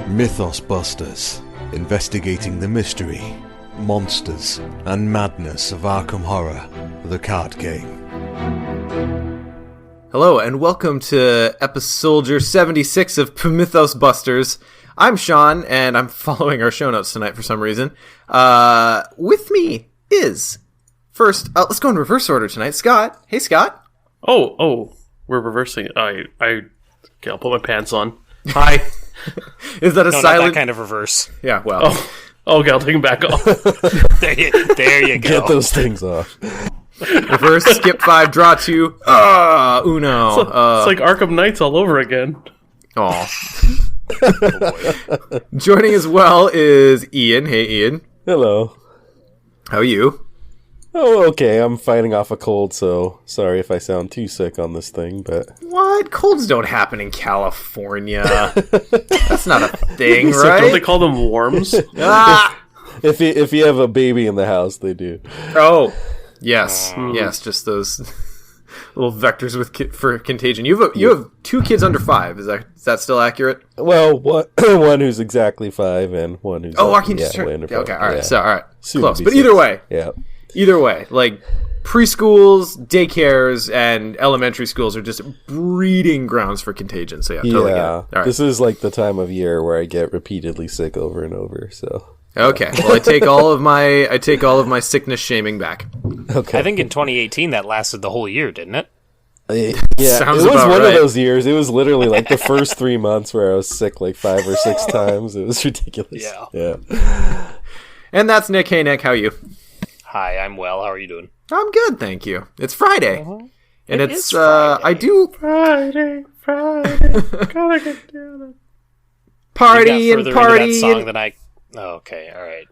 Mythos Busters, investigating the mystery, monsters, and madness of Arkham Horror, the card game. Hello, and welcome to episode 76 of Mythos Busters. I'm Sean, and I'm following our show notes tonight for some reason. With me is, first, let's go in reverse order tonight, Scott. Hey, Scott. Oh, we're reversing. Okay, I'll put my pants on. Hi. Is that a no, silent... not that kind of reverse. Yeah, well. Okay, I'll take them back off. There you go. Get those things off. Reverse, skip 5, draw 2. Uno. It's like Arkham Knights all over again. Aw. Joining as well is Ian. Hey, Ian. Hello. How are you? Oh, okay. I'm fighting off a cold, so sorry if I sound too sick on this thing, but... What? Colds don't happen in California. That's not a thing, So right? don't they call them worms? If you have a baby in the house, they do. Oh, yes. Yes, just those little vectors for contagion. You have 2 kids under 5. Is that still accurate? Well, one who's exactly 5 and one who's... Oh, I can just way under 5. Okay, all right. Yeah. So, all right. Soon Close. to be But 6. either way, like preschools, daycares, and elementary schools are just breeding grounds for contagion. So, yeah, totally get it. All right. This is like the time of year where I get repeatedly sick over and over, so... Okay. Well, I take all of my sickness shaming back. Okay. I think in 2018 that lasted the whole year, didn't it? Yeah, Sounds it was about one right. of those years. It was literally like the first 3 months where I was sick like 5 or 6 times. It was ridiculous. Yeah. And that's Nick. Hey, Nick. How are you? Hi, I'm well. How are you doing? I'm good, thank you. It's Friday. And It it's is Friday. I do Friday, gotta get down. party You got and further party into that song and than I... Oh, okay, all right.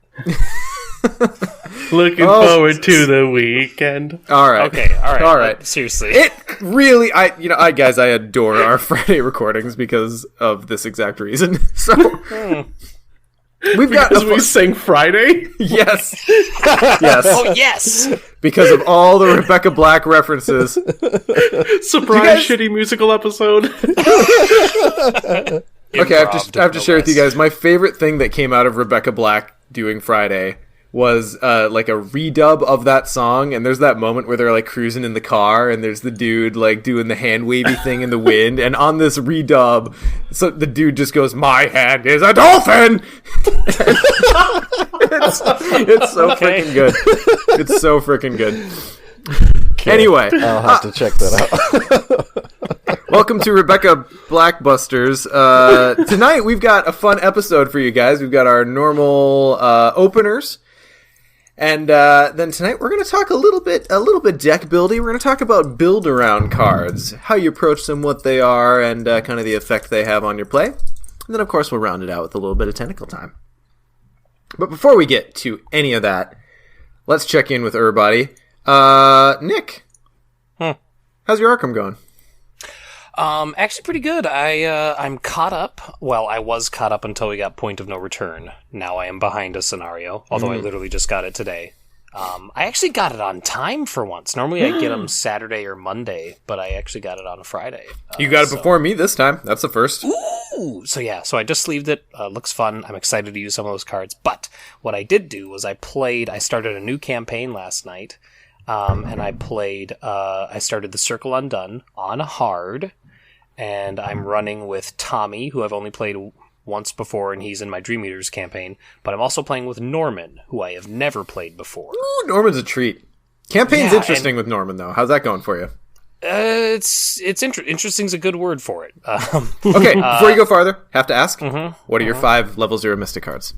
Looking forward to the weekend. all right. Okay, all right. All right. Seriously. It really, guys, I adore our Friday recordings because of this exact reason. So we've got Because we sing Friday? yes, yes, Oh, yes! because of all the Rebecca Black references. Surprise shitty musical episode. Okay, I have to no share with you less. guys. My favorite thing that came out of Rebecca Black doing Friday was like a redub of that song. And there's that moment where they're like cruising in the car, and there's the dude like doing the hand wavy thing in the wind. And on this redub, so the dude just goes, "My hand is a dolphin." it's so freaking good. It's so freaking good. Anyway, I'll have to check that out. welcome to Rebecca Blackbusters. Tonight we've got a fun episode for you guys. We've got our normal openers, and then tonight we're going to talk a little bit deck building. We're going to talk about build around cards, how you approach them, what they are, and kind of the effect they have on your play. And then of course we'll round it out with a little bit of tentacle time. But before we get to any of that, let's check in with everybody. Nick, how's your Arkham going? Actually pretty good. I'm caught up. Well, I was caught up until we got Point of No Return. Now I am behind a scenario, although I literally just got it today. I actually got it on time for once. Normally I get them Saturday or Monday, but I actually got it on a Friday. You got it before me this time. That's the first. Ooh, so I just sleeved it. Looks fun. I'm excited to use some of those cards. But what I did do was I started a new campaign last night, and I started the Circle Undone on hard, and I'm running with Tommy, who I've only played once before, and he's in my Dream Eaters campaign, but I'm also playing with Norman, who I have never played before. Ooh, Norman's a treat. Campaign's Yeah, interesting with Norman, though. How's that going for you? It's interesting's a good word for it. Okay, before you go farther, have to ask, what are your 5 level 0 Mystic cards?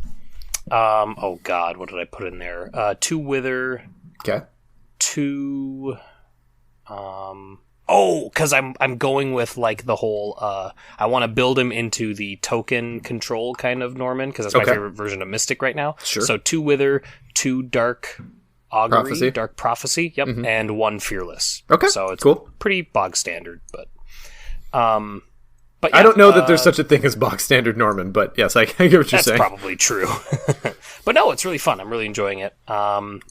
Oh god, what did I put in there? 2 Wither, Okay. 2 because I'm going with like the whole I want to build him into the token control kind of Norman, because that's my favorite version of Mystic right now. Sure. So 2 Wither, 2 Dark Augury, Prophecy. Dark Prophecy, yep, and 1 Fearless. Okay, So it's cool. pretty bog standard, but But I don't know that there's such a thing as box standard Norman, but yes, I get what you're that's saying. That's probably true. But no, it's really fun. I'm really enjoying it. I'm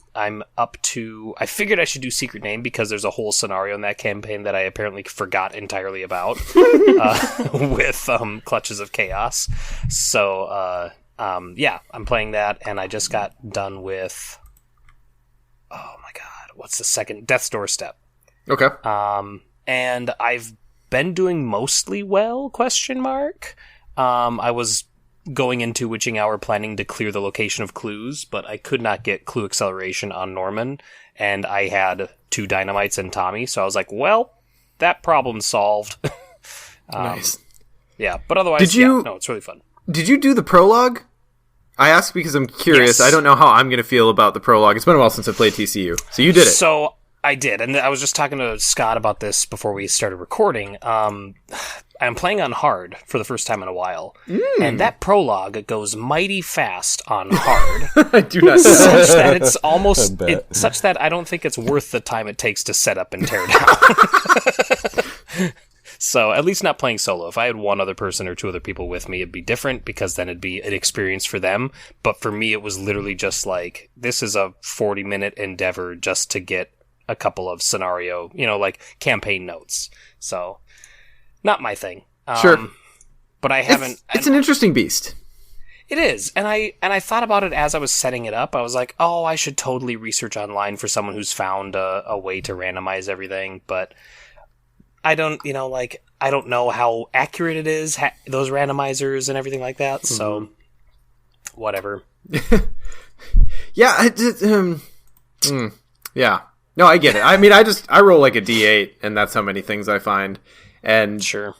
up to... I figured I should do Secret Name because there's a whole scenario in that campaign that I apparently forgot entirely about with Clutches of Chaos. So, yeah, I'm playing that, and I just got done with... Oh my god, what's the second? Death's Doorstep. Okay. And I've been doing mostly well, question mark. I was going into Witching Hour planning to clear the location of clues, but I could not get clue acceleration on Norman, and I had 2 dynamites and Tommy, so I was like, well, that problem's solved. Nice. Yeah, but otherwise, no, it's really fun. Did you do the prologue? I ask because I'm curious. Yes. I don't know how I'm going to feel about the prologue. It's been a while since I played TCU. So you did it. So I did, and I was just talking to Scott about this before we started recording. I'm playing on hard for the first time in a while, and that prologue goes mighty fast on hard. I do not such that it's almost such that I don't think it's worth the time it takes to set up and tear down. So at least not playing solo. If I had one other person or 2 other people with me, it'd be different because then it'd be an experience for them. But for me, it was literally just like, this is a 40-minute endeavor just to get a couple of scenario, like campaign notes. So not my thing. Sure. But I haven't... It's an interesting beast. It is. And I thought about it as I was setting it up. I was like, oh, I should totally research online for someone who's found a way to randomize everything. But I don't, I don't know how accurate it is, those randomizers and everything like that. So, whatever. Yeah. Yeah. No, I get it. I mean, I roll like a D8, and that's how many things I find. And sure.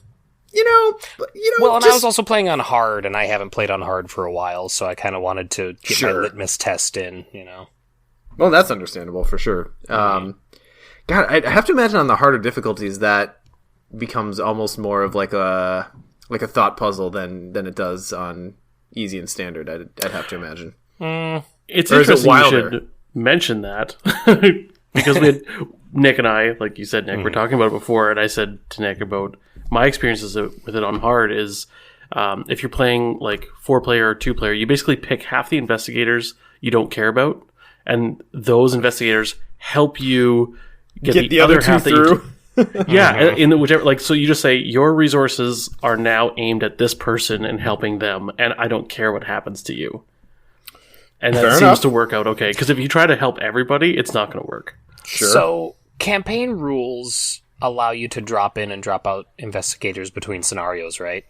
Well, and I was also playing on hard, and I haven't played on hard for a while, so I kind of wanted to get my litmus test in, Well, that's understandable for sure. God, I have to imagine on the harder difficulties that becomes almost more of like a thought puzzle than it does on easy and standard. I'd have to imagine. It's or interesting you should mention that because we had Nick and I, like you said, Nick, we're talking about it before, and I said to Nick about my experiences with it on hard is if you're playing like 4-player or 2-player, you basically pick half the investigators you don't care about, and those investigators help you get the other half through. Yeah, in the whichever, so you just say your resources are now aimed at this person and helping them, and I don't care what happens to you. And that seems to work out okay, because if you try to help everybody, it's not going to work. Sure. So campaign rules allow you to drop in and drop out investigators between scenarios, right?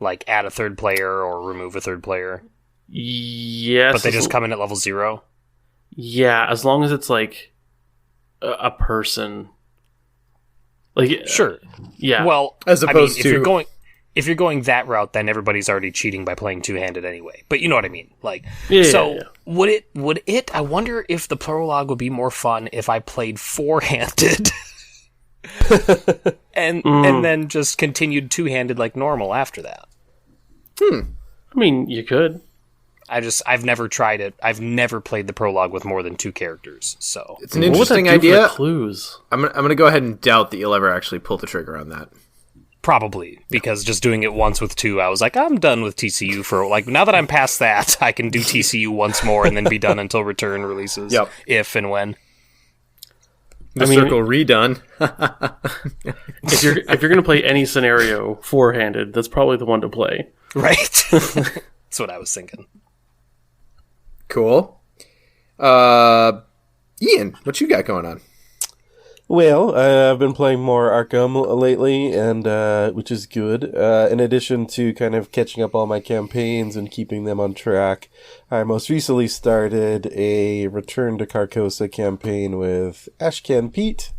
Like add a 3rd player or remove a 3rd player. Yes, but they just come in at level 0. Yeah, as long as it's like a person. Like sure. Yeah. Well, as opposed to if you're going that route, then everybody's already cheating by playing 2-handed anyway. But you know what I mean. Would it? I wonder if the prologue would be more fun if I played 4-handed, and then just continued 2-handed like normal after that. I mean, you could. I've never tried it. I've never played the prologue with more than 2 characters. So it's an interesting idea. Clues. I'm gonna go ahead and doubt that you'll ever actually pull the trigger on that. Probably, because just doing it once with 2, I was like, I'm done with TCU for, now that I'm past that, I can do TCU once more and then be done until Return releases. Yep. If and when. Circle redone. if you're going to play any scenario 4-handed, that's probably the one to play. Right. That's what I was thinking. Cool. Ian, what you got going on? Well, I've been playing more Arkham lately, and which is good. In addition to kind of catching up all my campaigns and keeping them on track, I most recently started a Return to Carcosa campaign with Ashcan Pete.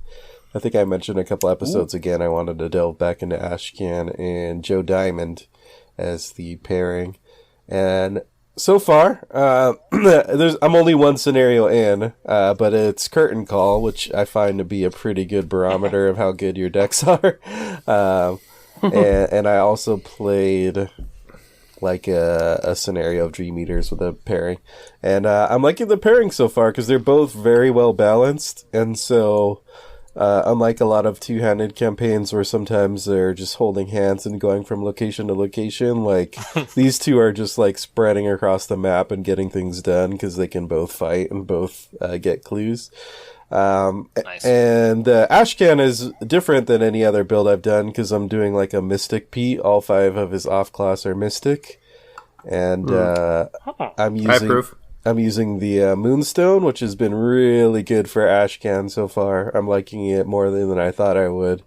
I think I mentioned a couple episodes again. I wanted to delve back into Ashcan and Joe Diamond as the pairing, and so far, I'm only one scenario in, but it's Curtain Call, which I find to be a pretty good barometer of how good your decks are. And I also played like a scenario of Dream Eaters with a pairing. And I'm liking the pairing so far because they're both very well balanced. And so Unlike a lot of two-handed campaigns where sometimes they're just holding hands and going from location to location, like these two are just like spreading across the map and getting things done because they can both fight and both get clues. Nice. And Ashcan is different than any other build I've done because I'm doing like a Mystic Pete. All 5 of his off class are Mystic, and I'm using the Moonstone, which has been really good for Ashcan so far. I'm liking it more than I thought I would,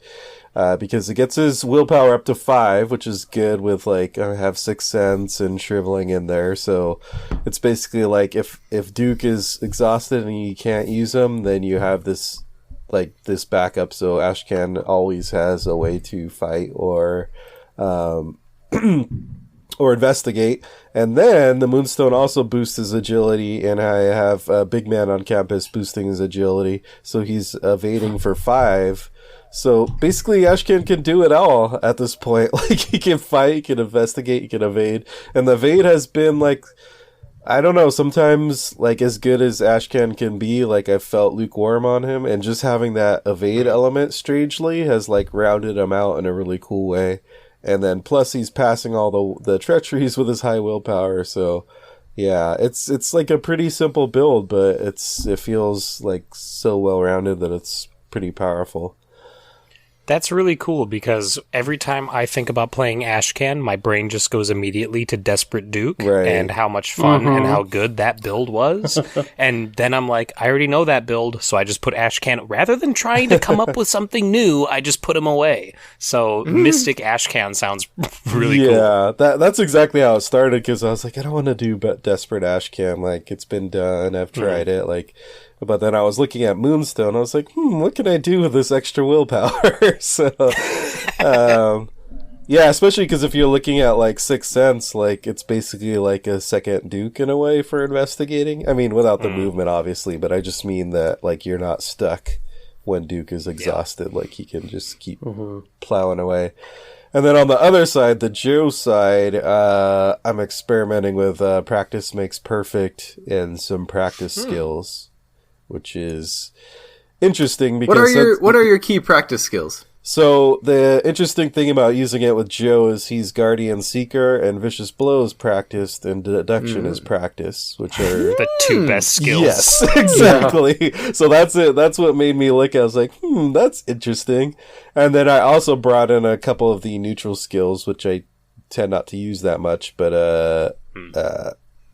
because it gets his willpower up to 5, which is good with, like, I have Sixth Sense and Shriveling in there. So it's basically like if Duke is exhausted and you can't use him, then you have this backup. So Ashcan always has a way to fight or investigate. And then the Moonstone also boosts his agility, and I have a big man on campus boosting his agility, so he's evading for 5. So basically Ashcan can do it all at this point. Like, he can fight, he can investigate, he can evade. And the evade has been, like, I don't know, sometimes, like, as good as Ashcan can be, like, I've felt lukewarm on him, and just having that evade element, strangely, has, like, rounded him out in a really cool way. And then plus he's passing all the treacheries with his high willpower. So yeah, it's like a pretty simple build, but it feels like so well rounded that it's pretty powerful. That's really cool because every time I think about playing Ashcan, my brain just goes immediately to Desperate Duke and how much fun and how good that build was. And then I'm like, I already know that build, so I just put Ashcan. Rather than trying to come up with something new, I just put him away. So Mystic Ashcan sounds really cool. Yeah, that's exactly how it started, because I was like, I don't want to do Desperate Ashcan. Like, it's been done, I've tried it, like... But then I was looking at Moonstone, I was like, what can I do with this extra willpower? So, yeah, especially because if you're looking at, like, Sixth Sense, like, it's basically like a second Duke in a way for investigating. I mean, without the movement, obviously, but I just mean that, like, you're not stuck when Duke is exhausted. Like, he can just keep plowing away. And then on the other side, the Joe side, I'm experimenting with Practice Makes Perfect and some practice skills, which is interesting because what are your key practice skills? So the interesting thing about using it with Joe is he's Guardian Seeker and Vicious Blows practiced and Deduction is practice, which are the 2 best skills. Yes, exactly. So that's it. That's what made me look. I was like, that's interesting. And then I also brought in a couple of the neutral skills, which I tend not to use that much, but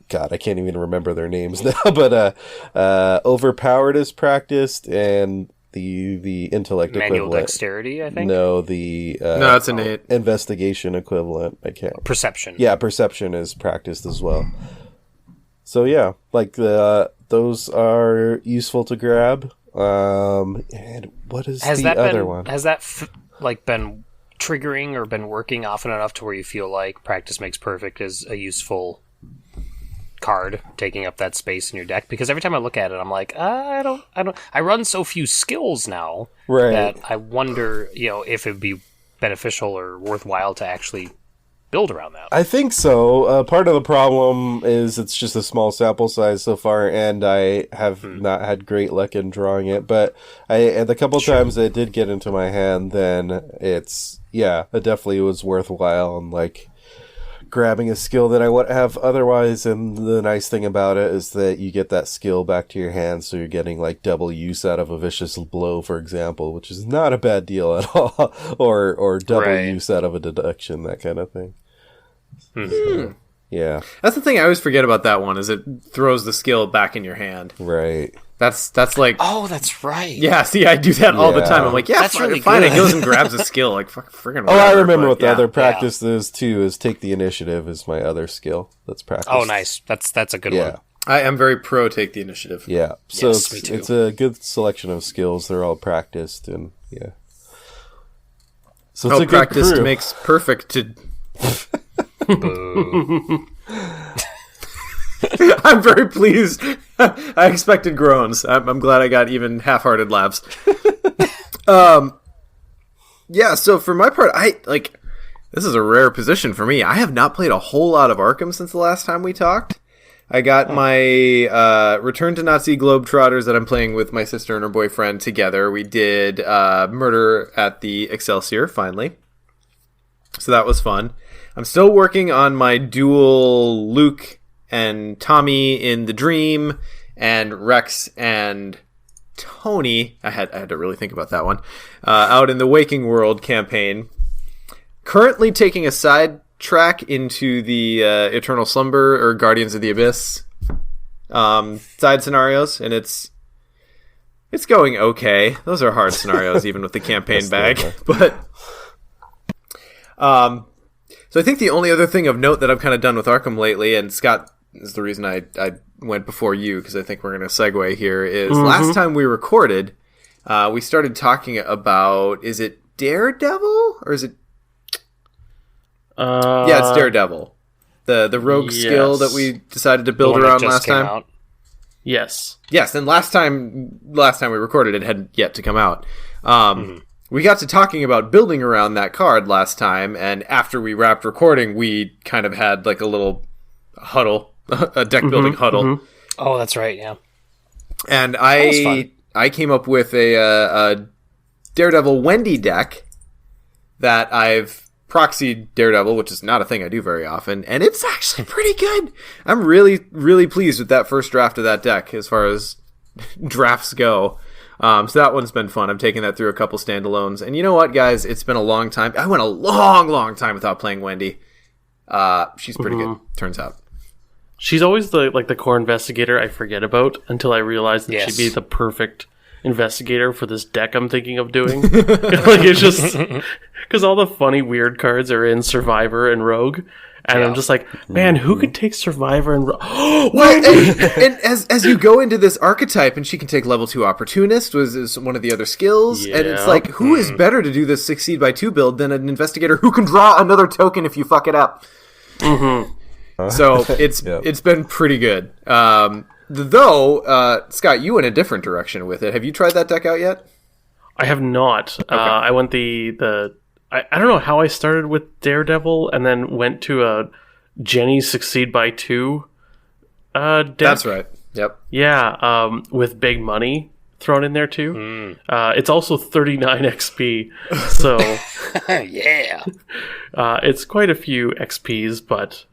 God, I can't even remember their names now, but Overpowered is practiced, and the intellect Manual equivalent. Dexterity, I think? No, no, it's innate. Investigation equivalent. I can't. Perception. Yeah, Perception is practiced as well. So yeah, like those are useful to grab. And what is the other one? Has that been triggering or been working often enough to where you feel like Practice Makes Perfect is a useful card taking up that space in your deck? Because every time I look at it, I'm like, I run so few skills now that I wonder, if it'd be beneficial or worthwhile to actually build around that. I think so. Part of the problem is it's just a small sample size so far, and I have not had great luck in drawing it. But the couple times it did get into my hand, then it definitely was worthwhile, and like grabbing a skill that I wouldn't have otherwise. And the nice thing about it is that you get that skill back to your hand, so you're getting like double use out of a Vicious Blow, for example, which is not a bad deal at all, or double use out of a Deduction, that kind of thing. So, yeah, that's the thing I always forget about that one, is it throws the skill back in your hand. Right. That's like, oh, that's right. Yeah, see, I do that all the time. I'm like, that's really fine. good. It goes and grabs a skill, like friggin'. Oh, I remember what the other practice is too. Is Take the Initiative is my other skill that's practiced. Oh, nice. That's a good one. I am very pro Take the Initiative. Yeah, so yes, me too. It's a good selection of skills. They're all practiced, and so it's a practice good crew. Makes perfect to. I'm very pleased. I expected groans. I'm glad I got even half-hearted laughs. Yeah, so for my part, this is a rare position for me. I have not played a whole lot of Arkham since the last time we talked. I got my Return to Nazi Globetrotters that I'm playing with my sister and her boyfriend together. We did Murder at the Excelsior, finally. So that was fun. I'm still working on my dual Luke and Tommy in The Dream, and Rex and Tony. I had to really think about that one. Out in the Waking World campaign. Currently taking a side track into the Eternal Slumber or Guardians of the Abyss side scenarios, and it's going okay. Those are hard scenarios, even with the campaign bag. But so I think the only other thing of note that I've kind of done with Arkham lately, and Scott is the reason I went before you, because I think we're going to segue here, is last time we recorded, we started talking about, is it Daredevil? Or is it... yeah, it's Daredevil. The rogue skill that we decided to build around last time. Out. Yes. Yes, and last time we recorded, it hadn't yet to come out. We got to talking about building around that card last time, and after we wrapped recording, we kind of had like a little huddle, a deck building huddle. Oh, that's right, yeah. And I came up with a Daredevil Wendy deck that I've proxied Daredevil, which is not a thing I do very often, and it's actually pretty good. I'm really, really pleased with that first draft of that deck as far as drafts go. So that one's been fun. I'm taking that through a couple standalones. And you know what, guys? It's been a long time. I went a long, long time without playing Wendy. She's pretty good, turns out. She's always the core investigator I forget about until I realize that she'd be the perfect investigator for this deck I'm thinking of doing. Like, it's just... Because all the funny, weird cards are in Survivor and Rogue. And I'm just like, man, who could take Survivor and well, and as you go into this archetype, and she can take level 2 Opportunist, is one of the other skills, and it's like, who is better to do this Succeed by 2 build than an investigator who can draw another token if you fuck it up? So it's been pretty good. Though, Scott, you went a different direction with it. Have you tried that deck out yet? I have not. Okay. I went I don't know how I started with Daredevil and then went to a Jenny Succeed by 2 deck. That's right. Yep. Yeah, with big money thrown in there too. It's also 39 XP, so yeah. It's quite a few XPs, but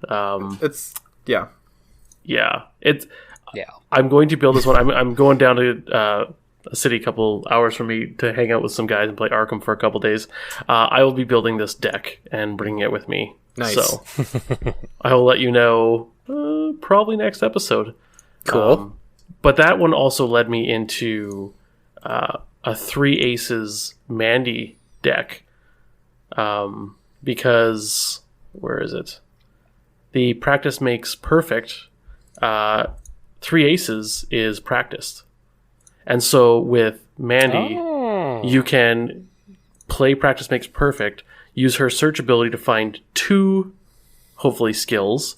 I'm going to build this one. I'm going down to a city a couple hours from me to hang out with some guys and play Arkham for a couple days. I will be building this deck and bringing it with me. Nice. So I will let you know probably next episode. Cool. But that one also led me into a 3 Aces Mandy deck. Because, where is it? The Practice Makes Perfect. 3 Aces is practiced. And so with Mandy, you can play Practice Makes Perfect, use her search ability to find 2, hopefully, skills,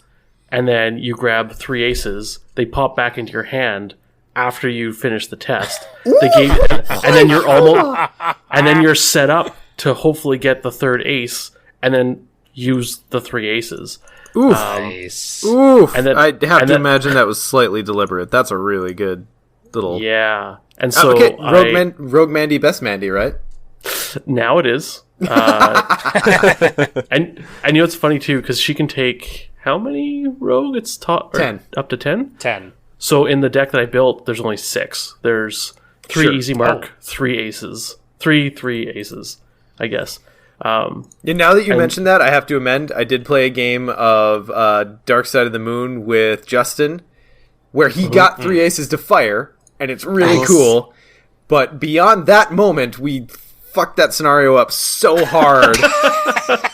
and then you grab 3 aces. They pop back into your hand after you finish the test. And then you're set up to hopefully get the 3rd ace, and then use the 3 aces. Oof. Nice. Oof. And then, I have to imagine that was slightly deliberate. That's a really good little... Yeah. And so Rogue Mandy, Best Mandy, right? Now it is. And you know it's funny too, because she can take how many rogue? It's 10. Up to 10? 10. So in the deck that I built, there's only 6. There's 3 easy mark, 3 aces. 3 aces, I guess. And now that you mentioned that, I have to amend. I did play a game of Dark Side of the Moon with Justin, where he got 3 aces to fire, and it's really cool. But beyond that moment, we fucked that scenario up so hard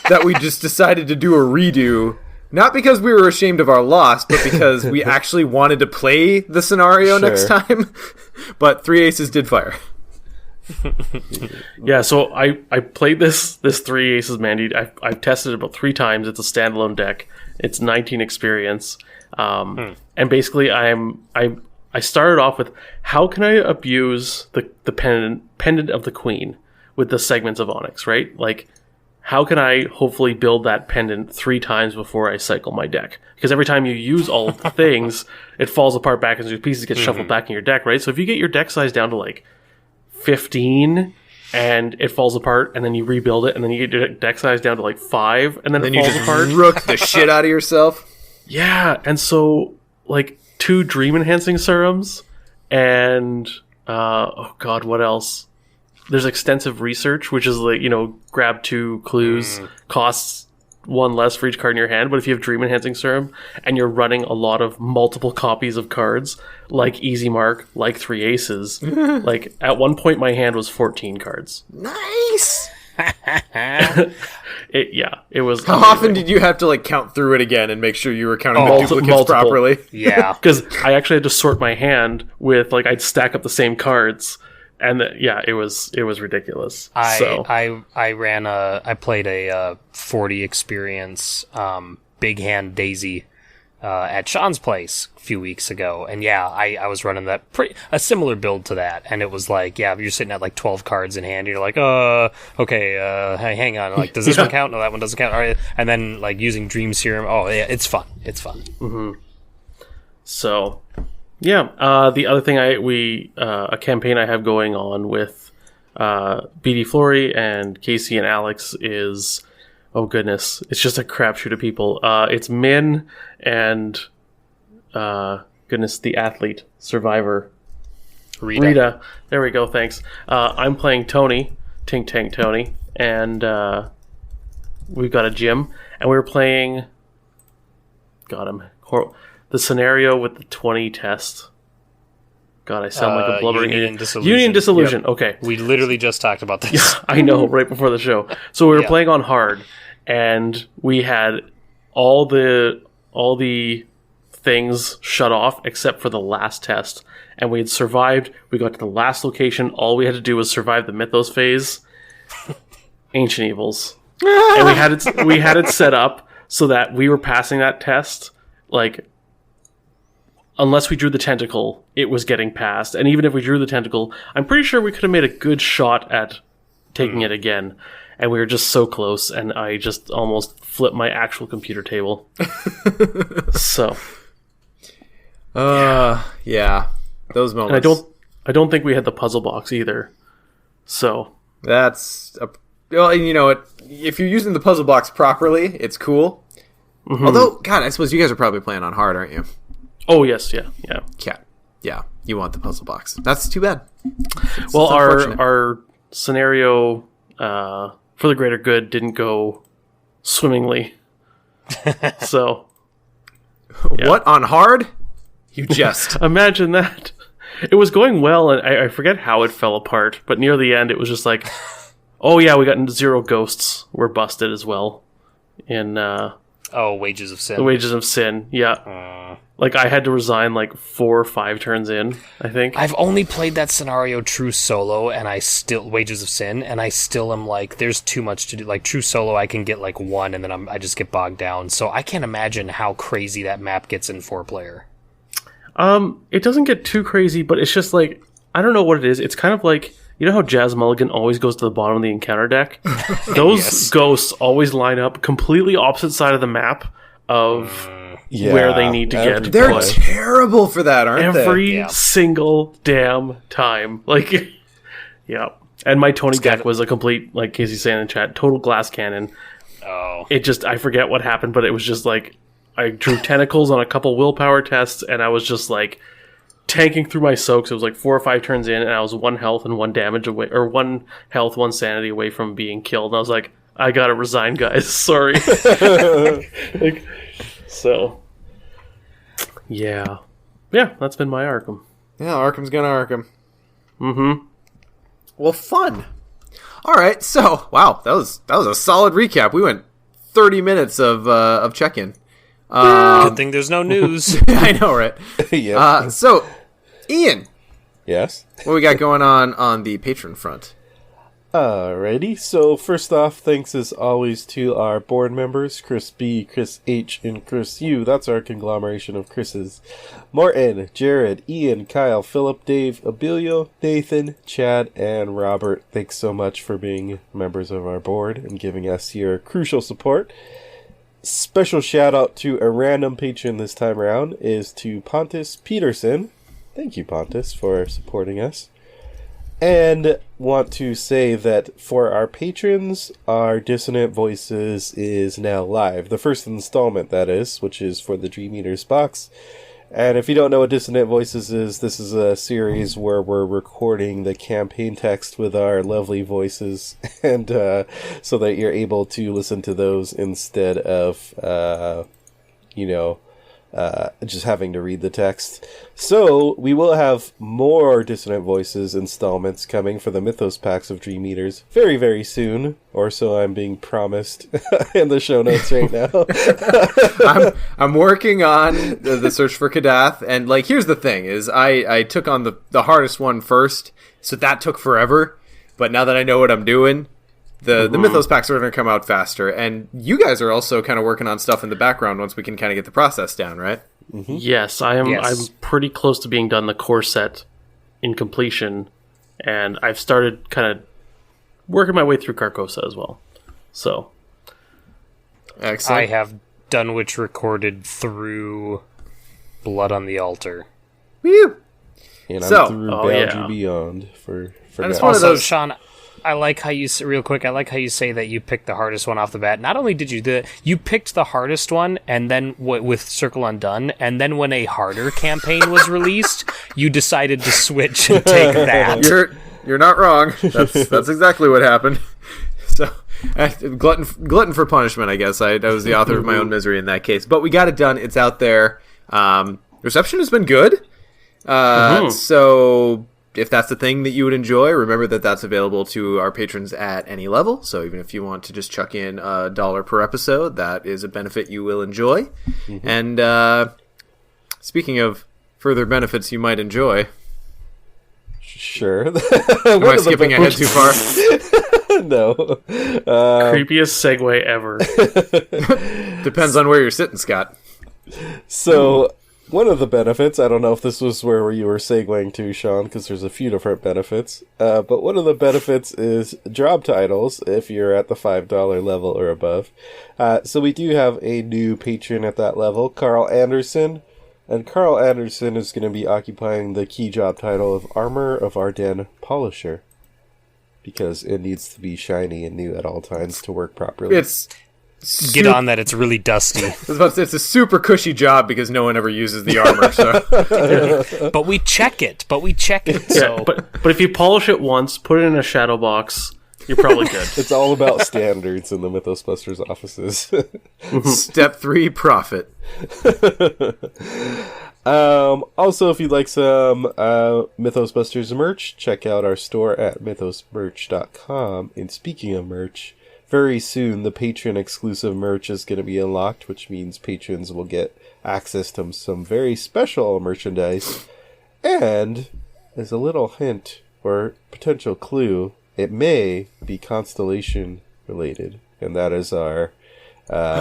that we just decided to do a redo. Not because we were ashamed of our loss, but because we actually wanted to play the scenario next time. But 3 aces did fire. Yeah, so I played this 3 aces Mandy. I've tested it about 3 times. It's a standalone deck. It's 19 experience. And basically I started off with, how can I abuse the pendant of the Queen with the segments of Onyx, right? Like, how can I hopefully build that pendant 3 times before I cycle my deck? Because every time you use all of the things, it falls apart back into pieces, get shuffled back in your deck, right? So if you get your deck size down to like 15 and it falls apart, and then you rebuild it, and then you get your deck size down to like 5, and then it falls apart. Rook the shit out of yourself. Yeah, and so like 2 dream enhancing serums, and oh god, what else? There's extensive research, which is like, grab 2 clues, costs 1 less for each card in your hand. But if you have dream enhancing serum and you're running a lot of multiple copies of cards, like Easy Mark, like 3 Aces, like at one point my hand was 14 cards. Nice. It was. How often did you have to like count through it again and make sure you were counting the duplicates multiple. properly? Yeah. Because I actually had to sort my hand with I'd stack up the same cards. And it was ridiculous. I played a 40 experience big hand Daisy at Sean's place a few weeks ago, and I was running a similar build to that, and it was like, you're sitting at like 12 cards in hand, and you're like, okay, hey, hang on, like, does this one count? No, that one doesn't count. All right. And then like using Dream Serum, it's fun. Mm-hmm. So. Yeah, the other thing a campaign I have going on with BD Flory and Casey and Alex is, oh goodness, it's just a crapshoot of people. It's Min and the athlete survivor Rita. There we go. Thanks. I'm playing Tony, Tink Tank Tony, and we've got a gym, and we were playing. Got him. The scenario with the 20 test. God, I sound like a blubbering Union idiot. Dissolution. Union Dissolution. Yep. Okay. We literally just talked about this. Yeah, I know, right before the show. So we were playing on hard, and we had all the things shut off except for the last test. And we had survived. We got to the last location. All we had to do was survive the Mythos phase. Ancient Evils. And we had it set up so that we were passing that test, like, unless we drew the tentacle, it was getting passed. And even if we drew the tentacle, I'm pretty sure we could have made a good shot at taking it again. And we were just so close, and I just almost flipped my actual computer table. So. Yeah. Those moments. And I don't think we had the puzzle box either. So. That's... well, you know what? If you're using the puzzle box properly, it's cool. Mm-hmm. Although, God, I suppose you guys are probably playing on hard, aren't you? Oh, yes, yeah. Yeah, you want the puzzle box. That's too bad. Well, our scenario for the greater good didn't go swimmingly. So. Yeah. What, on hard? You just... Imagine that. It was going well, and I forget how it fell apart, but near the end, it was just like, oh yeah, we got 0 ghosts were busted as well. In... Wages of Sin. The Wages of Sin, yeah. Like, I had to resign, 4 or 5 turns in, I think. I've only played that scenario true solo, and I still... Wages of Sin, and I still am like, there's too much to do. Like, true solo, I can get, 1, and then I just get bogged down. So I can't imagine how crazy that map gets in 4-player. It doesn't get too crazy, but it's just, I don't know what it is. It's kind of like... You know how Jazz Mulligan always goes to the bottom of the encounter deck? Those ghosts always line up completely opposite side of the map of where they need to get. They're terrible for that, aren't they? Every single damn time. Yeah. And my Tony deck was a complete, like Casey's saying in chat, total glass cannon. Oh. It just, I forget what happened, but it was just I drew tentacles on a couple willpower tests, and I was just tanking through my soaks. It was 4 or 5 turns in, and I was 1 health and 1 damage away, or 1 health, 1 sanity away from being killed. And I was like, I gotta resign, guys. Sorry. So, yeah, that's been my Arkham. Yeah, Arkham's gonna Arkham. Mm-hmm. Well, fun. All right, so wow, that was a solid recap. We went 30 minutes of check-in. Good thing there's no news. I know, right? Yeah. So, Ian. Yes? What we got going on the patron front? Alrighty, so first off, thanks as always to our board members, Chris B, Chris H, and Chris U. That's our conglomeration of Chris's. Morton, Jared, Ian, Kyle, Philip, Dave, Abilio, Nathan, Chad, and Robert. Thanks so much for being members of our board and giving us your crucial support. Special shout out to a random patron this time around is to Pontus Peterson. Thank you, Pontus, for supporting us. And want to say that for our patrons, our Dissonant Voices is now live. The first installment, that is, which is for the Dream Eaters box. And if you don't know what Dissonant Voices is, this is a series where we're recording the campaign text with our lovely voices, and so that you're able to listen to those instead of, just having to read the text. So, we will have more Dissonant Voices installments coming for the Mythos packs of Dream Eaters very, very soon, or so I'm being promised in the show notes right now. I'm working on the search for Kadath, and here's the thing, is I took on the hardest one first, so that took forever, but now that I know what I'm doing, the Mythos packs are going to come out faster, and you guys are also kind of working on stuff in the background once we can kind of get the process down, right? Mm-hmm. Yes, I am. Yes. I'm pretty close to being done the core set in completion, and I've started kind of working my way through Carcosa as well. So, excellent. I have Dunwich recorded through Blood on the Altar. Woo! And I'm So- through Oh, Boundary yeah. Beyond for And it's now. one of Also, those- Sean, I like how you real quick. I like how you say that you picked the hardest one off the bat. Not only did you picked the hardest one, and then with Circle Undone, and then when a harder campaign was released, you decided to switch and take that. You're not wrong. That's exactly what happened. So, glutton for punishment, I guess. I was the author of my own misery in that case. But we got it done. It's out there. Reception has been good. So, if that's the thing that you would enjoy, remember that that's available to our patrons at any level. So even if you want to just chuck in $1 per episode, that is a benefit you will enjoy. Mm-hmm. And speaking of further benefits you might enjoy, Sure. am I skipping ahead too far? No. creepiest segue ever. Depends on where you're sitting, Scott. So, one of the benefits, I don't know if this was where you were segueing to, Sean, because there's a few different benefits, but one of the benefits is job titles if you're at the $5 level or above. So we do have a new patron at that level, Carl Anderson, and Carl Anderson is going to be occupying the key job title of Armor of Ardennes Polisher, because it needs to be shiny and new at all times to work properly. It's Get on that. It's really dusty. I was about to say, it's a super cushy job because no one ever uses the armor. So But we check it. Yeah, So but if you polish it once, put it in a shadow box, you're probably good. It's all about standards in the Mythos Busters offices. Step 3, profit. Also, if you'd like some Mythos Busters merch, check out our store at mythosmerch.com. And speaking of merch, very soon the patron exclusive merch is going to be unlocked, which means patrons will get access to some very special merchandise. And as a little hint or potential clue, it may be constellation related, and that is our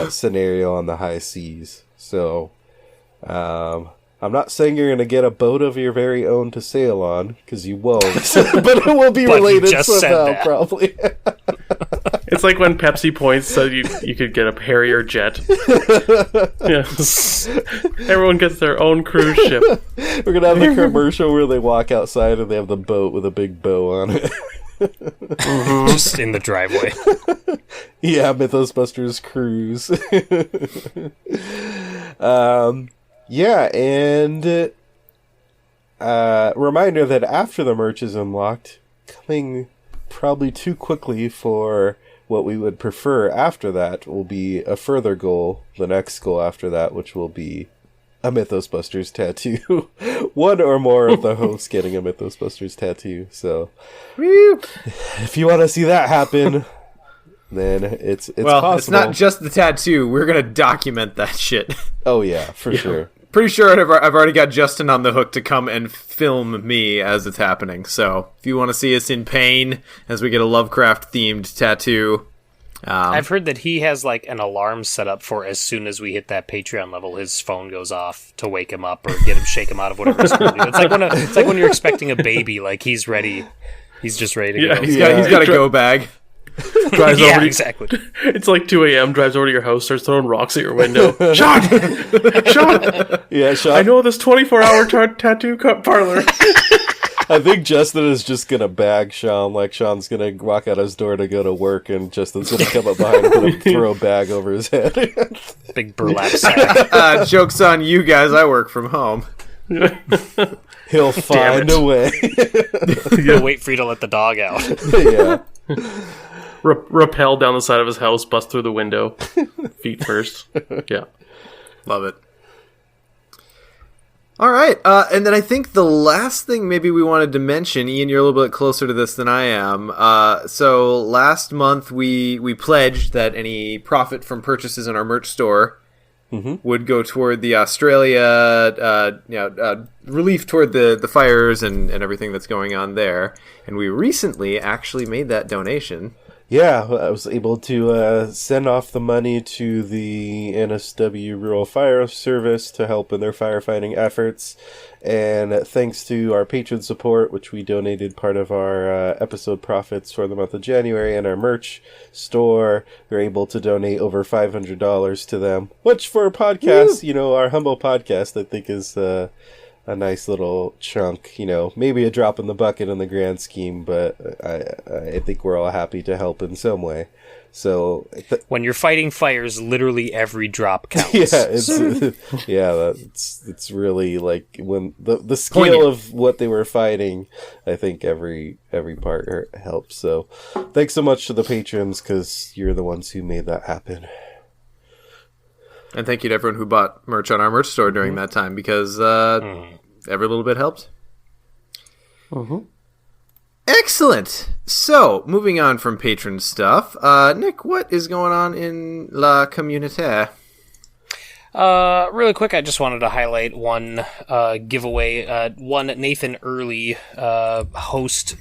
scenario on the high seas. So I'm not saying you're going to get a boat of your very own to sail on, because you won't, but it will be But you related just said somehow, that. probably. It's like when Pepsi Points said you could get a Harrier jet. Yes. Everyone gets their own cruise ship. We're going to have a commercial where they walk outside and they have the boat with a big bow on it. just in the driveway. Yeah, Mythos Busters Cruise. Yeah, and reminder that after the merch is unlocked, coming probably too quickly for what we would prefer after that will be a further goal, the next goal after that, which will be a Mythos Busters tattoo. One or more of the hosts getting a Mythos Busters tattoo. So, if you want to see that happen, then it's Well, possible. it's not just the tattoo. We're going to document that shit. Oh yeah, for sure. Pretty sure I've already got Justin on the hook to come and film me as it's happening. So if you want to see us in pain as we get a Lovecraft-themed tattoo... I've heard that he has like an alarm set up for as soon as we hit that Patreon level, his phone goes off to wake him up or get him, shake him out of whatever he's going to do. It's like when you're expecting a baby, like he's ready. He's just ready to go. He's got a go bag. Drives Yeah, over to, exactly. It's like 2 a.m., drives over to your house, starts throwing rocks at your window. Sean! Sean! Yeah, Sean. I know this 24-hour tattoo parlor. I think Justin is just gonna bag Sean. Like Sean's gonna walk out his door to go to work, and Justin's gonna come up behind him and throw a bag over his head. Big burlap sack. Joke's on you guys. I work from home. He'll find a way. He'll wait for you to let the dog out. Yeah. Rappel down the side of his house, bust through the window. Feet first. Yeah. Love it. All right, and then I think the last thing maybe we wanted to mention, Ian, you're a little bit closer to this than I am. So last month we pledged that any profit from purchases in our merch store would go toward the Australia relief toward the fires and everything that's going on there. And we recently actually made that donation. Yeah, I was able to send off the money to the NSW Rural Fire Service to help in their firefighting efforts. And thanks to our patron support, which we donated part of our episode profits for the month of January and our merch store, we were able to donate over $500 to them. Which for a podcast, our humble podcast, I think is... a nice little chunk, maybe a drop in the bucket in the grand scheme, but I think we're all happy to help in some way. So when you're fighting fires, literally every drop counts. Yeah, it's really like when the scale of what they were fighting. I think every part helps. So thanks so much to the patrons because you're the ones who made that happen. And thank you to everyone who bought merch on our merch store during that time, because every little bit helped. Excellent. So, moving on from patron stuff, Nick, what is going on in La Communauté? Really quick, I just wanted to highlight one giveaway. One Nathan Early co-host,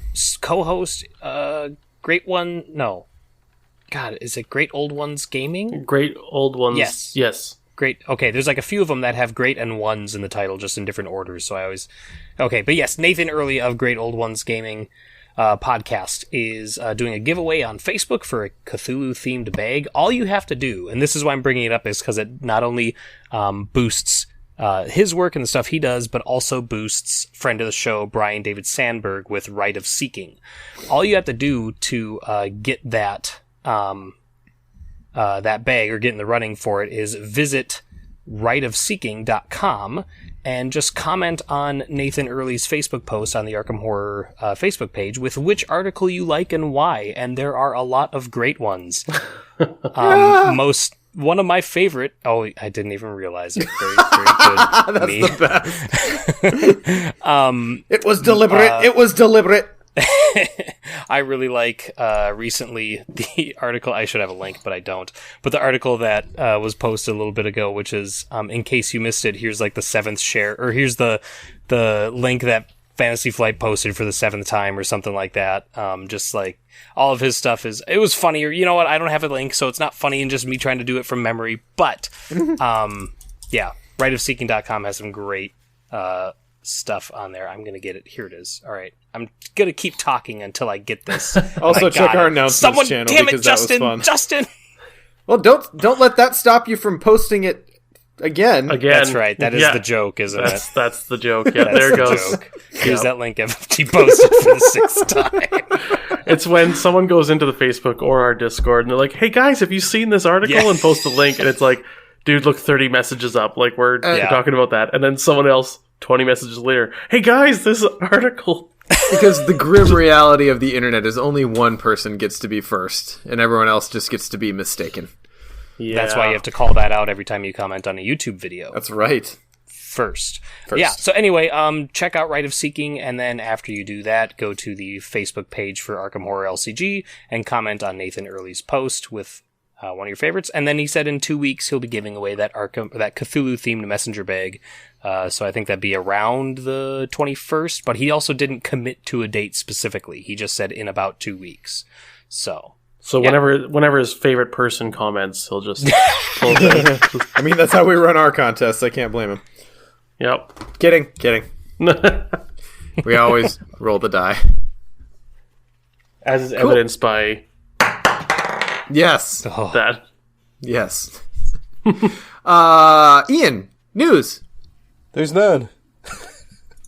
Great One. No, God, is it Great Old Ones Gaming? Great Old Ones. Yes. Great. Okay, there's like a few of them that have Great and Ones in the title, just in different orders. So I always... Okay, but yes, Nathan Early of Great Old Ones Gaming podcast is doing a giveaway on Facebook for a Cthulhu-themed bag. All you have to do, and this is why I'm bringing it up, is because it not only boosts his work and the stuff he does, but also boosts friend of the show, Brian David Sandberg, with Rite of Seeking. All you have to do to get that... that bag or get in the running for it is visit riteofseeking.com and just comment on Nathan Early's Facebook post on the Arkham Horror Facebook page with which article you like and why. And there are a lot of great ones. One of my favorite... Oh, I didn't even realize it. Very, very good. That's the best. It was deliberate. It was deliberate. I really like recently the article. I should have a link, but I don't. But the article that was posted a little bit ago, which is in case you missed it, here's like the 7th share, or here's the link that Fantasy Flight posted for the 7th time, or something like that. Just like all of his stuff it was funnier. You know what? I don't have a link, so it's not funny and just me trying to do it from memory. But yeah, riteofseeking.com has some great stuff on there. I'm gonna get it. Here it is. All right, I'm gonna keep talking until I get this. Also, check our announcements channel. Damn it, because Justin! that was fun. Justin! Well, don't let that stop you from posting it again. That's right. That is the joke, isn't it? That's the joke. Yeah, there it goes. Joke. Here's that link FFT posted for the 6th time. It's when someone goes into the Facebook or our Discord and they're like, "Hey guys, have you seen this article?" and post the link, and it's like, "Dude, look, 30 messages up. Like we're talking about that," and then someone else. 20 messages later, "Hey guys, this article." Because the grim reality of the internet is only one person gets to be first, and everyone else just gets to be mistaken. Yeah. That's why you have to call that out every time you comment on a YouTube video. That's right. First. Yeah, so anyway, check out Rite of Seeking, and then after you do that, go to the Facebook page for Arkham Horror LCG and comment on Nathan Early's post with one of your favorites. And then he said in 2 weeks he'll be giving away that Cthulhu-themed messenger bag. So I think that'd be around the 21st, but he also didn't commit to a date specifically. He just said in about 2 weeks. So whenever his favorite person comments, he'll just pull I mean, that's how we run our contests. I can't blame him. Yep. Kidding. We always roll the die. As is evidenced by Yes. that. Yes. Ian, news. There's none.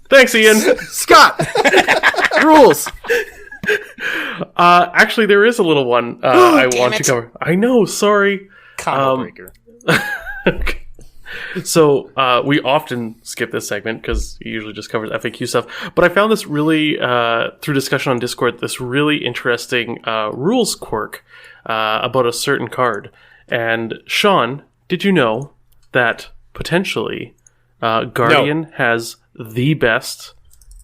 Thanks, Ian. Scott, rules. Actually, there is a little one I want to cover. I know, sorry. Combo breaker. So we often skip this segment because he usually just covers FAQ stuff. But I found this really, through discussion on Discord, this really interesting rules quirk about a certain card. And Sean, did you know that potentially Guardian has the best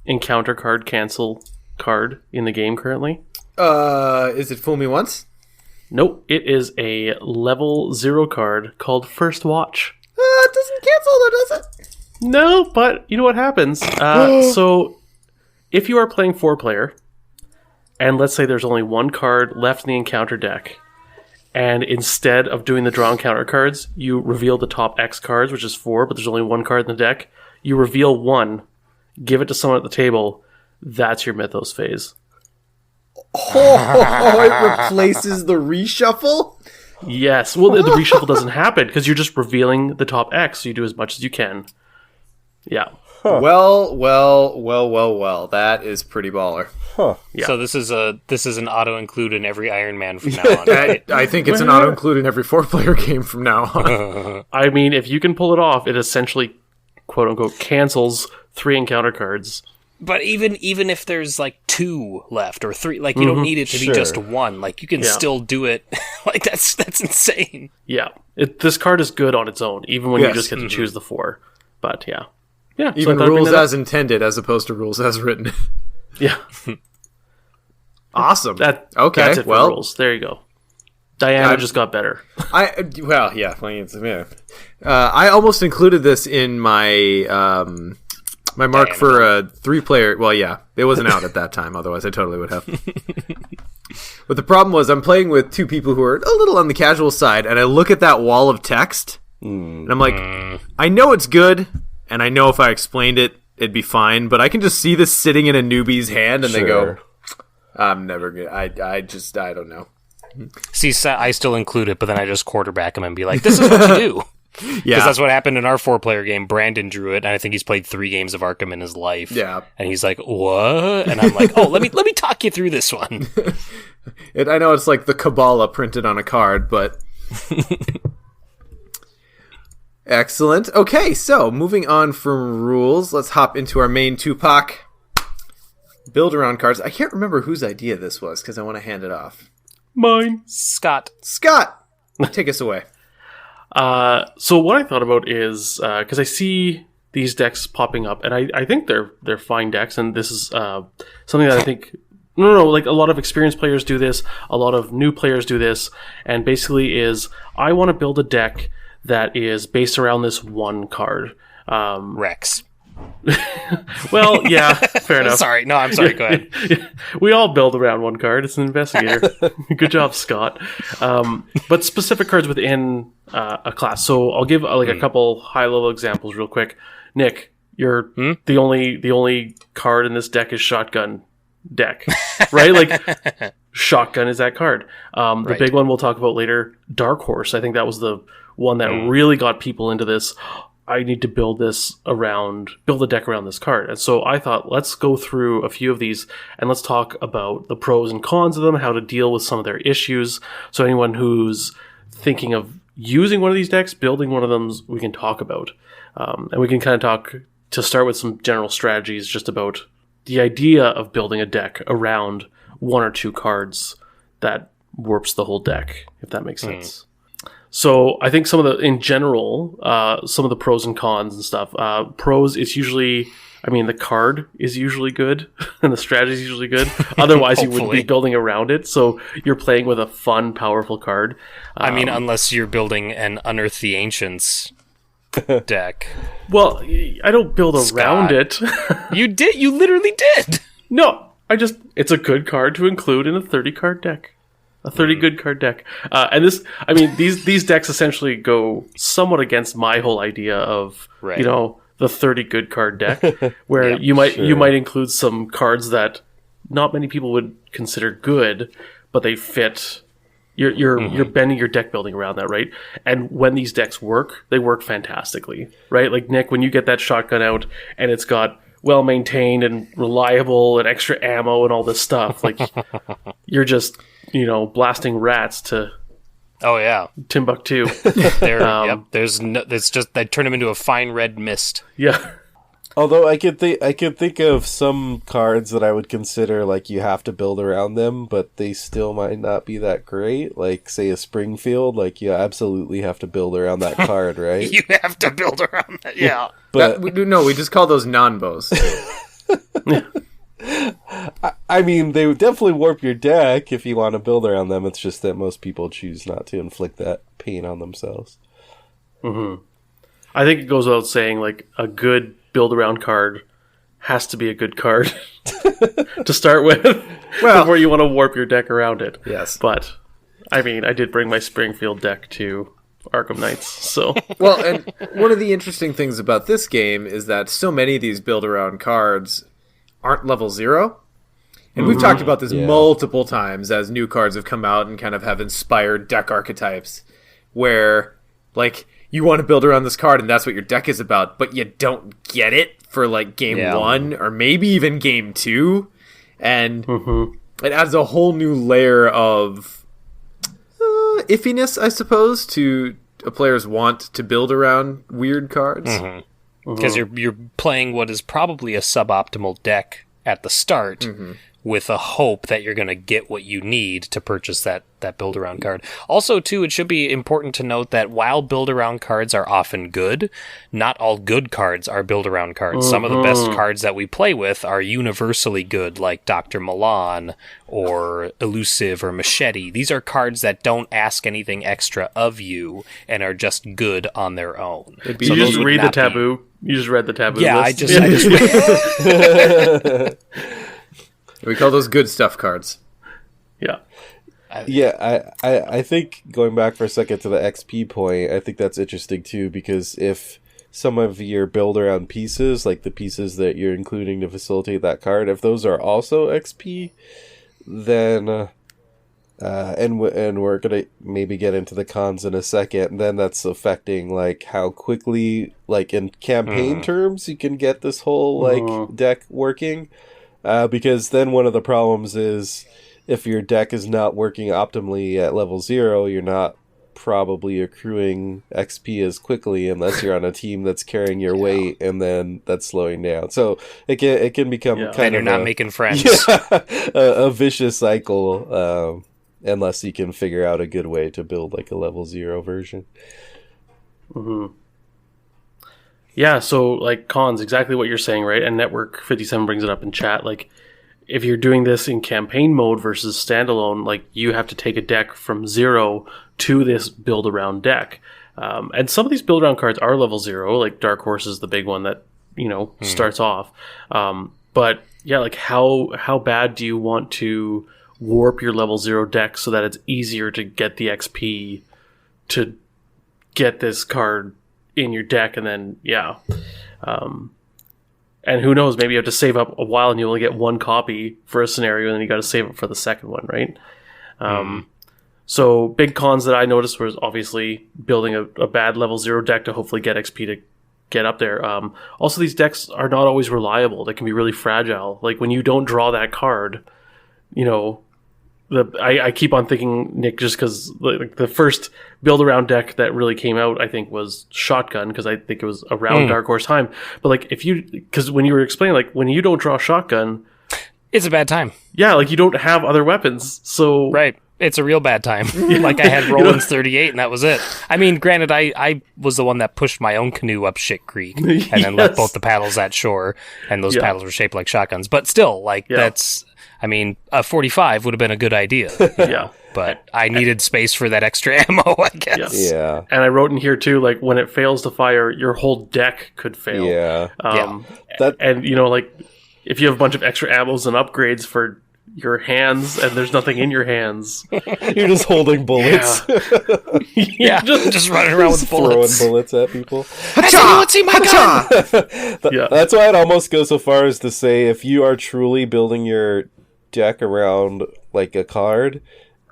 encounter card cancel card in the game currently? Is it Fool Me Once? Nope. It is a level 0 card called First Watch. It doesn't cancel though, does it? No, but you know what happens? So, if you are playing 4-player, and let's say there's only one card left in the encounter deck, and instead of doing the draw encounter cards, you reveal the top X cards, which is 4, but there's only one card in the deck, you reveal 1, give it to someone at the table, that's your Mythos phase. It replaces the reshuffle? Yes. Well, the reshuffle doesn't happen because you're just revealing the top X, so you do as much as you can. Yeah. Huh. Well. That is pretty baller. Huh. Yeah. So this is an auto include in every Iron Man from now on. Right? I think it's an auto include in every 4-player game from now on. I mean, if you can pull it off, it essentially, quote unquote, cancels 3 encounter cards. But even if there's like 2 left or 3, like you don't need it to be just 1. Like you can still do it. Like that's insane. Yeah, this card is good on its own, even when you just get to choose the 4. But yeah. Even rules as intended, as opposed to rules as written. Yeah. Awesome. That's it for rules. There you go. Diana just got better. I almost included this in my my mark Diana. for a 3-player. Well, yeah, it wasn't out at that time. Otherwise, I totally would have. But the problem was, I'm playing with 2 people who are a little on the casual side, and I look at that wall of text, and I'm like, I know it's good, and I know if I explained it, it'd be fine. But I can just see this sitting in a newbie's hand, and they go, "I'm never good. I don't know." See, I still include it, but then I just quarterback him and be like, "This is what you do." Because that's what happened in our 4-player game. Brandon drew it, and I think he's played 3 games of Arkham in his life. Yeah, and he's like, "What?" And I'm like, "Oh, let me talk you through this one." I know it's like the Kabbalah printed on a card, but excellent. Okay, so moving on from rules, let's hop into our main Tupac build around cards. I can't remember whose idea this was because I want to hand it off. Mine. Scott, take us away. So what I thought about is because I see these decks popping up, and I think they're fine decks, and this is something that I think like a lot of experienced players do this, a lot of new players do this, and basically is I want to build a deck that is based around this one card. Rex. Well, yeah, fair enough. Sorry, no, I'm sorry. Go ahead. We all build around one card. It's an investigator. Good job, Scott. But specific cards within a class. So I'll give a couple high-level examples real quick. Nick, you're the only card in this deck is Shotgun deck, right? Like Shotgun is that card. The big one we'll talk about later, Dark Horse. I think that was the one that really got people into this. I need to build a deck around this card. And so I thought, let's go through a few of these and let's talk about the pros and cons of them, how to deal with some of their issues. So anyone who's thinking of using one of these decks, building one of them, we can talk about. And we can kind of talk to start with some general strategies just about the idea of building a deck around 1 or 2 cards that warps the whole deck, if that makes sense. So I think in general, some of the pros and cons and stuff. Pros, it's usually I mean, the card is usually good and the strategy is usually good. Otherwise, you wouldn't be building around it. So you're playing with a fun, powerful card. I mean, unless you're building an Unearth the Ancients deck. Well, I don't build around it. You did. You literally did. No, it's a good card to include in a 30-card deck. A 30 good card deck. And these decks essentially go somewhat against my whole idea of, the 30 good card deck, where you might include some cards that not many people would consider good, but they fit. You're bending your deck building around that, right? And when these decks work, they work fantastically, right? Like, Nick, when you get that shotgun out and it's got well maintained and reliable and extra ammo and all this stuff, like you're just blasting rats to Timbuktu. They turn them into a fine red mist. Yeah. Although I could think of some cards that I would consider like you have to build around them, but they still might not be that great. Like, say, a Springfield, like you absolutely have to build around that card, right? You have to build around that, yeah. But we just call those non-bows. I mean, they would definitely warp your deck if you want to build around them. It's just that most people choose not to inflict that pain on themselves. Mm-hmm. I think it goes without saying, like, a good build-around card has to be a good card to start with before you want to warp your deck around it. Yes. But, I mean, I did bring my Springfield deck to Arkham Knights, so... Well, and one of the interesting things about this game is that so many of these build-around cards aren't level 0. And we've talked about this multiple times as new cards have come out and kind of have inspired deck archetypes where, like, you want to build around this card and that's what your deck is about, but you don't get it for, like, game 1 or maybe even game 2. And it adds a whole new layer of iffiness, I suppose, to a player's want to build around weird cards. Because you're playing what is probably a suboptimal deck at the start with a hope that you're going to get what you need to purchase that build-around card. Also, too, it should be important to note that while build-around cards are often good, not all good cards are build-around cards. Some of the best cards that we play with are universally good, like Dr. Milan or Elusive or Machete. These are cards that don't ask anything extra of you and are just good on their own. You just read the taboo. You just read the taboo list. I just read. We call those good stuff cards. Yeah. I think, going back for a second to the XP point, I think that's interesting too, because if some of your build around pieces, like the pieces that you're including to facilitate that card, if those are also XP, then and we're gonna maybe get into the cons in a second, then that's affecting like how quickly, like in campaign terms, you can get this whole like deck working. Because then one of the problems is if your deck is not working optimally at level 0, you're not probably accruing XP as quickly unless you're on a team that's carrying your weight, and then that's slowing down. So it can become kind and you're of not making friends. A vicious cycle unless you can figure out a good way to build like a level 0 version. Yeah, so, like, cons, exactly what you're saying, right? And Network 57 brings it up in chat. Like, if you're doing this in campaign mode versus standalone, like, you have to take a deck from 0 to this build-around deck. And some of these build-around cards are level 0, like Dark Horse is the big one that, starts off. But, yeah, like, how bad do you want to warp your level 0 deck so that it's easier to get the XP to get this card in your deck, and then and who knows, maybe you have to save up a while and you only get one copy for a scenario, and then you got to save it for the second one, right? So big cons that I noticed was obviously building a bad level 0 deck to hopefully get XP to get up there. Also, these decks are not always reliable. They can be really fragile. Like, when you don't draw that card, I keep on thinking, Nick, just because like the first build-around deck that really came out, I think, was Shotgun, because I think it was around Dark Horse time. But, like, because when you were explaining, like, when you don't draw Shotgun... It's a bad time. Yeah, like, you don't have other weapons, so... Right. It's a real bad time. Like, I had Roland's 38, and that was it. I mean, granted, I was the one that pushed my own canoe up Shit Creek, and then left both the paddles at shore, and those paddles were shaped like shotguns. But still, like, that's... I mean, a 45 would have been a good idea. Yeah. But I needed space for that extra ammo, I guess. Yeah. And I wrote in here, too, like, when it fails to fire, your whole deck could fail. Yeah. And, you know, like, if you have a bunch of extra ammos and upgrades for your hands, and there's nothing in your hands. You're just holding bullets. Yeah, just running around with bullets. Throwing bullets at people. Has anyone seen my gun? That's why I'd almost go so far as to say, if you are truly building your deck around, like, a card,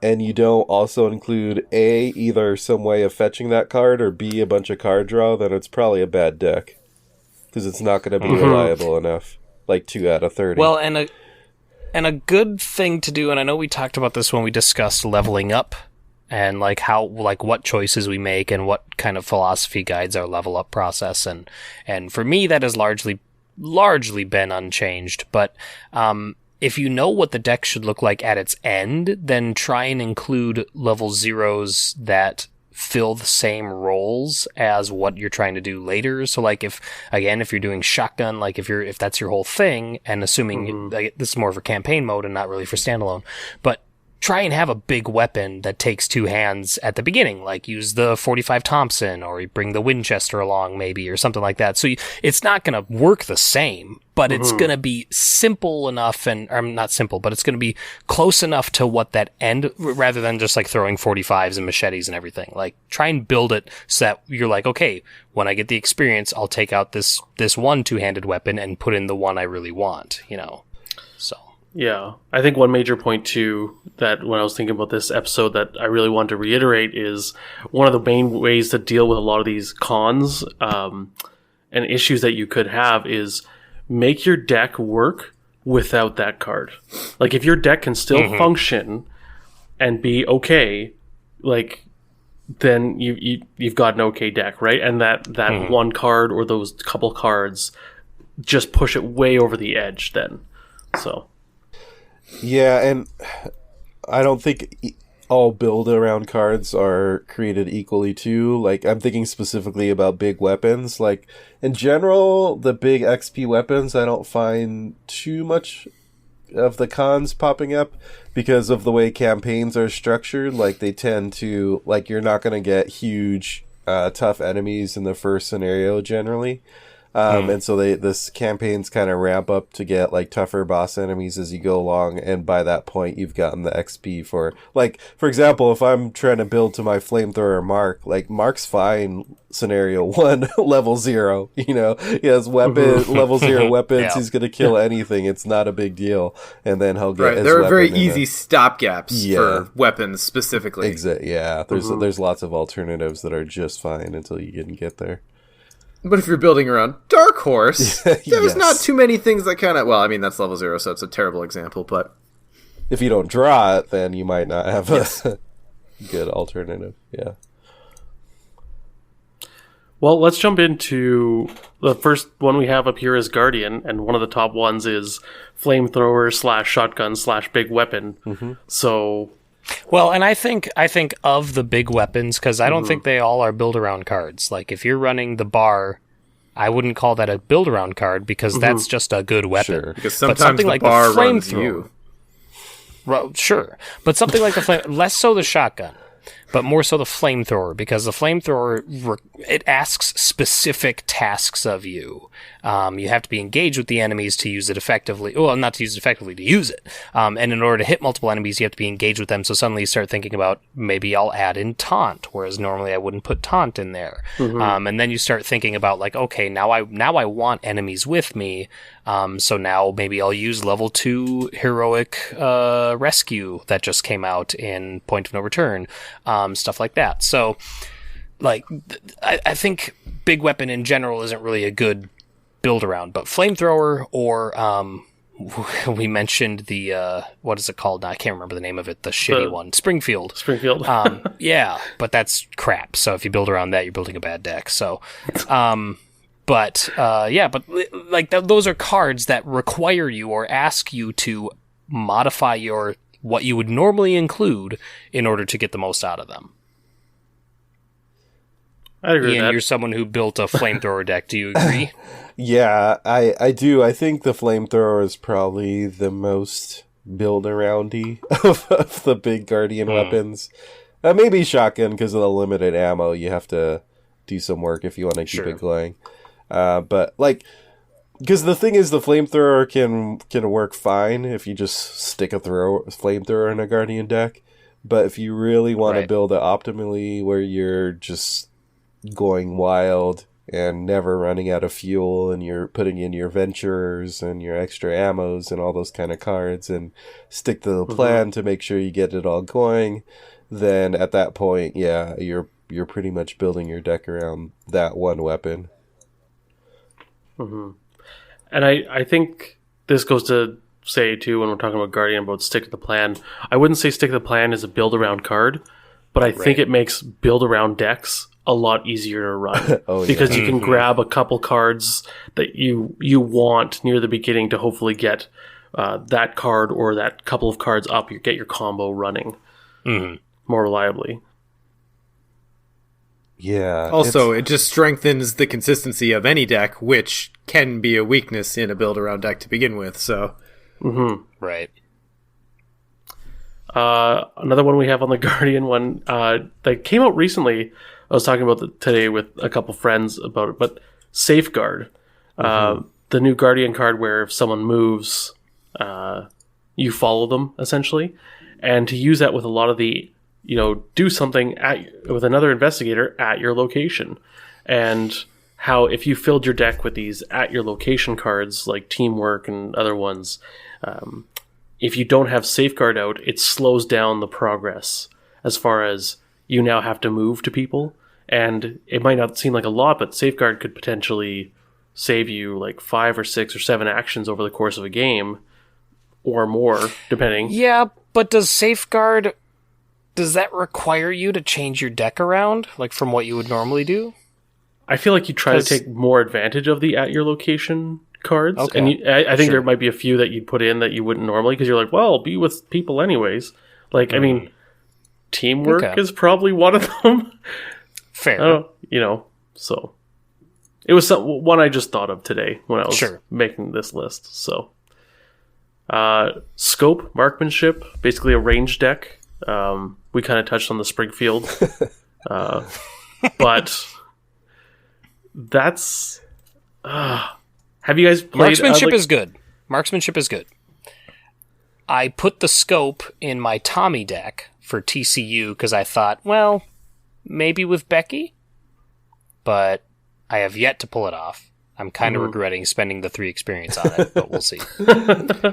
and you don't also include A, either some way of fetching that card, or B, a bunch of card draw, then it's probably a bad deck. Because it's not going to be reliable enough. Like 2 out of 30. Well, and a good thing to do, and I know we talked about this when we discussed leveling up, and like how, like what choices we make and what kind of philosophy guides our level up process, and for me that has largely been unchanged. But if you know what the deck should look like at its end, then try and include level zeros that fill the same roles as what you're trying to do later. So like if you're doing shotgun, like if that's your whole thing, and assuming like, this is more for campaign mode and not really for standalone, but try and have a big weapon that takes 2 hands at the beginning, like use the 45 Thompson, or you bring the Winchester along maybe, or something like that. So it's not going to work the same, but it's going to be simple enough, or not simple, but it's going to be close enough to what that end, rather than just like throwing 45s and machetes and everything. Like, try and build it so that you're like, okay, when I get the experience, I'll take out this one 2-handed weapon and put in the one I really want, you know? So... Yeah, I think one major point too, that when I was thinking about this episode that I really wanted to reiterate, is one of the main ways to deal with a lot of these cons and issues that you could have is make your deck work without that card. Like, if your deck can still function and be okay, like, then you've got an okay deck, right? And that one card or those couple cards just push it way over the edge then. So... Yeah, and I don't think all build-around cards are created equally, too. Like, I'm thinking specifically about big weapons. Like, in general, the big XP weapons, I don't find too much of the cons popping up because of the way campaigns are structured. Like, they tend to... Like, you're not going to get huge, tough enemies in the first scenario, generally. And so this campaigns kind of ramp up to get like tougher boss enemies as you go along, and by that point you've gotten the XP for, like, for example, if I'm trying to build to my flamethrower Mark, like Mark's fine scenario 1 level 0, you know, he has level 0 weapons, he's gonna kill anything, it's not a big deal, and then he'll get his there are weapon very easy stopgaps for weapons specifically. There's lots of alternatives that are just fine until you can get there. But if you're building around Dark Horse, there's not too many things that kind of... Well, I mean, that's level 0, so it's a terrible example, but... If you don't draw it, then you might not have a good alternative, yeah. Well, let's jump into... The first one we have up here is Guardian, and one of the top ones is Flamethrower / Shotgun / Big Weapon. So... Well, and I think of the big weapons, because I don't think they all are build-around cards. Like, if you're running the bar, I wouldn't call that a build-around card, because that's just a good weapon. Sure. Because sometimes the bar runs you. Sure. But something like the flame... Less so the shotgun, but more so the flamethrower, because the flamethrower, it asks specific tasks of you. You have to be engaged with the enemies to use it effectively. Well, not to use it effectively, to use it. And in order to hit multiple enemies, you have to be engaged with them. So suddenly you start thinking about, maybe I'll add in taunt, whereas normally I wouldn't put taunt in there. And then you start thinking about, like, okay, now I want enemies with me. So now maybe I'll use level 2 heroic rescue that just came out in Point of No Return. Stuff like that. So, like, I think big weapon in general isn't really a good build around, but flamethrower, or we mentioned the what is it called? I can't remember the name of it. The shitty one, Springfield. Yeah, but that's crap. So if you build around that, you're building a bad deck. So, but like those are cards that require you or ask you to modify your what you would normally include in order to get the most out of them. I agree with Ian, that. you're someone who built a flamethrower deck. Do you agree? Yeah, I do. I think the flamethrower is probably the most build-aroundy of the big Guardian weapons. Maybe shotgun, because of the limited ammo. You have to do some work if you want to keep it going. But, like, because the thing is, the flamethrower can work fine if you just stick a flamethrower in a Guardian deck. But if you really want to build it optimally, where you're just going wild and never running out of fuel, and you're putting in your ventures and your extra ammos and all those kind of cards, and stick to the plan to make sure you get it all going, then at that point, yeah, you're pretty much building your deck around that one weapon. And I think this goes to say, too, when we're talking about Guardian, about stick to the plan. I wouldn't say stick to the plan is a build-around card, but I think it makes build-around decks a lot easier to run. Because you can grab a couple cards that you want near the beginning to hopefully get that card or that couple of cards up. You get your combo running more reliably. Yeah. Also, it just strengthens the consistency of any deck, which can be a weakness in a build-around deck to begin with, so... Right. Another one we have on the Guardian one that came out recently. I was talking about it today with a couple friends about it, but Safeguard. The new Guardian card where if someone moves, you follow them, essentially. And to use that with a lot of the, do something with another investigator at your location. And how if you filled your deck with these at your location cards, like Teamwork and other ones, if you don't have Safeguard out, it slows down the progress as far as you now have to move to people. And it might not seem like a lot, but Safeguard could potentially save you like 5 or 6 or 7 actions over the course of a game, or more, depending. Yeah, but does Safeguard, does that require you to change your deck around, like from what you would normally do? I feel like you try to take more advantage of the at your location cards. Okay. And I think there might be a few that you'd put in that you wouldn't normally, because you're like, well, I'll be with people anyways. Like, I mean, Teamwork is probably one of them. Fair. So it was one I just thought of today when I was making this list. So, Scope, Marksmanship, basically a range deck. We kind of touched on the Springfield, but that's. Have you guys played? Marksmanship is good. Marksmanship is good. I put the Scope in my Tommy deck for TCU because I thought, well, maybe with Becky, but I have yet to pull it off. I'm kind of regretting spending the 3 experience on it, but we'll see.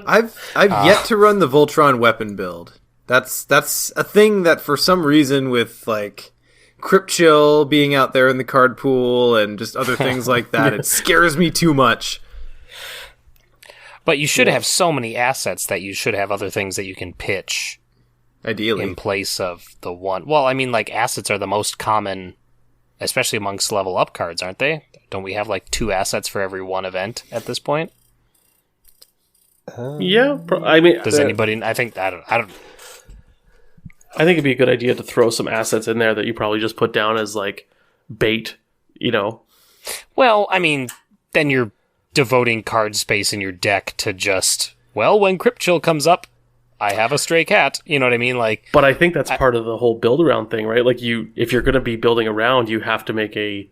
I've yet to run the Voltron weapon build. That's a thing that for some reason with like Crypt Chill being out there in the card pool and just other things like that, it scares me too much. But you should have so many assets that you should have other things that you can pitch. Ideally. In place of the one. Well, I mean, like, assets are the most common, especially amongst level up cards, aren't they? Don't we have, like, 2 assets for every one event at this point? Yeah. I mean... Does anybody... I think it'd be a good idea to throw some assets in there that you probably just put down as, like, bait, Well, I mean, then you're devoting card space in your deck to just, well, when Crypt Chill comes up, I have a stray cat. You know what I mean? Like, but I think that's part of the whole build around thing, right? Like, if you're going to be building around, you have to make a,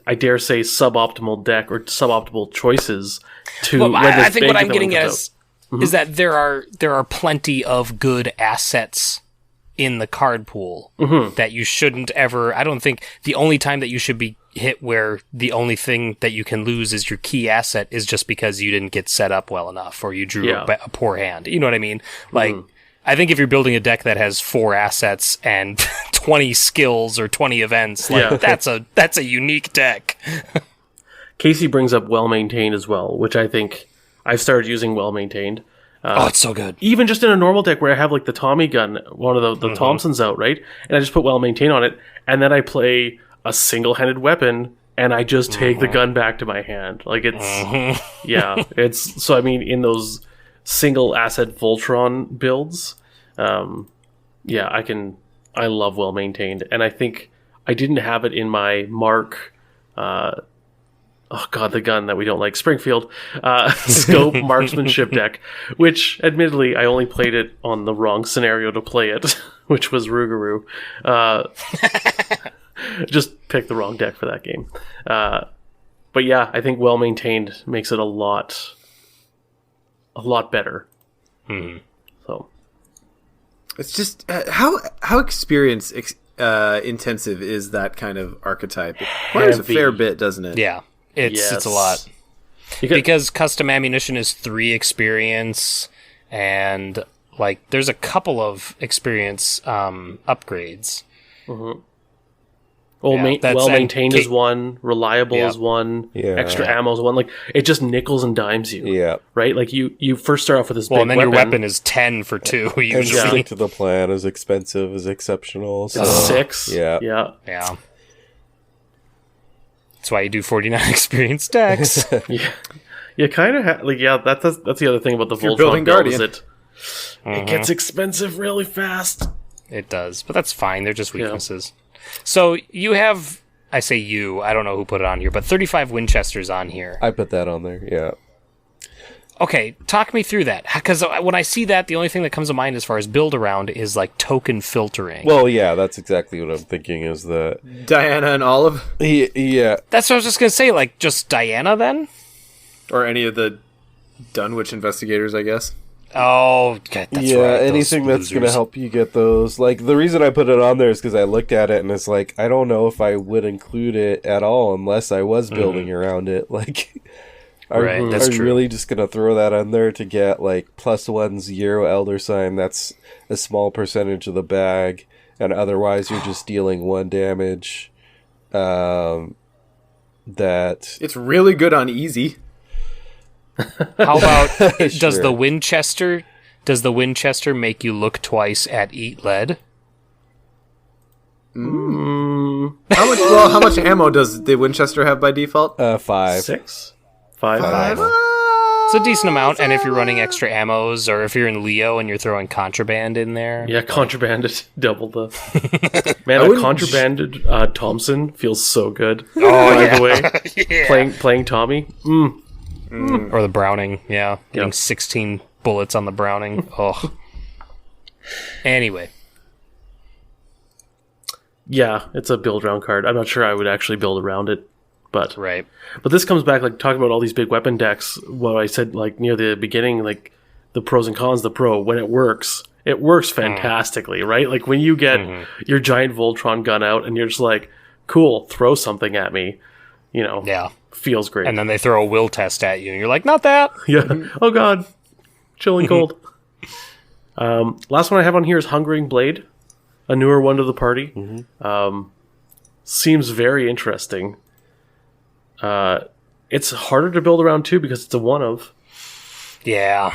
I dare say, suboptimal deck or suboptimal choices to. Well, I think what I'm getting at is that there are plenty of good assets in the card pool that you shouldn't ever. I don't think the only time that you should be hit where the only thing that you can lose is your key asset is just because you didn't get set up well enough or you drew a poor hand. You know what I mean? Like, I think if you're building a deck that has 4 assets and 20 skills or 20 events, like that's a unique deck. Casey brings up Well Maintained as well, which I think I've started using Well Maintained. It's so good. Even just in a normal deck where I have like the Tommy gun, one of the Thompsons out, right? And I just put Well Maintained on it, and then I play a single-handed weapon, and I just take the gun back to my hand. Like, it's... Yeah. It's... So, I mean, in those single asset Voltron builds, I love well maintained, and I think I didn't have it in my Mark. The gun that we don't like, Springfield scope marksmanship deck, which admittedly I only played it on the wrong scenario to play it, which was Rougarou. Just picked the wrong deck for that game. But yeah, I think well maintained makes it a lot better. So it's just how experience intensive is that kind of archetype? It requires a fair bit, doesn't it? Yeah. It's a lot. Because custom ammunition is 3 experience, and like there's a couple of experience upgrades. Well maintained is 1, reliable is 1, extra ammo is 1. Like it just nickels and dimes you. Yeah. Right? Like you first start off with this big and then weapon. your weapon is 10 for 2 usually. And stick to the plan is expensive, is exceptional. So. 6. Yeah. That's why you do 49 experience decks. You kind of that's the other thing about the Voltron build is it gets expensive really fast. It does, but that's fine. They're just weaknesses. So you have, I say you, I don't know who put it on here, but 35 Winchesters on here. I put that on there, yeah. Okay, talk me through that. Because when I see that, the only thing that comes to mind as far as build around is like token filtering. Well, yeah, that's exactly what I'm thinking is that... Diana and Olive? Yeah. That's what I was just going to say, like just Diana then? Or any of the Dunwich investigators, I guess. Oh, God, that's right. Anything that's going to help you get those. Like, the reason I put it on there is because I looked at it and it's like, I don't know if I would include it at all unless I was building around it. Like... That's true. Really just going to throw that on there to get, like, +1 0 Elder Sign. That's a small percentage of the bag. And otherwise, you're just dealing 1 damage. That... It's really good on easy. How about, Sure. does the Winchester make you look twice at Eat Lead? How much ammo does the Winchester have by default? 5. 6? 5? It's a decent amount, and if you're running extra ammos, or if you're in Leo and you're throwing contraband in there... Yeah, contrabanded. Double the... Man, a contrabanded Thompson feels so good. Oh, by the way. Playing Tommy. Or the Browning, Getting 16 bullets on the Browning. Oh. Anyway. Yeah, it's a build round card. I'm not sure I would actually build around it. But right. But this comes back, like, talking about all these big weapon decks, what I said, like, near the beginning, like, the pros and cons, the pro, when it works fantastically, right? Like, when you get your giant Voltron gun out and you're just like, cool, throw something at me, feels great. And then they throw a will test at you, and you're like, not that! Yeah. Oh, God. Chilling cold. Last one I have on here is Hungering Blade, a newer one to the party. Seems very interesting. It's harder to build around too because it's a one of. Yeah.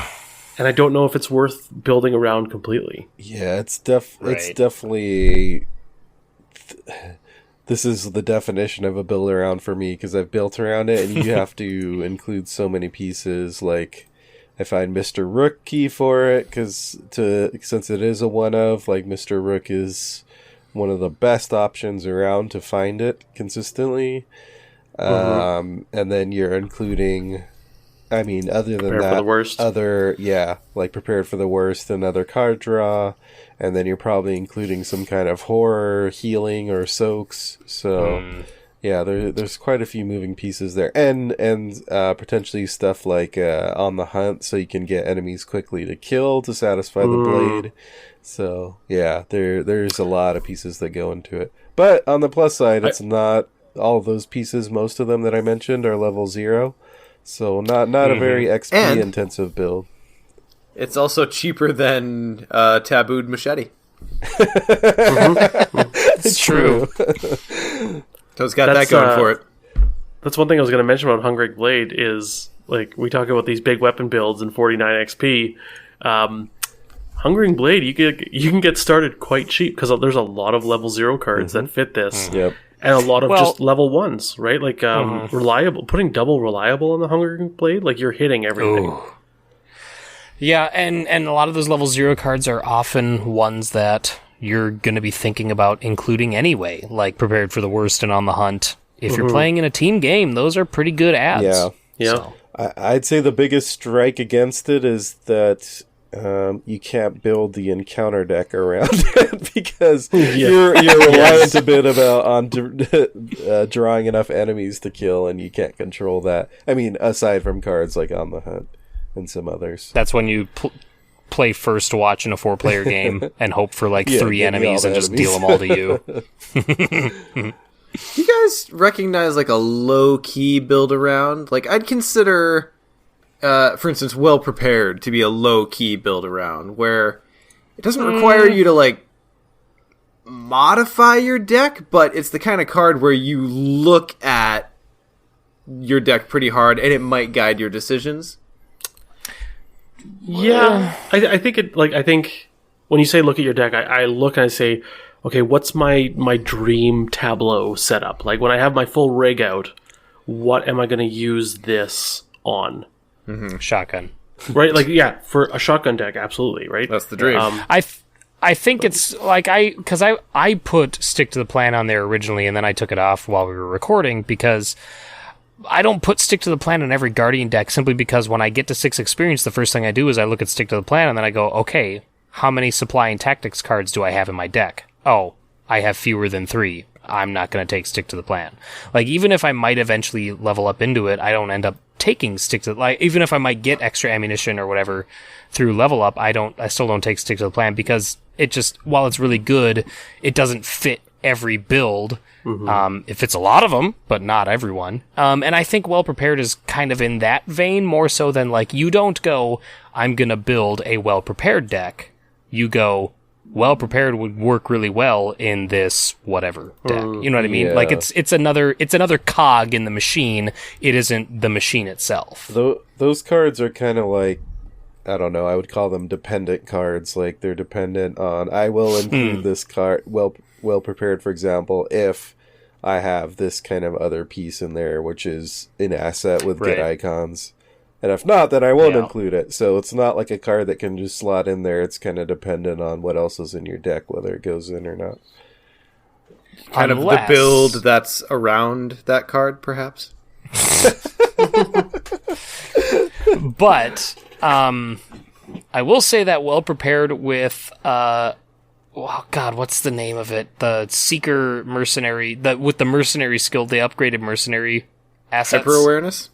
And I don't know if it's worth building around completely. Yeah, it's definitely this is the definition of a build around for me because I've built around it and you have to include so many pieces. Like I find Mr. Rook key for it since it is a one of, like Mr. Rook is one of the best options around to find it consistently. And then you're including, I mean, other than Prepare that, for the worst. like Prepared for the Worst, another card draw, and then you're probably including some kind of horror, healing, or soaks. So, yeah, there's quite a few moving pieces there, and potentially stuff like On the Hunt, so you can get enemies quickly to kill to satisfy the blade. So, yeah, there's a lot of pieces that go into it. But on the plus side, it's not all of those pieces. Most of them that I mentioned are level 0. So not a very XP intensive build. It's also cheaper than Tabooed Machete. It's true. So it's got that going for it. That's one thing I was going to mention about Hungering Blade is, like, we talk about these big weapon builds and 49 XP. Hungering Blade, you can get started quite cheap because there's a lot of level 0 cards that fit this. Yep. And a lot of just level 1s, right? Like, reliable. Putting double reliable on the Hungering Blade, like, you're hitting everything. Ooh. Yeah, and a lot of those level 0 cards are often ones that you're going to be thinking about including anyway, like Prepared for the Worst and On the Hunt. If you're playing in a team game, those are pretty good ads. Yeah. Yeah. So. I'd say the biggest strike against it is that you can't build the encounter deck around it because you're reliant a bit on drawing enough enemies to kill, and you can't control that. I mean, aside from cards like On the Hunt and some others. That's when you play First Watch in a 4-player game and hope for like 3 enemies and just deal them all to you. You guys recognize like a low-key build-around? Like, I'd consider, for instance, Well Prepared to be a low-key build-around, where it doesn't require you to, like, modify your deck, but it's the kind of card where you look at your deck pretty hard, and it might guide your decisions. Yeah, I think when you say look at your deck, I look and I say, okay, what's my dream tableau setup? Like, when I have my full rig out, what am I going to use this on? Shotgun. Right? Like, yeah, for a shotgun deck, absolutely, right? That's the dream. I think it's like because I put Stick to the Plan on there originally, and then I took it off while we were recording because I don't put Stick to the Plan on every Guardian deck simply because when I get to 6 experience, the first thing I do is I look at Stick to the Plan, and then I go, okay, how many supply and tactics cards do I have in my deck? Oh, I have fewer than 3. I'm not going to take Stick to the Plan. Like, even if I might eventually level up into it, I don't end up taking Stick to the... Like, even if I might get extra ammunition or whatever through level up, I still don't take Stick to the Plan because it just, while it's really good, it doesn't fit every build. It fits a lot of them, but not everyone. And I think Well Prepared is kind of in that vein more so than, like, you don't go, I'm going to build a Well Prepared deck. You go... Well Prepared would work really well in this whatever deck. You know what I mean? Yeah. Like it's another cog in the machine. It isn't the machine itself. Those cards are kind of like, I don't know, I would call them dependent cards. Like, they're dependent on, I will include this card, well Prepared, for example, if I have this kind of other piece in there, which is an asset with good icons. And if not, then I won't include it. So it's not like a card that can just slot in there. It's kind of dependent on what else is in your deck, whether it goes in or not. Kind of the build that's around that card, perhaps? But I will say that Well Prepared with... oh God, what's the name of it? The Seeker Mercenary... with the Mercenary skill, the upgraded Mercenary assets.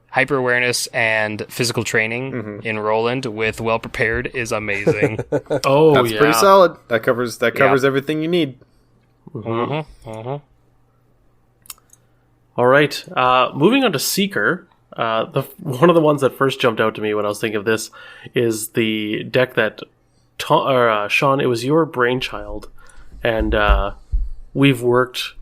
Hyper awareness and physical training in Roland with Well Prepared is amazing. That's pretty solid. That covers everything you need. All right. Moving on to Seeker. One of the ones that first jumped out to me when I was thinking of this is the deck that Sean, it was your brainchild, and we've worked.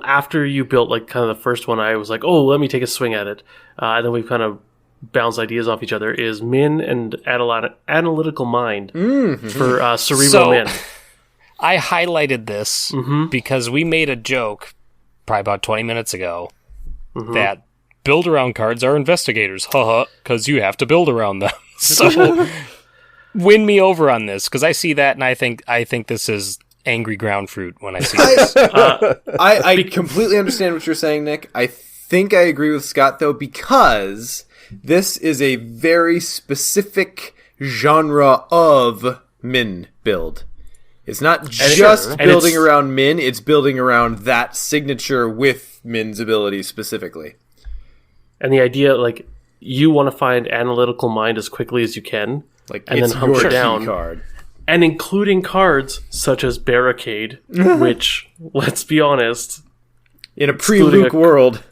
After you built like kind of the first one, I was like, oh, let me take a swing at it. And then we've kind of bounced ideas off each other. Is Min and Analytical Mind for Cerebral Min. I highlighted this because we made a joke probably about 20 minutes ago that build-around cards are investigators, because you have to build around them. So win me over on this, because I see that and I think this is angry ground fruit when I see this. I completely understand what you're saying, Nick. I think I agree with Scott, though, because this is a very specific genre of Min build. It's not just building around Min, it's building around that signature with Min's abilities specifically. And the idea, like, you want to find Analytical Mind as quickly as you can, like, and then hunker down. Card. And including cards such as Barricade, which, let's be honest... In a pre-Luke world.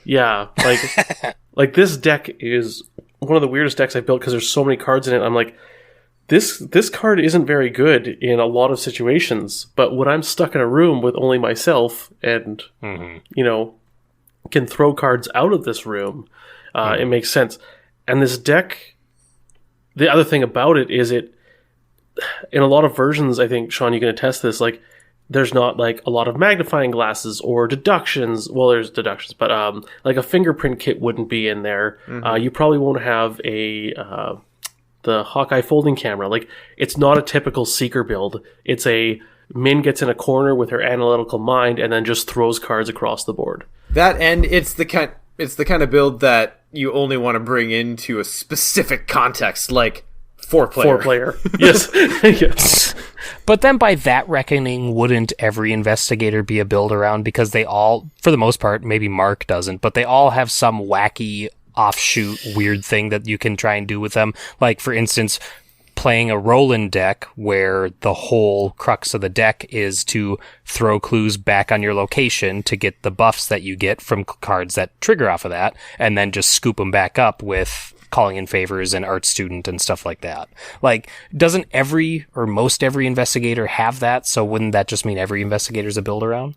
Yeah, like this deck is one of the weirdest decks I've built because there's so many cards in it. I'm like, this card isn't very good in a lot of situations, but when I'm stuck in a room with only myself and, can throw cards out of this room, it makes sense. And this deck, the other thing about it is in a lot of versions, I think, Sean, you can attest this, like, there's not, like, a lot of magnifying glasses or deductions. Well, there's deductions, but, like, a fingerprint kit wouldn't be in there. You probably won't have a the Hawkeye folding camera. Like, it's not a typical Seeker build. It's a Min gets in a corner with her analytical mind and then just throws cards across the board. That, and it's the kind of build that you only want to bring into a specific context, like 4-player. 4-player. Yes. Yes. But then by that reckoning, wouldn't every investigator be a build around? Because they all, for the most part, maybe Mark doesn't, but they all have some wacky offshoot weird thing that you can try and do with them. Like, for instance, playing a Roland deck where the whole crux of the deck is to throw clues back on your location to get the buffs that you get from cards that trigger off of that, and then just scoop them back up with Calling in Favors and Art Student and stuff like that. Like, doesn't every or most every investigator have that? So wouldn't that just mean every investigator's a build around?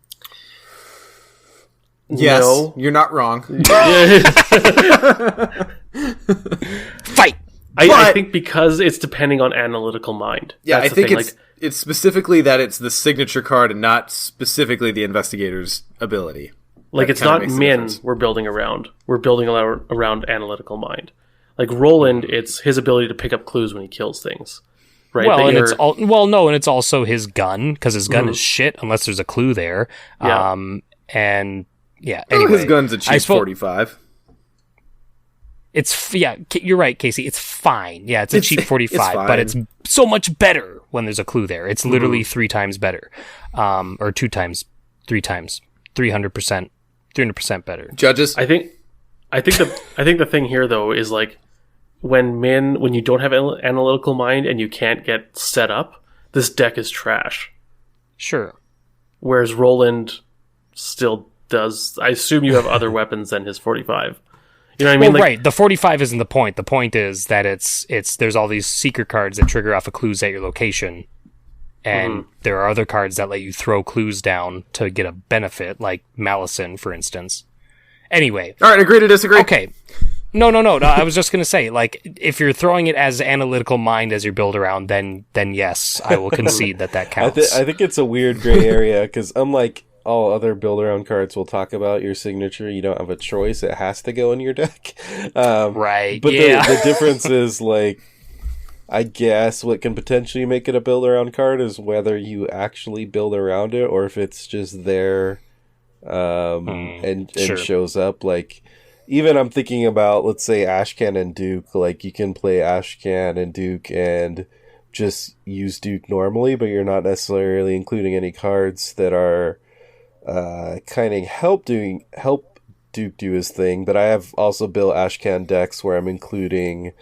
Yes, No. you're not wrong. Fight! I think because it's depending on analytical mind. Yeah, That's I think the thing. it's specifically that it's the signature card and not specifically the investigator's ability. Like That it's kinda not makes the Min difference. we're building around. We're building around analytical mind. Like Roland, it's his ability to pick up clues when he kills things. Right? Well, That and you're- it's also his gun, because his gun is shit unless there's a clue there. Yeah. And yeah, Oh, anyway, his gun's a I cheap suppose- 45. You're right, Casey. It's fine. Yeah, it's a cheap 45, fine. but it's so much better when there's a clue there. It's literally 3 times better, or 2 times, 3 times, 300%, 300% better. Judges? I think the thing here though is like when you don't have analytical mind and you can't get set up, this deck is trash. Sure. Whereas Roland still does. I assume you have other weapons than his 45. You know what I mean? Well, right. The 45 isn't the point. The point is that it's there's all these secret cards that trigger off of clues at your location, and there are other cards that let you throw clues down to get a benefit, like Malison, for instance. Anyway. All right, agree to disagree. Okay. No. I was just going to say, like, if you're throwing it as analytical mind as your build around, then yes, I will concede that counts. I think it's a weird gray area because unlike all other build around cards we'll talk about, your signature, you don't have a choice. It has to go in your deck. Right. But yeah. the difference is, like, I guess what can potentially make it a build around card is whether you actually build around it or if it's just there and sure. shows up. Like, even I'm thinking about, let's say, Ashcan and Duke. Like, you can play Ashcan and Duke and just use Duke normally, but you're not necessarily including any cards that are kind of help Duke do his thing. But I have also built Ashcan decks where I'm including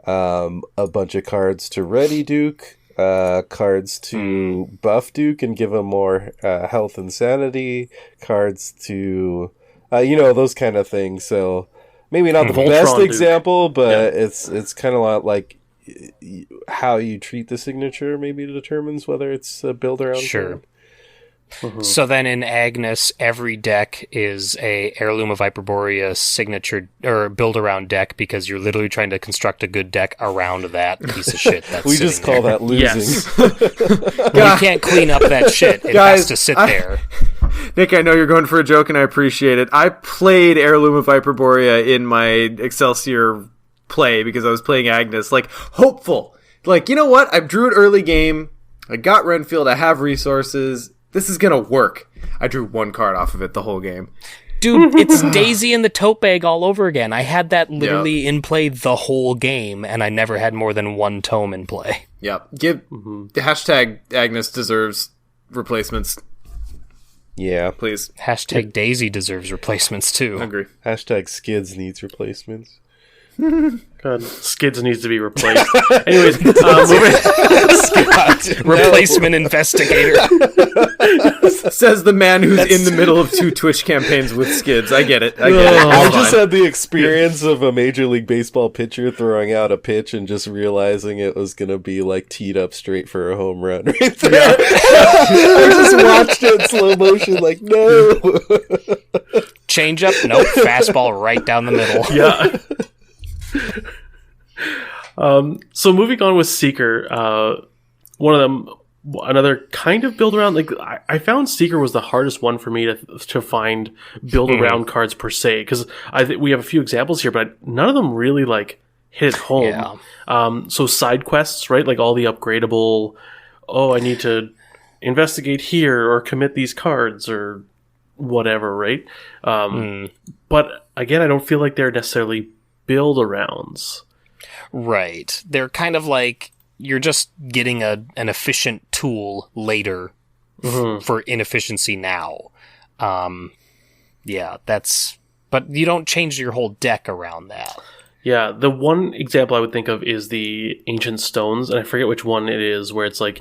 a bunch of cards to ready Duke, cards to buff Duke and give him more health and sanity, cards to those kind of things. So maybe not the Voltron best Duke. example, but it's kind of like how you treat the signature maybe determines whether it's a build around Sure. card. So then in Agnes, every deck is a Heirloom of Hyperborea signature or build around deck because you're literally trying to construct a good deck around that piece of shit that's We sitting just call there. that losing. Yes. Well, you can't clean up that shit. It Guys, has to sit I- there. Nick, I know you're going for a joke, and I appreciate it. I played Heirloom of Hyperborea in my Excelsior play because I was playing Agnes. Like, hopeful. Like, you know what? I drew it early game. I got Renfield. I have resources. This is going to work. I drew 1 card off of it the whole game. Dude, it's Daisy and the tote bag all over again. I had that literally in play the whole game, and I never had more than 1 tome in play. Yep. The hashtag Agnes deserves replacements, Yeah. please. Hashtag Daisy deserves replacements too. Agree. Hashtag Skids needs replacements. God, Skids needs to be replaced. Anyways, moving. Replacement investigator. Says the man who's in the middle of 2 Twitch campaigns with Skids. I get it. I get it. I It's just fine. had the experience of a Major League Baseball pitcher throwing out a pitch and just realizing it was going to be like teed up straight for a home run right there. I just watched it in slow motion like, no. Change up? Nope. Fastball right down the middle. Yeah. So moving on with Seeker, one of them, another kind of build around. Like I found Seeker was the hardest one for me to find build around cards per se, because I think we have a few examples here, but none of them really like hit it home. So side quests, right? Like all the upgradable, I need to investigate here or commit these cards or whatever, right? But again, I don't feel like they're necessarily build-arounds. Right. They're kind of like you're just getting an efficient tool later for inefficiency now. But you don't change your whole deck around that. Yeah, the one example I would think of is the Ancient Stones, and I forget which one it is, where it's like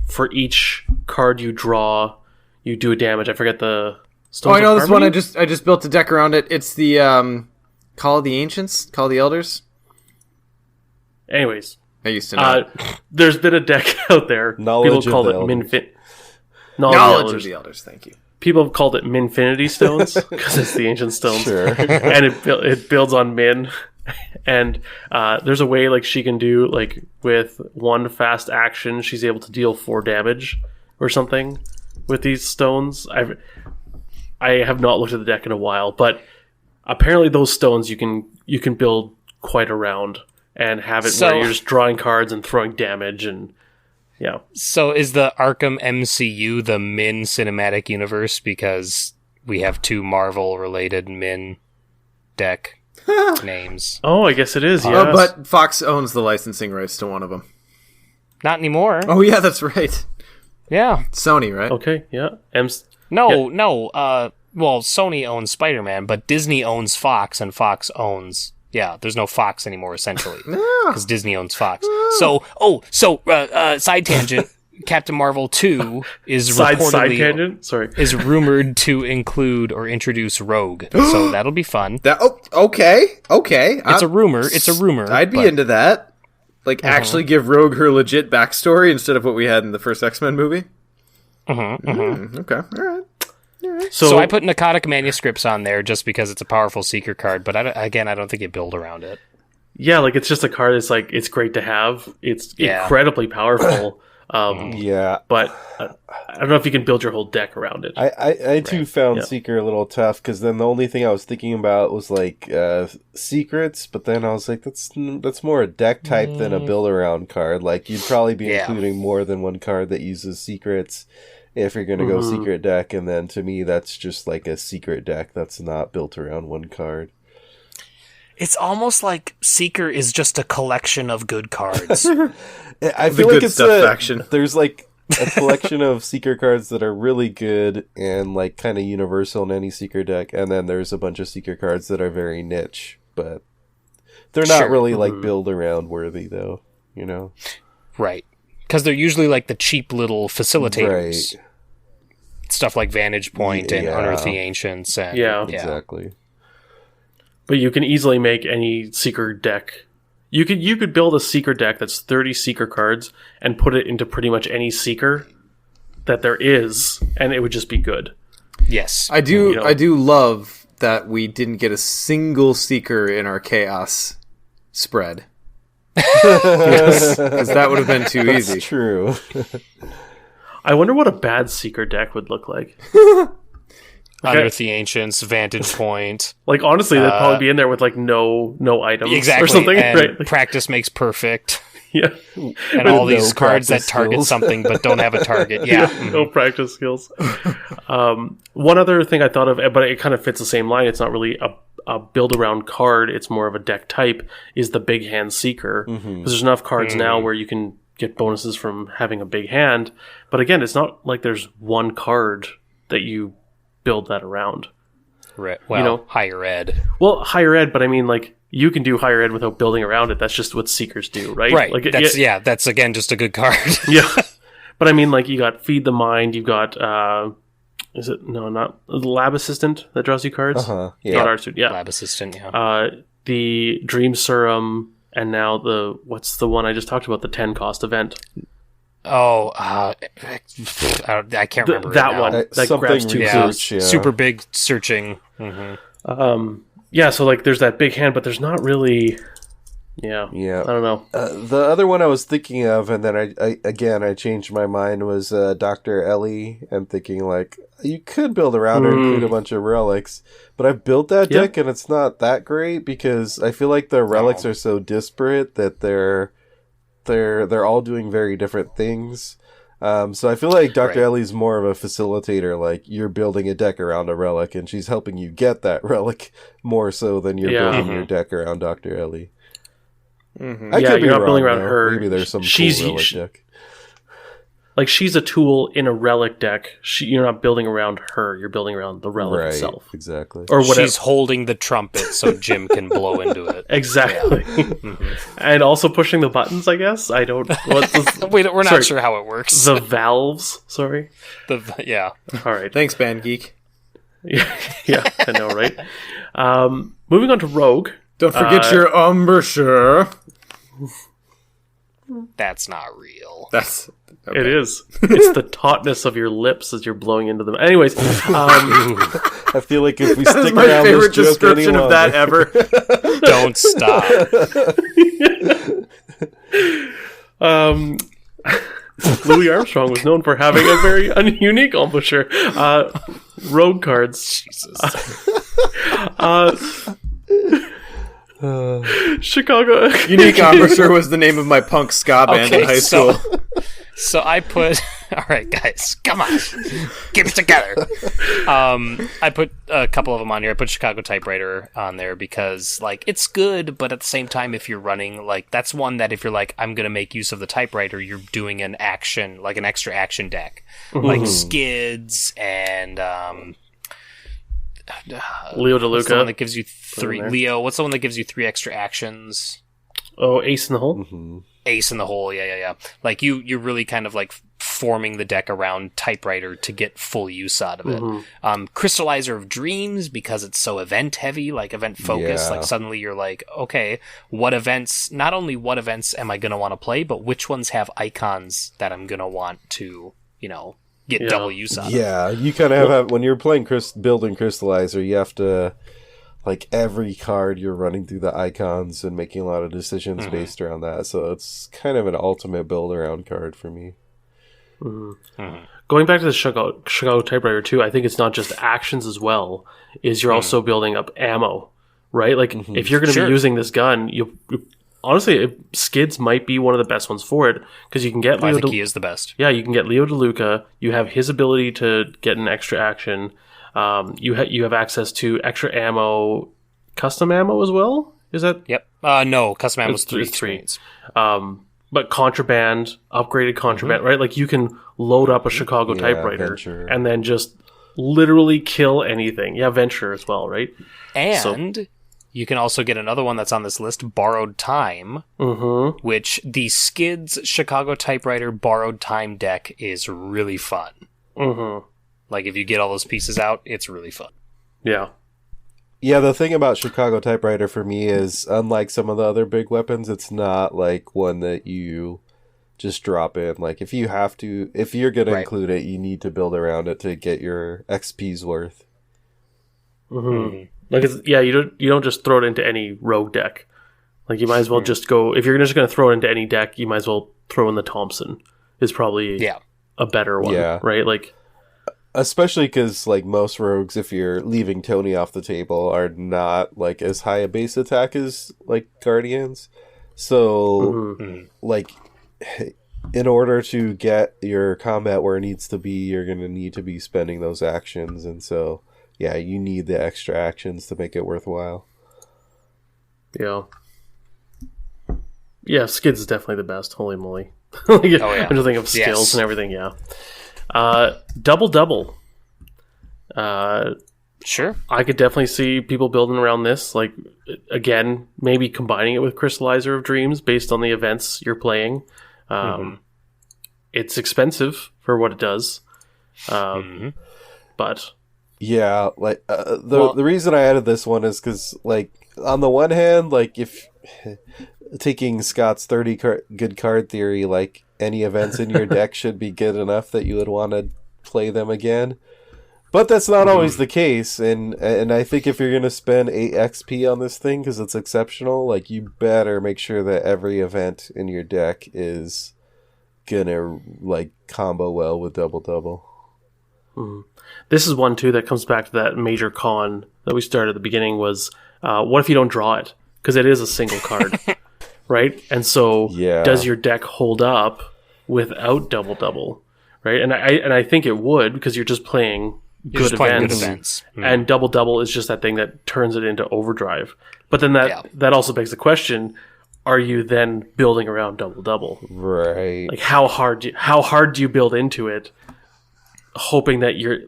for each card you draw, you do a damage. I forget the Stones. I know of this one. Harmony? I just built a deck around it. It's the Call of the Ancients, Call of the Elders. Anyways, I used to know. There's been a deck out there. Knowledge People call of it the Minfin. Knowledge of the Elders. Thank you. People have called it Minfinity Stones because it's the Ancient Stones, Sure. and it builds on Min. And there's a way like she can do like with one fast action, she's able to deal 4 damage or something with these stones. I have not looked at the deck in a while, but apparently those stones you can build quite around and have it where you're just drawing cards and throwing damage and. Yeah. So is the Arkham MCU the Min cinematic universe because we have 2 Marvel-related Min deck names? Oh, I guess it is, yeah. But Fox owns the licensing rights to one of them. Not anymore. Oh, yeah, that's right. Yeah. Sony, right? Okay, yeah. No. Well, Sony owns Spider-Man, but Disney owns Fox, and Fox owns... Yeah, there's no Fox anymore, essentially, because Disney owns Fox. So, side tangent, Captain Marvel 2 is side reportedly... tangent? is rumored to include or introduce Rogue, so that'll be fun. Okay. It's a rumor. I'd be into that. Like, actually give Rogue her legit backstory instead of what we had in the first X-Men movie? Okay, all right. So I put Narcotic Manuscripts on there just because it's a powerful seeker card, but I don't think you build around it. Yeah, like it's just a card that's like, it's great to have. It's incredibly powerful. But I don't know if you can build your whole deck around it. I too found Seeker a little tough, because then the only thing I was thinking about was like secrets, but then I was like, that's more a deck type than a build around card. Like you'd probably be including more than one card that uses secrets if you're going to go secret deck, and then to me that's just like a secret deck that's not built around one card. It's almost like Seeker is just a collection of good cards. I feel like it's there's like a collection of Seeker cards that are really good and like kind of universal in any Seeker deck, and then there's a bunch of Seeker cards that are very niche, but they're not really like build around worthy though, you know? Right. Because they're usually like the cheap little facilitators. Right. Stuff like Vantage Point and Unearth the Ancients. And, exactly. But you can easily make any Seeker deck. You could build a Seeker deck that's 30 Seeker cards and put it into pretty much any Seeker that there is, and it would just be good. Yes. I do love that we didn't get a single Seeker in our Chaos spread. Because that would have been too easy. That's true. I wonder what a bad Seeker deck would look like. Unearth the Ancients, Vantage Point. Like, honestly, they'd probably be in there with, like, no items or something. And right? practice makes perfect. Yeah. And all these cards that target something but don't have a target. Yeah. No practice skills. One other thing I thought of, but it kind of fits the same line, it's not really a build-around card, it's more of a deck type, is the Big Hand Seeker. Because there's enough cards now where you can get bonuses from having a big hand. But again, it's not like there's one card that you build that around. Right. Well, higher ed. Well, higher ed, but I mean, like, you can do higher ed without building around it. That's just what Seekers do, right? Right. Like, that's again just a good card. Yeah. But I mean, like, you got Feed the Mind, you've got, is it, no, not, the Lab Assistant that draws you cards? Yeah. Not Art Suit, yeah. Lab Assistant, yeah. The Dream Serum, and now what's the one I just talked about, the 10 cost event? Oh, I can't remember that one. That grabs 2 clues. Super big searching. Yeah, so like there's that big hand, but there's not really Yeah. Yeah. I don't know. The other one I was thinking of, and then I changed my mind, was Dr. Ellie, and thinking like, you could build around her and include a bunch of relics, but I've built that deck and it's not that great because I feel like the relics are so disparate that they're all doing very different things. So I feel like Dr. Ellie's more of a facilitator, like you're building a deck around a relic and she's helping you get that relic more so than you're building your deck around Dr. Ellie. Mm-hmm. I could be you're not wrong, building around though. her. Maybe there's some She's- cool relic deck. Like, she's a tool in a relic deck. You're not building around her. You're building around the relic itself. Exactly. Or whatever. She's holding the trumpet so Jim can blow into it. Exactly. And also pushing the buttons, I guess. I don't... We're not sure how it works. The valves, sorry. Yeah. All right. Thanks, Band Geek. Yeah, I know, right? Moving on to Rogue. Don't forget your Embouchure. That's not real. That's... Okay. It is. It's the tautness of your lips as you're blowing into them. Anyways, I feel like if we That stick is my around favorite this joke description any of that longer- ever. Don't stop. Louie Armstrong was known for having a very unique embouchure. Rogue cards. Jesus. Chicago. Unique Embouchure was the name of my punk ska band in high school. So I put... All right, guys, come on. Get it together. I put a couple of them on here. I put Chicago Typewriter on there because, like, it's good, but at the same time, if you're running, like, that's one that if you're like, I'm going to make use of the typewriter, you're doing an action, like an extra action deck. Like skids and... Leo What's the one DeLuca. that gives you three? Leo, what's the one that gives you 3 extra actions? Oh, Ace in the Hole. Mm-hmm. Ace in the Hole, yeah. Like, you're really kind of, like, forming the deck around Typewriter to get full use out of it. Crystallizer of Dreams, because it's so event-heavy, like, event-focused. Yeah. Like, suddenly you're like, okay, not only what events am I going to want to play, but which ones have icons that I'm going to want to, get double use out of. Yeah, you kind of have when you're playing building Crystallizer, you have to like every card you're running through the icons and making a lot of decisions based around that. So it's kind of an ultimate build around card for me. Going back to the Chicago Typewriter too, I think it's not just actions as well. Is you're also building up ammo, right? Like if you're going to be using this gun, you honestly Skids might be one of the best ones for it because you can get. I think he is the best. Yeah, you can get Leo DeLuca. You have his ability to get an extra action. You have access to extra ammo, custom ammo as well. Is that? Yep. No, custom ammo is 3 It's three. screens. But contraband, upgraded contraband, right? Like you can load up a Chicago Typewriter Venture. and then just literally kill anything. Yeah, Venture as well, right? And you can also get another one that's on this list, Borrowed Time, which the Skids Chicago Typewriter Borrowed Time deck is really fun. Like, if you get all those pieces out, it's really fun. Yeah. Yeah, the thing about Chicago Typewriter for me is, unlike some of the other big weapons, it's not like one that you just drop in. Like, if you're going to include it, you need to build around it to get your XP's worth. Like you don't just throw it into any rogue deck. Like you might as well just go if you're just going to throw it into any deck, you might as well throw in the Thompson. Is probably a better one, right? Like especially because like most rogues, if you're leaving Tony off the table, are not like as high a base attack as like Guardians. So like in order to get your combat where it needs to be, you're going to need to be spending those actions, and so yeah, you need the extra actions to make it worthwhile. Yeah. Yeah, Skids is definitely the best. Holy moly. I'm just thinking of skills and everything, Double. Sure. I could definitely see people building around this. Like, again, maybe combining it with Crystallizer of Dreams based on the events you're playing. It's expensive for what it does. But... Yeah, like the reason I added this one is because, like, on the one hand, like if taking Scott's 30 good card theory, like any events in your deck should be good enough that you would want to play them again. But that's not always the case, and I think if you're gonna spend 8 XP on this thing because it's exceptional, like you better make sure that every event in your deck is gonna like combo well with double. This is one too that comes back to that major con that we started at the beginning was what if you don't draw it, because it is a single card, right? And so does your deck hold up without double, right? And I think it would, because you're just playing good events. And double is just that thing that turns it into overdrive. But then that also begs the question: are you then building around double? Right. Like how hard do you build into it, hoping that you're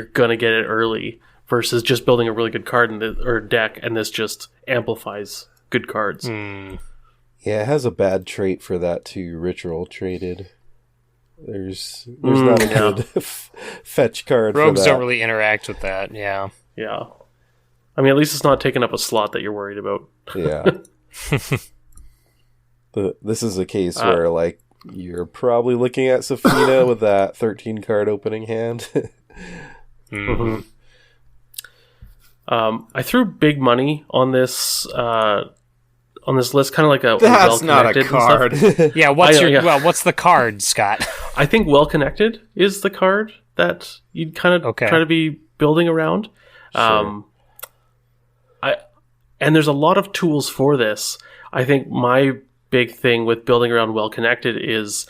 gonna get it early, versus just building a really good card or deck, and this just amplifies good cards. Yeah, it has a bad trait for that too. Ritual traded. There's not a good fetch card. Rogues for that. don't really interact with that. Yeah. I mean, at least it's not taking up a slot that you're worried about. Yeah. This is a case where like you're probably looking at Safina with that 13 card opening hand. I threw big money on this list, kind of like a That's not a card. Yeah, what's the card, Scott? I think Well Connected is the card that you'd kind of try to be building around. Sure. And there's a lot of tools for this. I think my big thing with building around Well Connected is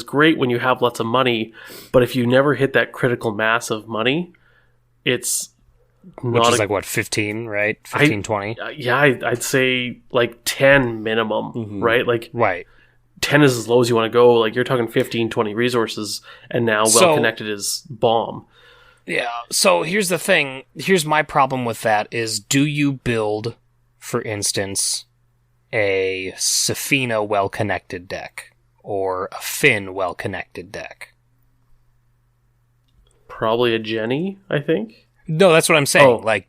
great when you have lots of money, but if you never hit that critical mass of money, it's which is like what, 15, right? 15, 20? I'd say like 10 minimum, right? Like right. 10 is as low as you want to go. Like you're talking 15, 20 resources, and now Well Connected is bomb. Yeah, so here's the thing. Here's my problem with that is, do you build, for instance, a Safina well-connected deck or a Finn well-connected deck? Probably a Jenny, I think. No, that's what I'm saying. Like,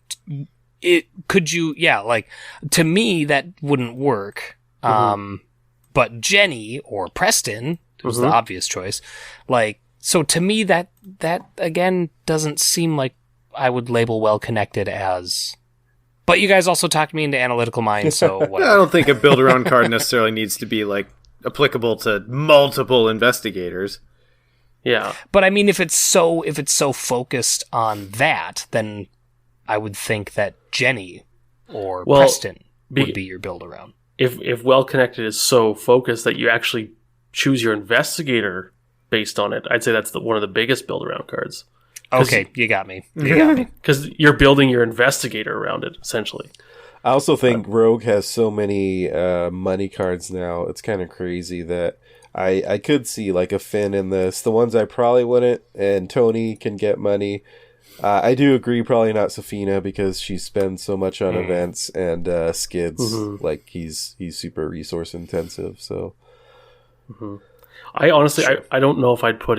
to me, that wouldn't work. But Jenny or Preston was the obvious choice. Like, so to me, that again doesn't seem like I would label well connected as. But you guys also talked me into Analytical Mind, so whatever. I don't think a build around card necessarily needs to be like applicable to multiple investigators. Yeah, but I mean, if it's so focused on that, then I would think that Jenny or Preston would be your build around. If Well Connected is so focused that you actually choose your investigator based on it, I'd say that's one of the biggest build around cards. Okay, you got me. Because you're building your investigator around it, essentially. I also think Rogue has so many money cards now. It's kind of crazy that I could see like a Finn in this. The ones I probably wouldn't, and Tony can get money. I do agree, probably not Safina, because she spends so much on events and skids. Like he's super resource intensive. So, I honestly, I don't know if I'd put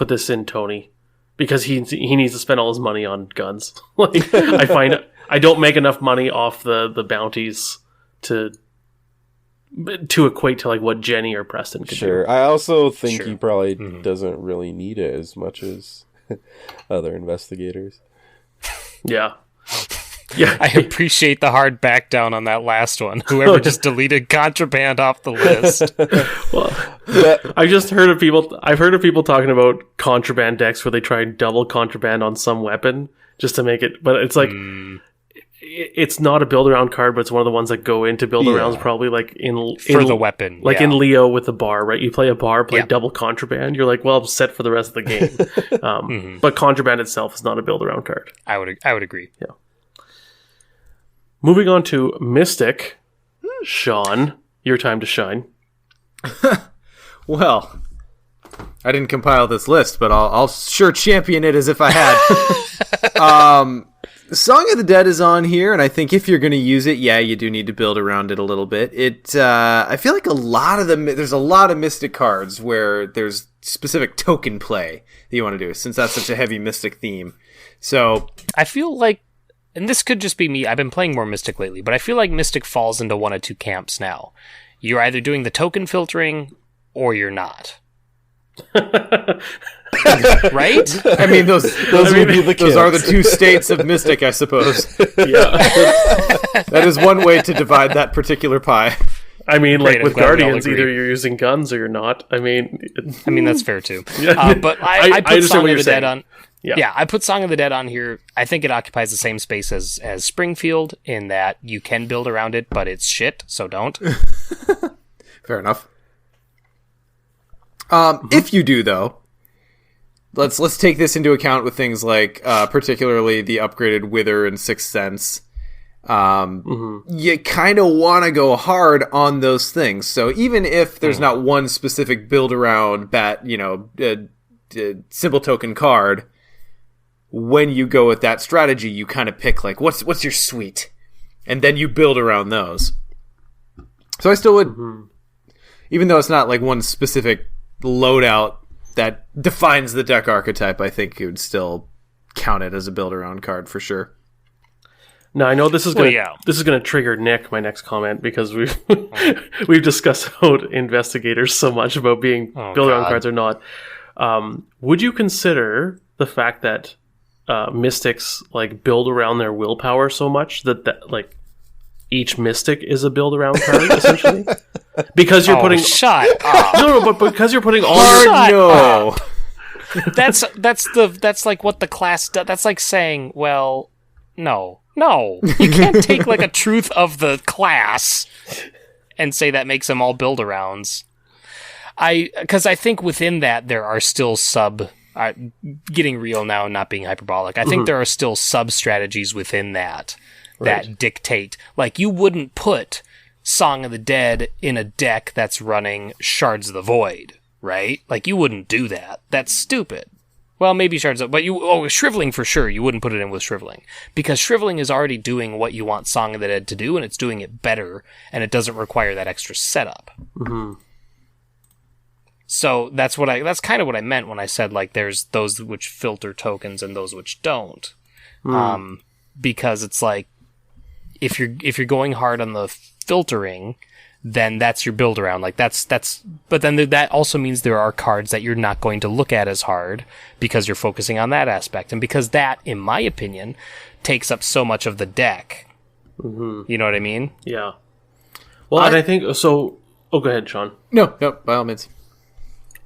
this in Tony, because he needs to spend all his money on guns. Like I find I don't make enough money off the bounties to equate to like what Jenny or Preston could do. I also think he probably doesn't really need it as much as other investigators. Yeah. I appreciate the hard back down on that last one. Whoever just deleted contraband off the list. Well, I've heard of people talking about contraband decks where they try and double contraband on some weapon just to make it, but it's like it's not a build around card, but it's one of the ones that go into build arounds, probably like for the weapon, like in Leo with the bar, right? You play a bar, play double contraband, you're like, well, I'm set for the rest of the game. But contraband itself is not a build around card. I would agree. Yeah. Moving on to Mystic, Sean, your time to shine. Well, I didn't compile this list, but I'll sure champion it as if I had. Song of the Dead is on here, and I think if you're going to use it, you do need to build around it a little bit. I feel like there's a lot of Mystic cards where there's specific token play that you want to do, since that's such a heavy Mystic theme. So I feel like, and this could just be me, I've been playing more Mystic lately, but I feel like Mystic falls into one of two camps now. You're either doing the token filtering, or you're not. Right? I mean, those would be the those are the kids. two states of Mystic, I suppose. Yeah. That is one way to divide that particular pie. I mean, like Great, with I'm glad we all Guardians, agree. either you're using guns or you're not. I mean, That's fair too. Yeah. But I I put understand Song what of you're the Dead saying. on. Yeah. Yeah, I put Song of the Dead on here. I think it occupies the same space as Springfield in that you can build around it, but it's shit, so don't. Fair enough. If you do, though, let's take this into account with things like, particularly the upgraded Wither and Sixth Sense. You kind of want to go hard on those things. So even if there's not one specific build around simple token card, when you go with that strategy, you kind of pick like what's your suite, and then you build around those. So I still would, even though it's not like one specific loadout that defines the deck archetype, I think it would still count it as a build around card for sure. No, I know this is gonna yeah. this is gonna trigger Nick, my next comment, because we've discussed about investigators so much about being build around God. cards or not. Would you consider the fact that mystics like build around their willpower so much that like each mystic is a build around card essentially? Because you're putting shut up. no, but because you're putting all Shut your No. That's like what the class does. That's like saying, well, no, you can't take like a truth of the class and say that makes them all build arounds. Because I think within that there are still getting real now and not being hyperbolic. I think there are still sub strategies within that dictate. Like you wouldn't put Song of the Dead in a deck that's running Shards of the Void, right? Like you wouldn't do that. That's stupid. Well, maybe Shards of, but Shriveling for sure. You wouldn't put it in with Shriveling because Shriveling is already doing what you want Song of the Dead to do, and it's doing it better, and it doesn't require that extra setup. So that's kind of what I meant when I said like there's those which filter tokens and those which don't, because it's like if you're going hard on the filtering, then that's your build around. Like that's but then that also means there are cards that you're not going to look at as hard because you're focusing on that aspect, and because that, in my opinion, takes up so much of the deck. You know what I mean? Yeah. Well, and I think so. Oh, go ahead, Sean. No, by all means.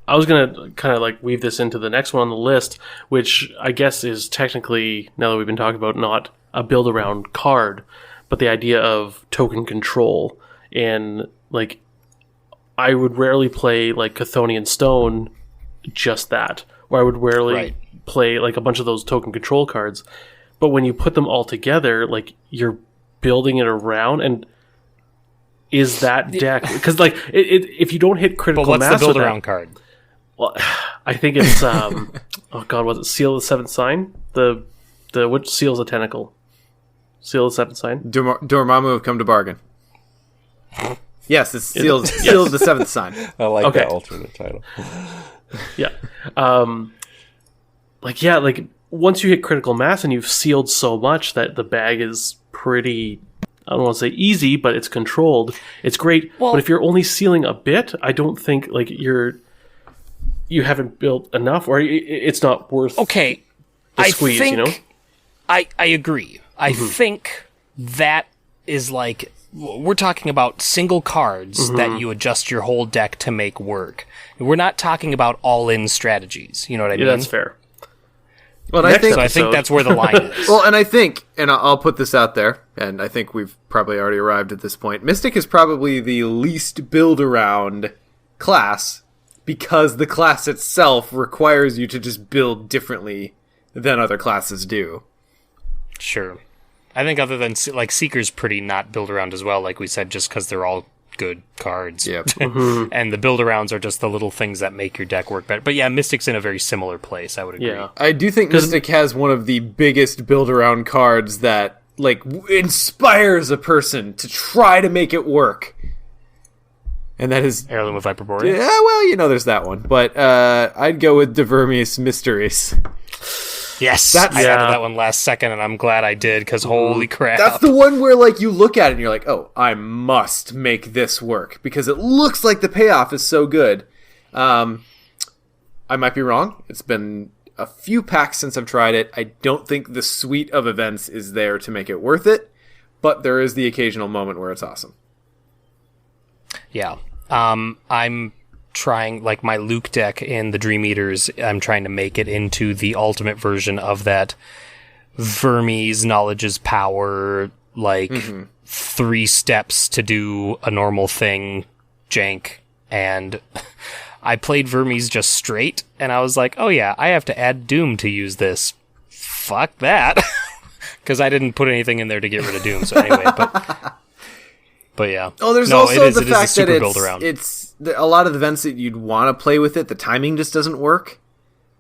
I was going to kind of like weave this into the next one on the list, which I guess is technically, now that we've been talking about, not a build around card, but the idea of token control. And like, I would rarely play like Chthonian Stone, just that, or I would rarely play like a bunch of those token control cards. But when you put them all together, like you're building it around, and is that deck, because like if you don't hit critical But what's mass the build with around that, card? well, I think it's oh god, was it Seal of the Seventh Sign? The which seals a tentacle? Seal of the Seventh Sign? Dormammu have come to bargain. Yes, it's Seal of the Seventh Sign. I like Okay. that alternate title. Yeah. Like once you hit critical mass and you've sealed so much that the bag is pretty, I don't want to say easy, but it's controlled. It's great. Well- but if you're only sealing a bit, I don't think like you haven't built enough, or it's not worth Okay, the squeeze, you know? I agree. I think that is like, we're talking about single cards that you adjust your whole deck to make work. We're not talking about all-in strategies. You know what I Yeah, mean? that's fair. Well, Next So I think episode. that's where the line is. Well, and I think, and I'll put this out there, and I think we've probably already arrived at this point, Mystic is probably the least build-around class, because the class itself requires you to just build differently than other classes do. Sure. I think other than, like, Seeker's pretty not build around as well, like we said, just because they're all good cards. Yep. And the build arounds are just the little things that make your deck work better. But yeah, Mystic's in a very similar place, I would agree. Yeah. I do think Mystic has one of the biggest build-around cards that, like, inspires a person to try to make it work. And that is... Heirloom of Hyperborea. Yeah, well, there's that one. But I'd go with Divermius Mysteries. Yes, That's- I Yeah. added that one last second, and I'm glad I did, because holy crap. That's the one where, like, you look at it and you're like, oh, I must make this work. Because it looks like the payoff is so good. I might be wrong. It's been a few packs since I've tried it. I don't think the suite of events is there to make it worth it, but there is the occasional moment where it's awesome. Yeah. I'm trying, like, my Luke deck in the Dream Eaters, I'm trying to make it into the ultimate version of that Vermes, knowledge is power, like, 3 steps to do a normal thing, jank, and I played Vermes just straight, and I was like, oh yeah, I have to add Doom to use this. Fuck that. Because I didn't put anything in there to get rid of Doom, so anyway, but yeah. Oh, there's also the fact that it's a lot of the events that you'd want to play with it, the timing just doesn't work.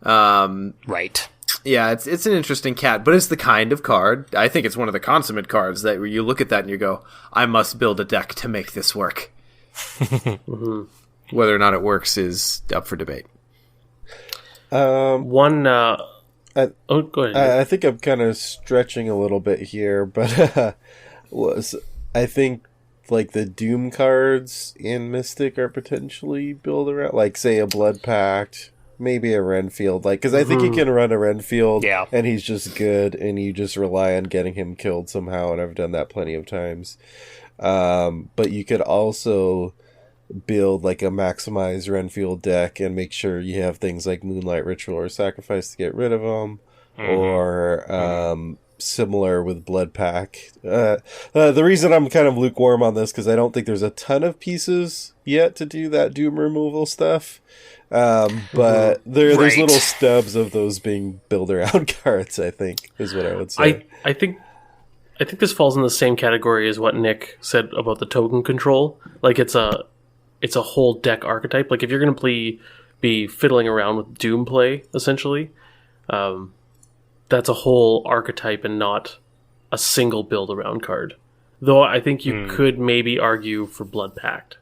Right. Yeah, it's an interesting cat, but it's the kind of card. I think it's one of the consummate cards that where you look at that and you go, I must build a deck to make this work. Whether or not it works is up for debate. Go ahead. I think I'm kind of stretching a little bit here, but I think like the Doom cards in Mystic are potentially built around, like say a Blood Pact, maybe a Renfield, like because I think you can run a Renfield, and he's just good, and you just rely on getting him killed somehow, and I've done that plenty of times. But you could also build like a maximized Renfield deck and make sure you have things like Moonlight Ritual or Sacrifice to get rid of them, or similar with Blood Pack. The reason I'm kind of lukewarm on this because I don't think there's a ton of pieces yet to do that Doom removal stuff. But there's little stubs of those being build around cards, I think, is what I would say. I think this falls in the same category as what Nick said about the token control. Like it's a whole deck archetype. Like if you're going to be fiddling around with Doom play, essentially, that's a whole archetype and not a single build around card. Though I think you could maybe argue for Blood Pact.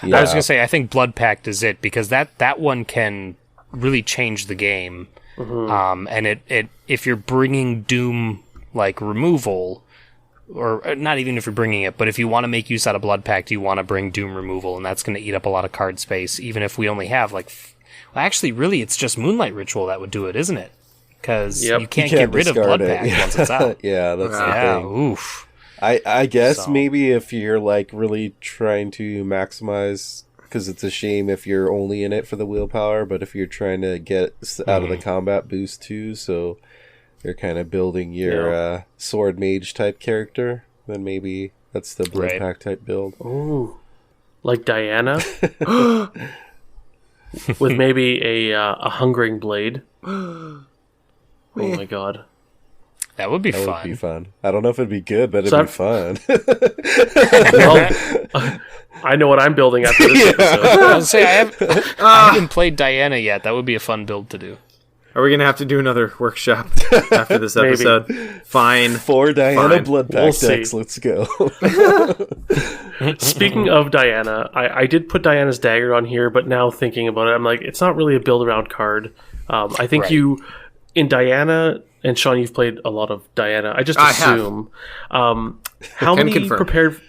Yeah. I was going to say, I think Blood Pact is it, because that one can really change the game. And it if you're bringing Doom, like, removal, or not even if you're bringing it, but if you want to make use out of Blood Pact, you want to bring Doom removal, and that's going to eat up a lot of card space, even if we only have, like... Well, actually, really, it's just Moonlight Ritual that would do it, isn't it? Because you can't get rid of Blood Pact once it's out. Yeah, that's the thing. Oof. I guess maybe if you're like really trying to maximize, because it's a shame if you're only in it for the willpower, but if you're trying to get out of the combat boost too, so you're kind of building your sword mage type character, then maybe that's the Blood Pact type build. Ooh, like Diana, with maybe a hungering blade. Oh my god. That would be fun. That would be fun. I don't know if it'd be good, but it'd be fun. Well, I know what I'm building after this episode. I was say I haven't played Diana yet. That would be a fun build to do. Are we going to have to do another workshop after this episode? Fine. 4 Diana Blood Pact decks. Let's go. Speaking of Diana, I did put Diana's Dagger on here, but now thinking about it, I'm like, it's not really a build-around card. I think in Diana... And Sean, you've played a lot of Diana. I just assume. How many prepared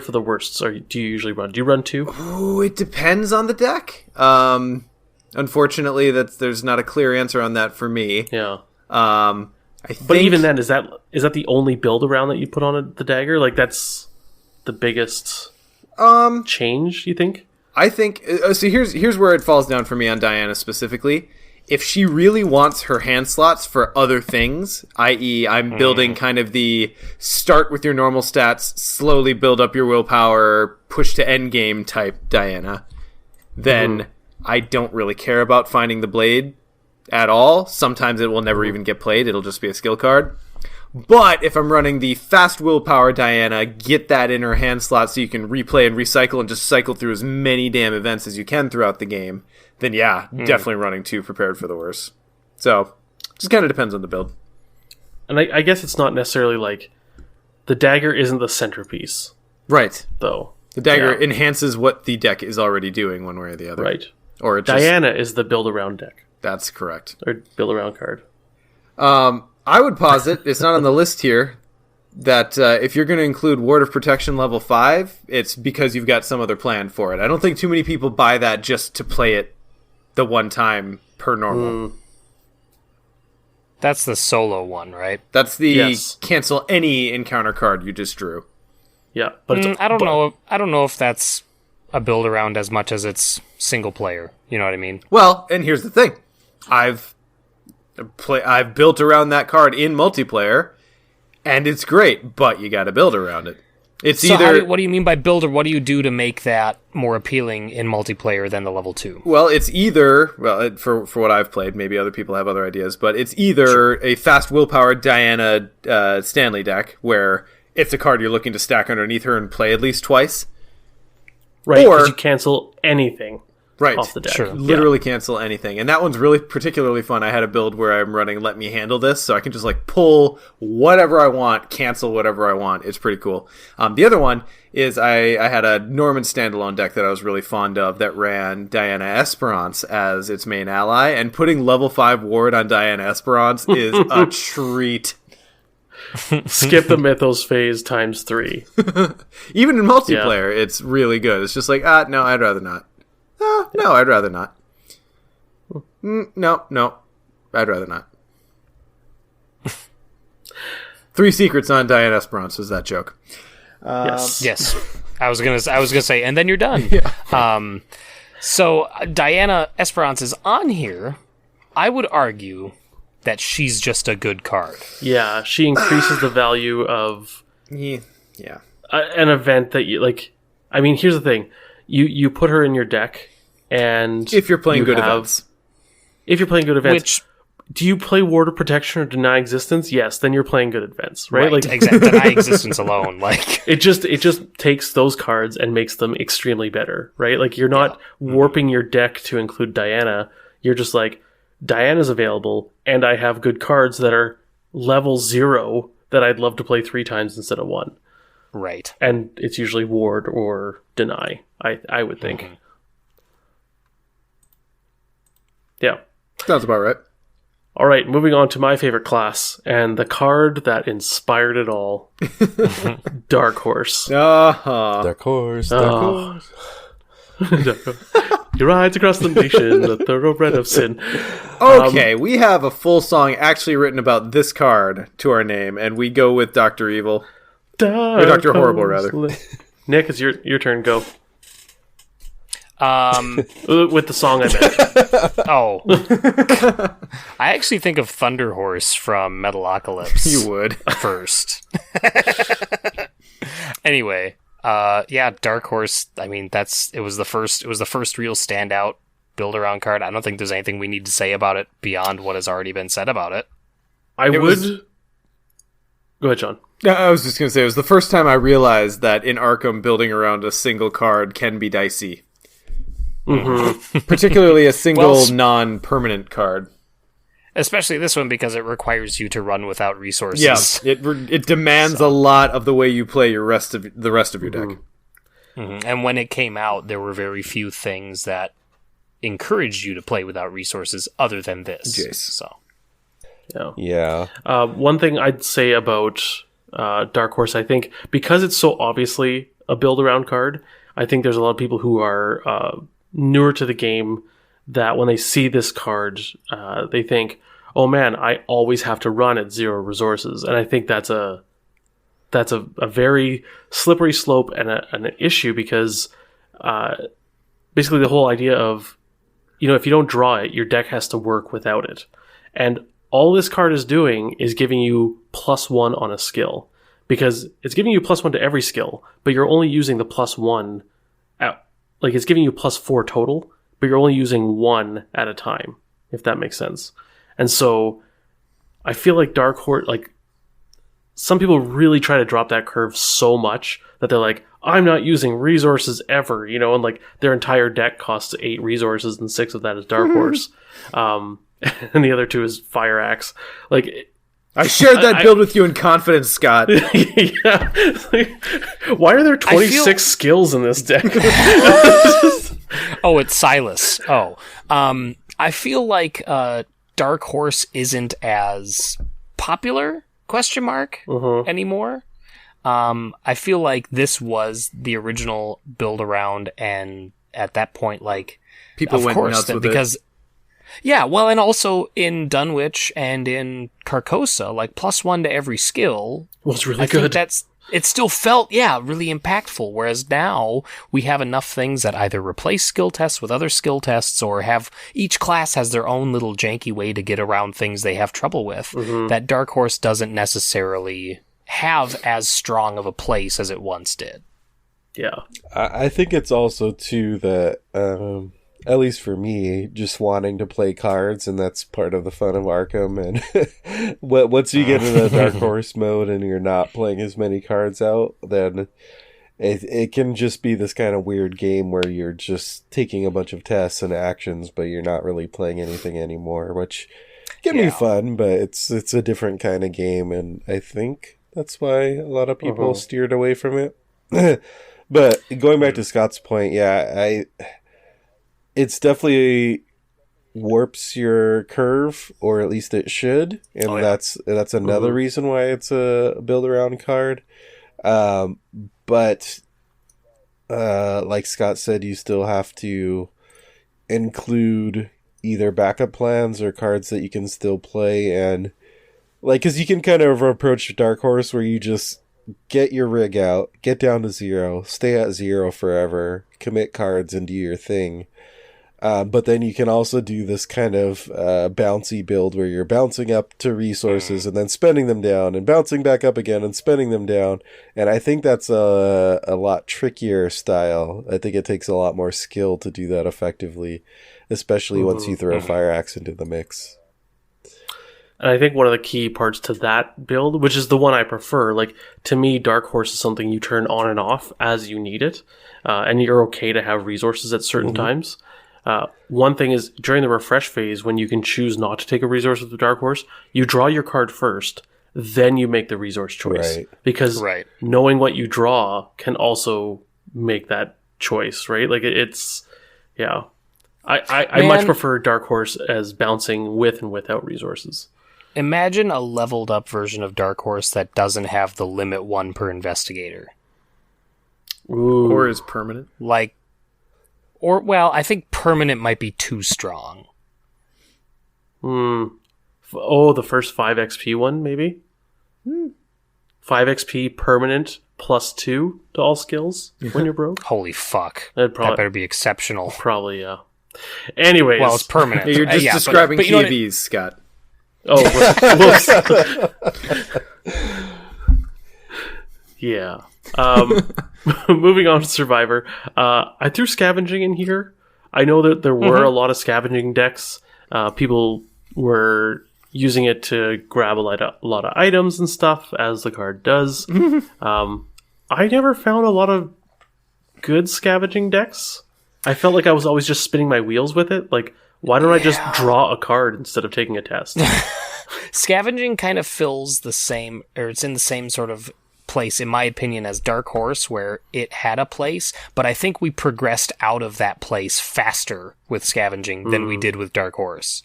for the worsts do you usually run? Do you run 2? Oh, it depends on the deck. Unfortunately, there's not a clear answer on that for me. Yeah. But even then, is that the only build around that you put on the dagger? Like that's the biggest change, you think? I think so. Here's where it falls down for me on Diana specifically. If she really wants her hand slots for other things, i.e. I'm building kind of the start with your normal stats, slowly build up your willpower, push to end game type Diana, then I don't really care about finding the blade at all. Sometimes it will never even get played. It'll just be a skill card. But if I'm running the fast willpower Diana, get that in her hand slot so you can replay and recycle and just cycle through as many damn events as you can throughout the game, then definitely running 2 prepared for the worst. So, just kind of depends on the build. And I guess it's not necessarily like the dagger isn't the centerpiece. Right. Though. The dagger enhances what the deck is already doing one way or the other. Right. Or Diana is the build-around deck. That's correct. Or build-around card. I would posit, it's not on the list here, that if you're going to include Ward of Protection level 5, it's because you've got some other plan for it. I don't think too many people buy that just to play it the one time per normal. That's the solo one, right? That's the Yes. cancel any encounter card you just drew. Yeah, but it's, I don't know. I don't know if that's a build around as much as it's single player. You know what I mean? Well, and here's the thing. I've built around that card in multiplayer, and it's great, but you got to build around it. It's So either what do you mean by build, or what do you do to make that more appealing in multiplayer than the level 2? well, it's either for what I've played. Maybe other people have other ideas, but it's either a fast willpower Diana Stanley deck where it's a card you're looking to stack underneath her and play at least twice. right, or- because you cancel anything Right. off the deck. Sure. Literally cancel anything. And that one's really particularly fun. I had a build where I'm running Let Me Handle This, so I can just like pull whatever I want, cancel whatever I want. It's pretty cool. The other one is I had a Norman standalone deck that I was really fond of that ran Diana Esperance as its main ally, and putting level 5 ward on Diana Esperance is a treat. Skip the Mythos phase times 3. Even in multiplayer, it's really good. It's just like, no, I'd rather not. No, I'd rather not. No, I'd rather not. 3 secrets on Diana Esperance was that joke. Yes. Yes, I was gonna say, and then you're done. So Diana Esperance is on here. I would argue that she's just a good card. Yeah, she increases the value of Yeah. an event that you like. I mean, here's the thing: you put her in your deck, and If you're playing you good have- events. If you're playing good events, Which do you play Ward of Protection or Deny Existence? Yes, then you're playing good events, right? Like exactly, deny existence alone. Like it just takes those cards and makes them extremely better, right? Like you're not warping your deck to include Diana. You're just like, Diana's available, and I have good cards that are level 0 that I'd love to play 3 times instead of 1. right. And it's usually Ward or Deny, I would think. Yeah. Sounds about right. All right, moving on to my favorite class, and the card that inspired it all. Dark Horse. Uh-huh. Dark horse, dark horse. He rides across the nation, the thoroughbred of sin. Okay, we have a full song actually written about this card to our name, and we go with Dr. Evil. Or Dr. Horrible, rather. Nick, it's your turn. Go. With the song I meant. Oh. I actually think of Thunder Horse from Metalocalypse. You would. First. Anyway, Dark Horse, I mean, it was the first real standout build around card. I don't think there's anything we need to say about it beyond what has already been said about it. Go ahead, John. I was just going to say, it was the first time I realized that in Arkham, building around a single card can be dicey. Mm-hmm. Particularly a single non-permanent card. Especially this one, because it requires you to run without resources. Yeah, it demands a lot of the way you play the rest of your deck. Mm-hmm. And when it came out, there were very few things that encouraged you to play without resources other than this. Jace. So, Yeah. One thing I'd say about Dark Horse, I think, because it's so obviously a build-around card, I think there's a lot of people who are newer to the game that when they see this card, they think, oh man, I always have to run at 0 resources. And I think that's a very slippery slope and an issue, because basically the whole idea of, if you don't draw it, your deck has to work without it. And all this card is doing is giving you +1 on a skill, because it's giving you +1 to every skill, but you're only using the +1 like it's giving you +4 total, but you're only using 1 at a time, if that makes sense. And so I feel like Dark Horse, like some people really try to drop that curve so much that they're like, I'm not using resources ever, and like their entire deck costs 8 resources and 6 of that is Dark Horse. And the other 2 is Fire Axe. Like, I shared that build with you in confidence, Scott. Yeah. Why are there 26 skills in this deck? oh, it's Silas. Oh, I feel like Dark Horse isn't as popular anymore. I feel like this was the original build around, and at that point, like people went nuts with because it. Yeah, well, and also in Dunwich and in Carcosa, like +1 to every skill was really I good. think it still felt, really impactful. Whereas now we have enough things that either replace skill tests with other skill tests or have each class has their own little janky way to get around things they have trouble with that Dark Horse doesn't necessarily have as strong of a place as it once did. Yeah. I think it's also too that, at least for me, just wanting to play cards, and that's part of the fun of Arkham. And once you get into the Dark Horse mode and you're not playing as many cards out, then it can just be this kind of weird game where you're just taking a bunch of tests and actions, but you're not really playing anything anymore, which can be fun, but it's a different kind of game, and I think that's why a lot of people steered away from it. But going back to Scott's point, it's definitely warps your curve, or at least it should, and that's another reason why it's a build around card. But like Scott said, you still have to include either backup plans or cards that you can still play, and like, because you can kind of approach Dark Horse where you just get your rig out, get down to 0, stay at 0 forever, commit cards and do your thing. But then you can also do this kind of bouncy build where you're bouncing up to resources and then spending them down and bouncing back up again and spending them down. And I think that's a lot trickier style. I think it takes a lot more skill to do that effectively, especially once you throw Fire Axe into the mix. And I think one of the key parts to that build, which is the one I prefer, like, to me, Dark Horse is something you turn on and off as you need it, and you're okay to have resources at certain times. One thing is, during the refresh phase, when you can choose not to take a resource with the Dark Horse, you draw your card first, then you make the resource choice. Right. Because knowing what you draw can also make that choice, right? Like, it's... Yeah. I much prefer Dark Horse as bouncing with and without resources. Imagine a leveled up version of Dark Horse that doesn't have the limit 1 per investigator. Ooh. Or is permanent. I think permanent might be too strong. The first 5 XP one, maybe? 5 XP permanent +2 to all skills when you're broke? Holy fuck. That better be exceptional. Probably, yeah. Anyways. Well, it's permanent. You're just describing KBs, Scott. Oh, whoops. Yeah. Moving on to Survivor. I threw scavenging in here. I know that there were a lot of scavenging decks. People were using it to grab a lot of items and stuff, as the card does. I never found a lot of good scavenging decks. I felt like I was always just spinning my wheels with it. Like, why don't I just draw a card instead of taking a test? Scavenging kind of fills the same, or it's in the same sort of place, in my opinion, as Dark Horse, where it had a place, but I think we progressed out of that place faster with scavenging than we did with Dark Horse.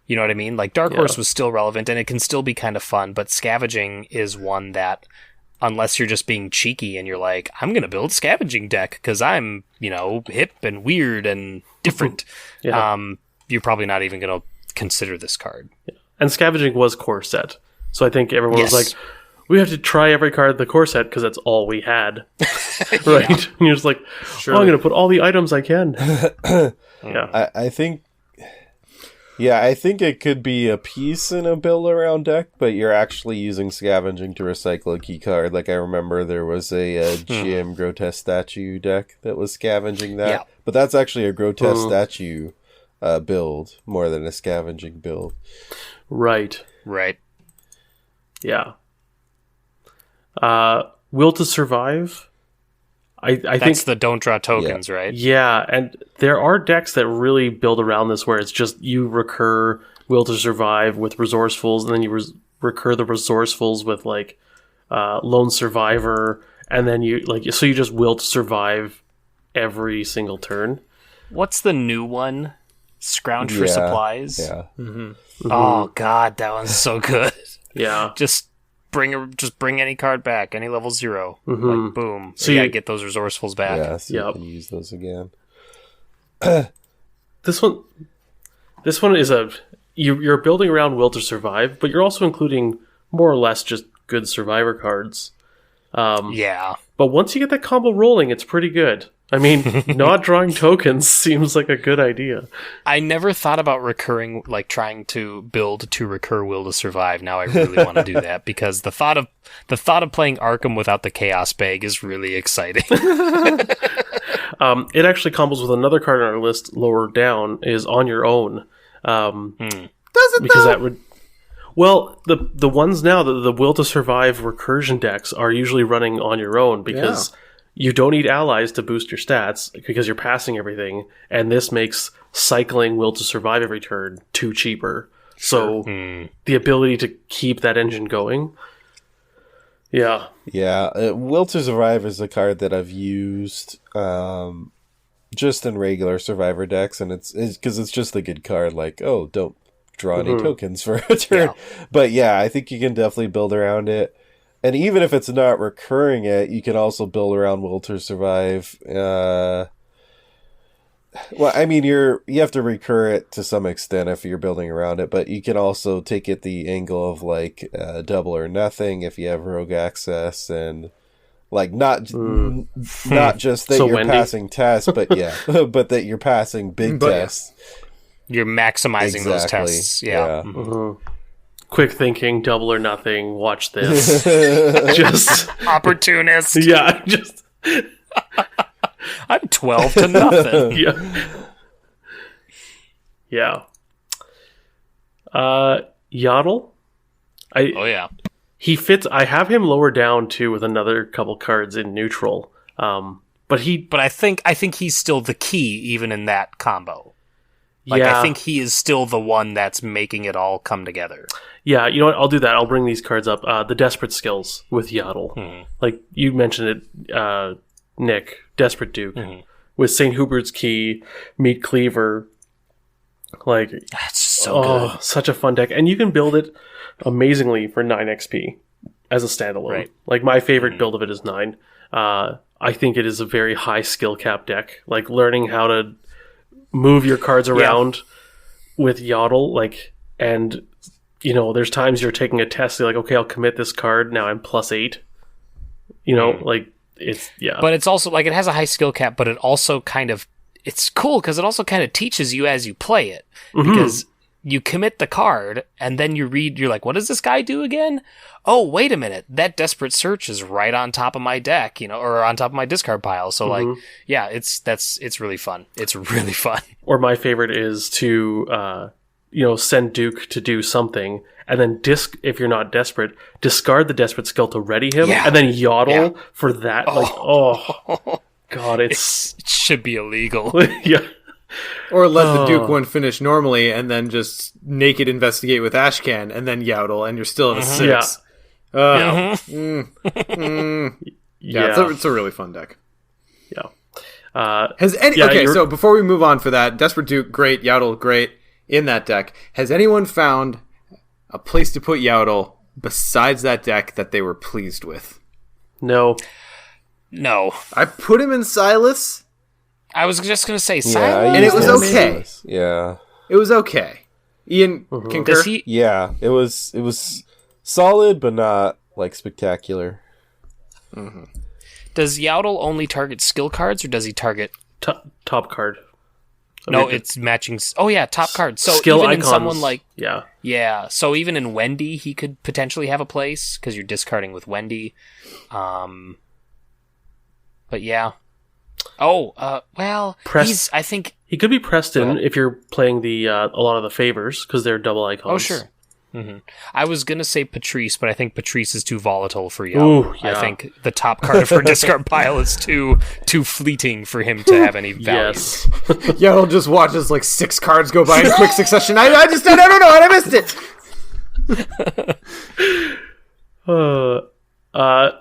You know what I mean? Like, Dark Horse was still relevant, and it can still be kind of fun, but scavenging is one that, unless you're just being cheeky and you're like, I'm going to build a scavenging deck because I'm, hip and weird and different, you're probably not even going to consider this card. Yeah. And scavenging was core set. So I think everyone was like, we have to try every card in the core set because that's all we had. Right? And you're just like, I'm going to put all the items I can. I think it could be a piece in a build around deck, but you're actually using scavenging to recycle a key card. Like, I remember there was a GM Grotesque Statue deck that was scavenging that. Yeah. But that's actually a Grotesque Statue build more than a scavenging build. Right. Yeah. Will to Survive. I That's think the don't draw tokens, right? Yeah, and there are decks that really build around this where it's just you recur Will to Survive with Resourcefuls, and then you recur the Resourcefuls with like Lone Survivor, and then you just Will to Survive every single turn. What's the new one? Scrounge for supplies. Yeah. Oh god, that one's so good. Yeah. Just bring any card back, any level 0. Like, boom. So you gotta get those Resourcefuls back. Yeah, so you can use those again. This one This one is you're building around Will to Survive, but you're also including more or less just good survivor cards. Yeah. But once you get that combo rolling, it's pretty good. I mean, not drawing tokens seems like a good idea. I never thought about recurring, like trying to build to recur Will to Survive. Now I really want to do that because the thought of playing Arkham without the Chaos Bag is really exciting. It actually combos with another card on our list lower down, is On Your Own. Does it Because though? that would... Well, the ones now, the Will to Survive recursion decks are usually running On Your Own because you don't need allies to boost your stats because you're passing everything, and this makes cycling Will to Survive every turn too cheaper. So the ability to keep that engine going... Yeah. Yeah, Will to Survive is a card that I've used just in regular Survivor decks, and it's because it's just a good card, like, oh, don't draw any tokens for a turn. Yeah. But yeah, I think you can definitely build around it. And even if it's not recurring it, you can also build around Will to Survive. Well, I mean, you have to recur it to some extent if you're building around it, but you can also take it the angle of like double or nothing if you have rogue access, and like not just that So you're Wendy. passing tests, but yeah, but that you're passing big tests. You're maximizing those Exactly. tests. Yeah. Quick thinking, double or nothing, watch this. Just... Opportunist. Yeah, just... I'm 12 to nothing. Yeah. Yodel? Oh, yeah. He fits... I have him lower down, too, with another couple cards in neutral. But I think he's still the key, even in that combo. I think he is still the one that's making it all come together. Yeah, you know what? I'll do that. I'll bring these cards up. The Desperate Skills with Yodel. Like, you mentioned it, Nick. Desperate Duke. With St. Hubert's Key, Meat Cleaver. Like, That's so good. such a fun deck. And you can build it amazingly for 9 XP as a standalone. Right. Like, my favorite build of it is 9. I think it is a very high skill cap deck. Like, learning how to move your cards around with Yodel, like, and, you know, there's times you're taking a test, you're like, okay, I'll commit this card, now I'm +8. You know, like, it's, But it's also, like, it has a high skill cap, but it also kind of, it's cool because it also kind of teaches you as you play it. Because you commit the card, and then you read, you're like, what does this guy do again? Oh, wait a minute, that Desperate Search is right on top of my deck, you know, or on top of my discard pile. So, like, yeah, it's really fun. It's really fun. Or my favorite is to, send Duke to do something, and then if you're not desperate, discard the Desperate Skill to ready him, and then Yodel for that. Like, oh, God, It should be illegal. yeah. Or let the Duke one finish normally, and then just naked investigate with Ashcan, and then Yodel, and you're still at a 6. Yeah. It's a really fun deck. Yeah. So before we move on for that, Desperate Duke, great. Yodel, great in that deck. Has anyone found a place to put Yodel besides that deck that they were pleased with? No. I put him in Silas. I was just going to say, Yeah, Silence. And it was okay. Yeah. It was okay. Ian, concur? Does he... Yeah, it was solid, but not like spectacular. Does Yodel only target skill cards, or does he target... Top card. No, it's matching... Oh, yeah, top card. So skill even icons. in someone like... Yeah. Yeah, so even in Wendy, he could potentially have a place, because you're discarding with Wendy. But yeah. Oh, well, I think... He could be Preston if you're playing the a lot of the favors, because they're double icons. Oh, sure. I was going to say Patrice, but I think Patrice is too volatile for Yodel. Ooh, yeah. I think the top card of her discard pile is too fleeting for him to have any value. Yes. Yodel just watches like 6 cards go by in quick succession. I don't know, and I missed it.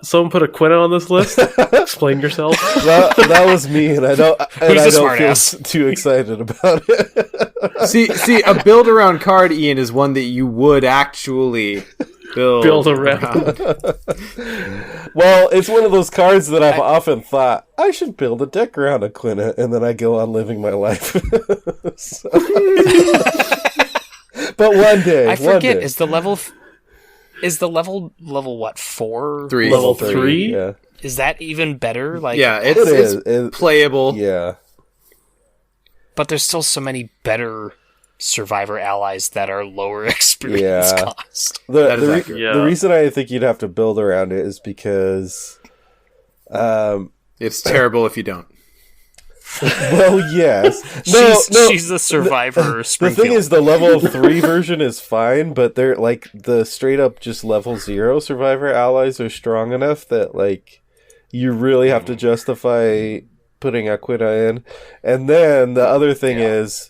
Someone put a Quinn on this list. Explain yourself. That was me, and I don't feel too excited about it. See, a build around card, Ian, is one that you would actually Build around. Well, it's one of those cards that I've often thought, I should build a deck around Aquina, and then I go on living my life. So- But one day. I forget. One day. Is the level what 4? 3. Level 3? Yeah. Is that even better? Like, Yeah, It is. it's playable. Yeah. but there's still so many better survivor allies that are lower experience Yeah. cost. That is accurate. Yeah. The reason I think you'd have to build around it is because, It's terrible if you don't. well, yes. She's the survivor. The Springfield. thing is, the level 3 version is fine, but they're like the straight up just level 0 survivor allies are strong enough that like you really have to justify putting Aquina in. And then the other thing is,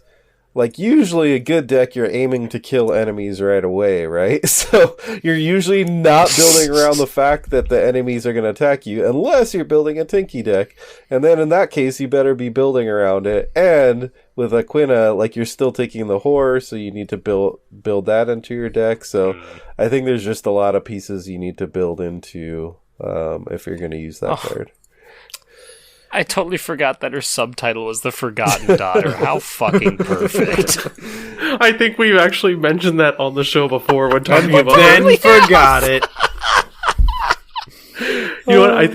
like, usually a good deck, you're aiming to kill enemies right away, right? So you're usually not building around the fact that the enemies are going to attack you, unless you're building a Tinky deck. And then in that case, you better be building around it. And with Aquina, like, you're still taking the horror, so you need to build that into your deck. So I think there's just a lot of pieces you need to build into if you're going to use that card. I totally forgot that her subtitle was The Forgotten Daughter. How fucking perfect. I think we've actually mentioned that on the show before when talking about Then forgot it. You know what? I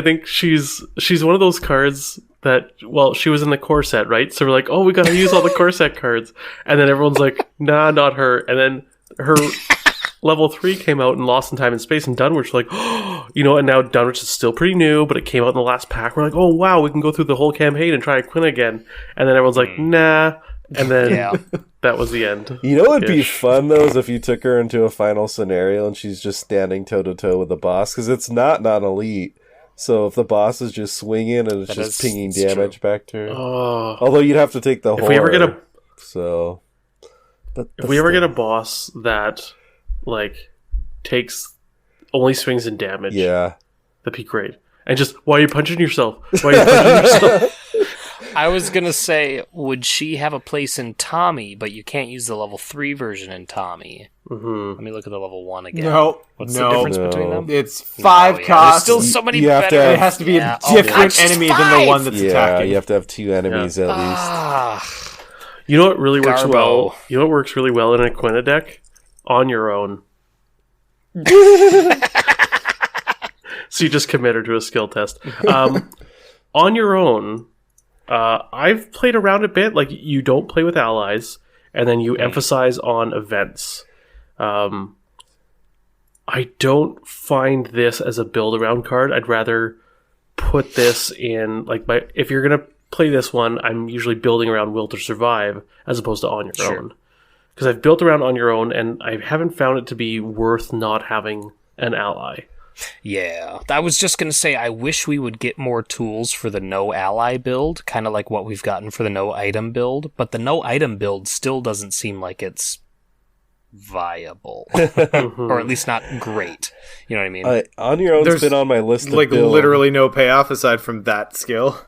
think she's one of those cards that, well, she was in the core set, right? So we're like, oh, we gotta use all the core set cards, and then everyone's like, nah, not her. And then her level 3 came out in Lost in Time and Space, and Dunwich, like, oh, you know, and now Dunwich is still pretty new, but it came out in the last pack. We're like, oh wow, we can go through the whole campaign and try Aquina again. And then everyone's like, nah. And then that was the end. You know what would be fun, though, is if you took her into a final scenario and she's just standing toe-to-toe with the boss, because it's not non-elite. So if the boss is just swinging and it's just pinging damage back to her. Oh. Although you'd have to take the horror. If we ever get a... So... If we ever get a boss that, like, takes... only swings and damage... Yeah. That'd be great. And just, why are you punching yourself? Why are you punching yourself? I was going to say, would she have a place in Tommy, but you can't use the level 3 version in Tommy. Mm-hmm. Let me look at the level 1 again. No. What's the difference between them? It's 5 There's costs. still so many You have to better. have- It has to be a Oh, different just enemy than the 5! one that's Yeah, attacking. you have to have 2 enemies at least. Ah, You know what really works Garbo. well? You know what works really well in a Aquina deck? On your own. So you just commit her to a skill test. On your own, I've played around a bit. Like, you don't play with allies, and then you emphasize on events. I don't find this as a build-around card. I'd rather put this in, like, if you're going to play this one, I'm usually building around Will to Survive as opposed to On Your Own. Because I've built around On Your Own, and I haven't found it to be worth not having an ally. yeah. I was just going to say, I wish we would get more tools for the no ally build, kind of like what we've gotten for the no item build, but the no item build still doesn't seem like it's viable. Or at least not great. You know what I mean? On Your Own's There's, been on my list of like, build. literally no payoff aside from that skill.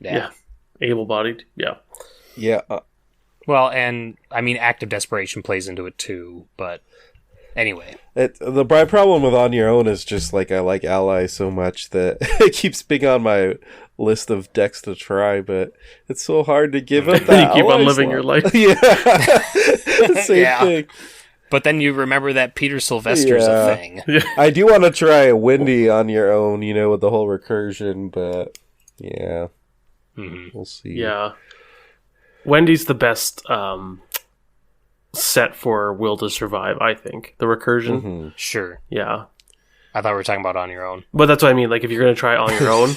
Yeah. Able-bodied. Yeah. Yeah. Well, and I mean, active desperation plays into it too, but anyway. My problem with On Your Own is just, like, I like allies so much that it keeps being on my list of decks to try, but it's so hard to give up that You keep on ally living slot. your life. Yeah. Same Yeah. thing. But then you remember that Peter Sylvester's Yeah. a thing. I do want to try Windy On Your Own, you know, with the whole recursion, but yeah. We'll see. Yeah. Wendy's the best set for Will to Survive, I think. The recursion. Sure. Yeah. I thought we were talking about On Your Own. But that's what I mean. Like, if you're going to try On Your Own,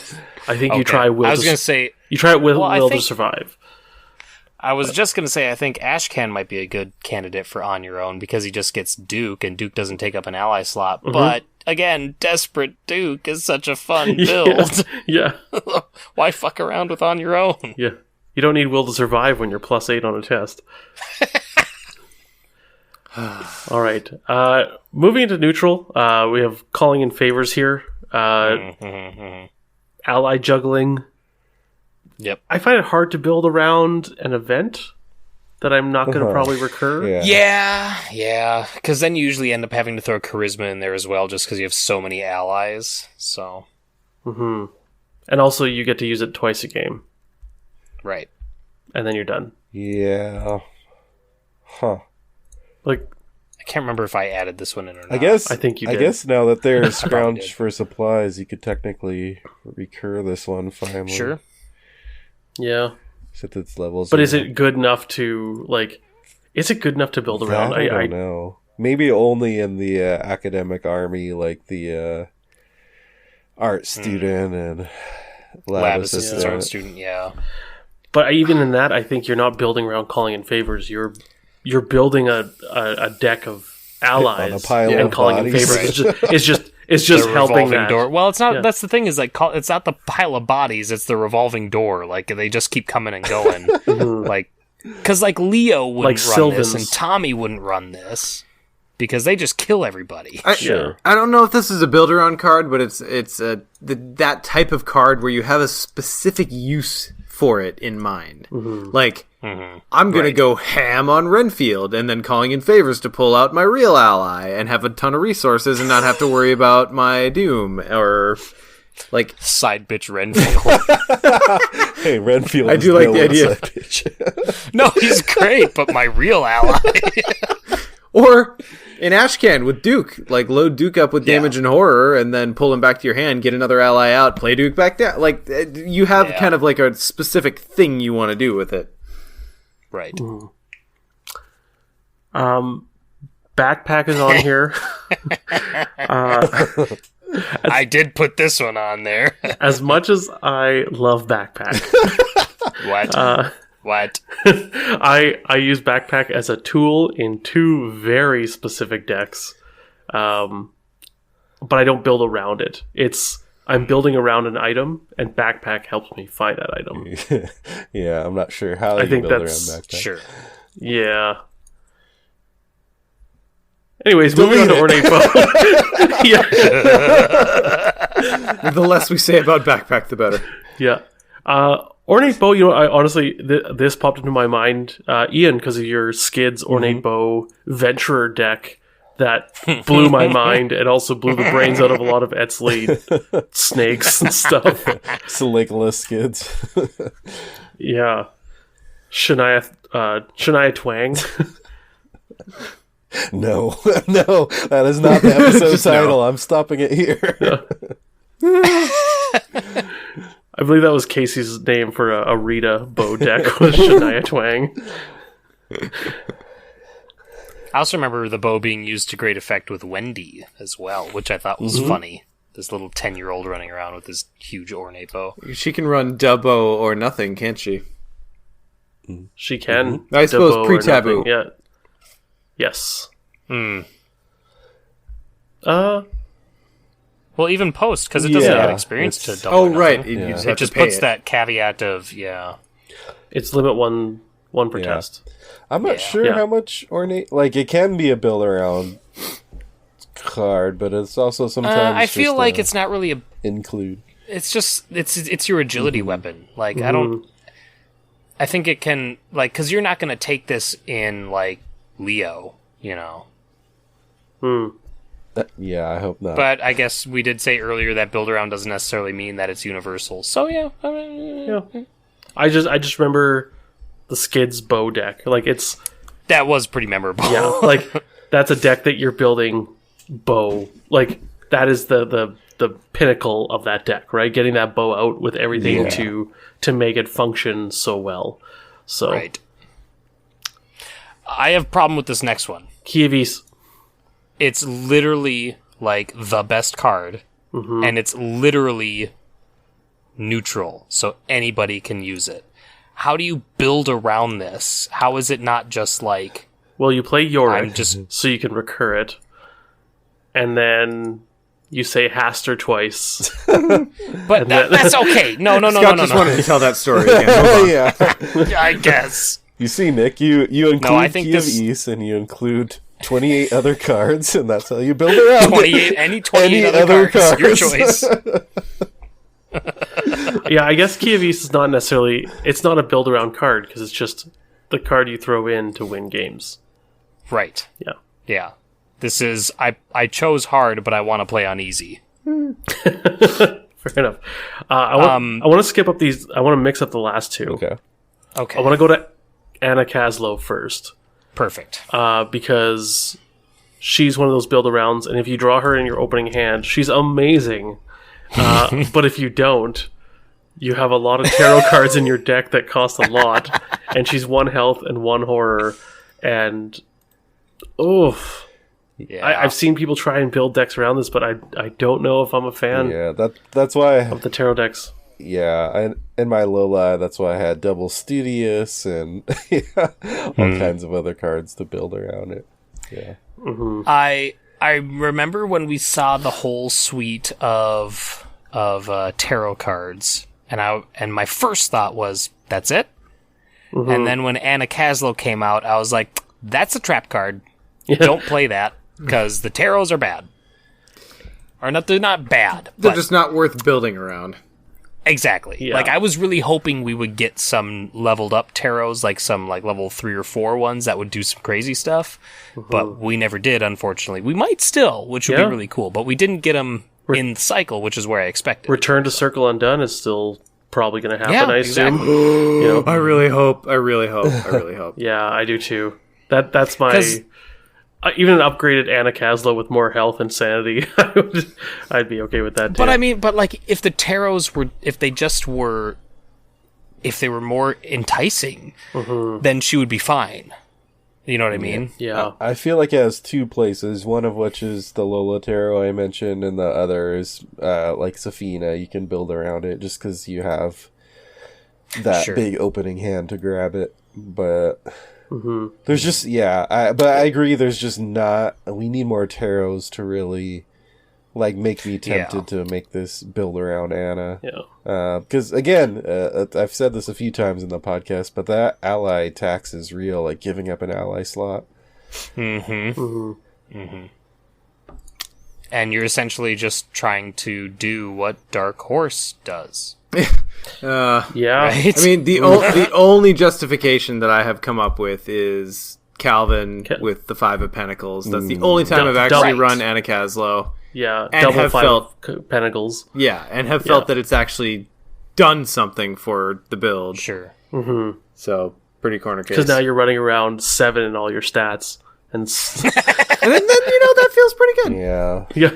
I think you try Will I was to going to say, You try it with Well, I Will think- to Survive. I was just going to say, I think Ashcan might be a good candidate for On Your Own because he just gets Duke, and Duke doesn't take up an ally slot. But again, Desperate Duke is such a fun build. Yeah. Why fuck around with On Your Own? Yeah. You don't need Will to Survive when you're +8 on a test. All right. Moving into neutral, we have calling in favors here. Ally juggling. Yep. I find it hard to build around an event that I'm not going to probably recur. Yeah. Because then you usually end up having to throw charisma in there as well, just because you have so many allies. So. Mm-hmm. And also, you get to use it twice a game. Right. And then you're done. Yeah. Huh. Like, I can't remember if I added this one in or not. I think you did. I guess now that they're did. scrounged for supplies, you could technically recur this one finally. Sure. Yeah. Except its levels. But is it good enough to, like... Is it good enough to build around? I don't know. Maybe only in the academic army, like the art student and lab assistant. Art student, yeah. But even in that, I think you're not building around calling in favors. You're building a deck of allies on a pile and of calling bodies. in favors. It's just The helping revolving that. door. Well, it's not. Yeah. That's the thing is like it's not the pile of bodies. It's the revolving door. Like they just keep coming and going. Like because like Leo wouldn't Like run this Sylvans. and Tommy wouldn't run this because they just kill everybody. I don't know if this is a build-around card, but it's that type of card where you have a specific use for it in mind. Like, I'm going to go ham on Renfield and then calling in favors to pull out my real ally and have a ton of resources and not have to worry about my doom or... Like Side bitch Renfield. Hey, Renfield. I do like the idea. No, he's great, but my real ally. Or in Ashcan with Duke, like load Duke up with damage and horror and then pull him back to your hand, get another ally out, play Duke back down. Like you have kind of like a specific thing you want to do with it. Right. Backpack is on here. I did put this one on there. As much as I love Backpack, What? I use Backpack as a tool in two very specific decks, but I don't build around it. I'm building around an item, and Backpack helps me find that item. Yeah, I'm not sure how I you think build around that's backpack. Sure. Yeah. Anyways, moving on to Ornate Bow. Yeah. The less we say about Backpack, the better. Yeah. Ornate Bow, I honestly, this popped into my mind, Ian, because of your Skids Ornate Bow Venturer deck that blew my mind and also blew the brains out of a lot of Etzli snakes and stuff. Salicola skids. Yeah. Shania Twang. No, that is not the episode title. I'm stopping it here. I believe that was Casey's name for a Rita bow deck was Shania Twang. I also remember the bow being used to great effect with Wendy as well, which I thought was funny. This little 10-year-old running around with this huge ornate bow. She can run Dubbo or nothing, can't she? She can. I suppose Debo or pre-taboo. nothing. Yeah. Yes. Well, even post, because it doesn't Yeah, add experience to it's- double. Oh, or right. nothing. You just It have just to pay puts it. that caveat of, yeah. It's limit one per Yeah. test. I'm not sure Yeah. how much ornate. Like, it can be a build around card, but it's also sometimes. I feel just like a it's not really a... include. It's just... It's your agility weapon. Like, I don't... I think it can... Like, because you're not going to take this in, like, Leo, you know? Yeah, I hope not. But I guess we did say earlier that build around doesn't necessarily mean that it's universal. So yeah, I mean, Yeah. I just remember the Skids bow deck. Like it's that was pretty memorable. yeah, like that's a deck that you're building bow. Like that is the pinnacle of that deck, right? Getting that bow out with everything to make it function so well. So Right. I have a problem with this next one. Kievis. It's literally like the best card, and it's literally neutral, so anybody can use it. How do you build around this? How is it not just like... Well, you play Yorick, I'm just- so you can recur it, and then you say Haster twice. But that's okay. No. Scott just wanted to tell that story again. Hold on. Yeah. I guess. You see, Nick, you include I think Key of this- East and you include 28 other cards, and that's how you build around 28 Any other cards. Your choice. Yeah, I guess Key of East is not necessarily... It's not a build-around card, because it's just the card you throw in to win games. Right. Yeah. Yeah. This is I chose hard, but I want to play on easy. Fair enough. I want to skip up these. I want to mix up the last two. Okay. Okay. I want to go to Anna Kaslow first. Perfect. Because she's one of those build-arounds, and if you draw her in your opening hand, she's amazing. But if you don't, you have a lot of tarot cards in your deck that cost a lot, and she's 1 health and 1 horror, and oof. Yeah. I've seen people try and build decks around this, but I don't know if I'm a fan Yeah, that's why. of the tarot decks. Yeah, in my Lola, that's why I had Double Studious and all kinds of other cards to build around it. Yeah. I remember when we saw the whole suite of tarot cards, and my first thought was, that's it? And then when Anna Kaslow came out, I was like, that's a trap card. Don't play that, because the tarots are bad. Or not, they're not bad. They're just not worth building around. Exactly. Yeah. Like, I was really hoping we would get some leveled up tarots, like some like level 3 or 4 ones that would do some crazy stuff, but we never did, unfortunately. We might still, which would be really cool, but we didn't get them in the cycle, which is where I expected. Return to Circle Undone is still probably going to happen, Yeah, I assume. exactly. You know? I really hope. Yeah, I do too. That's my 'Cause- even an upgraded Anna Kaslow with more health and sanity. I'd be okay with that too. But I mean, like, if the tarots were, if they were more enticing, then she would be fine. You know what I mean? yeah, I feel like it has 2 places, one of which is the Lola Tarot I mentioned, and the other is like Safina. You can build around it just because you have that Sure. big opening hand to grab it. But there's just, but I agree, there's just not, we need more tarots to really like make me tempted to make this build around Anna. yeah. Because again, I've said this a few times in the podcast, but that ally tax is real, like giving up an ally slot. And you're essentially just trying to do what Dark Horse does. Yeah. Right? I mean, the only justification that I have come up with is Calvin with the 5 of Pentacles. That's the only time I've actually Right. run Anna Kaslow. Yeah, And double have 5 felt- pentacles. Yeah, and have felt that it's actually done something for the build. Sure. So, pretty corner case. Because now you're running around 7 in all your stats. And And then, that feels pretty good. Yeah. yeah.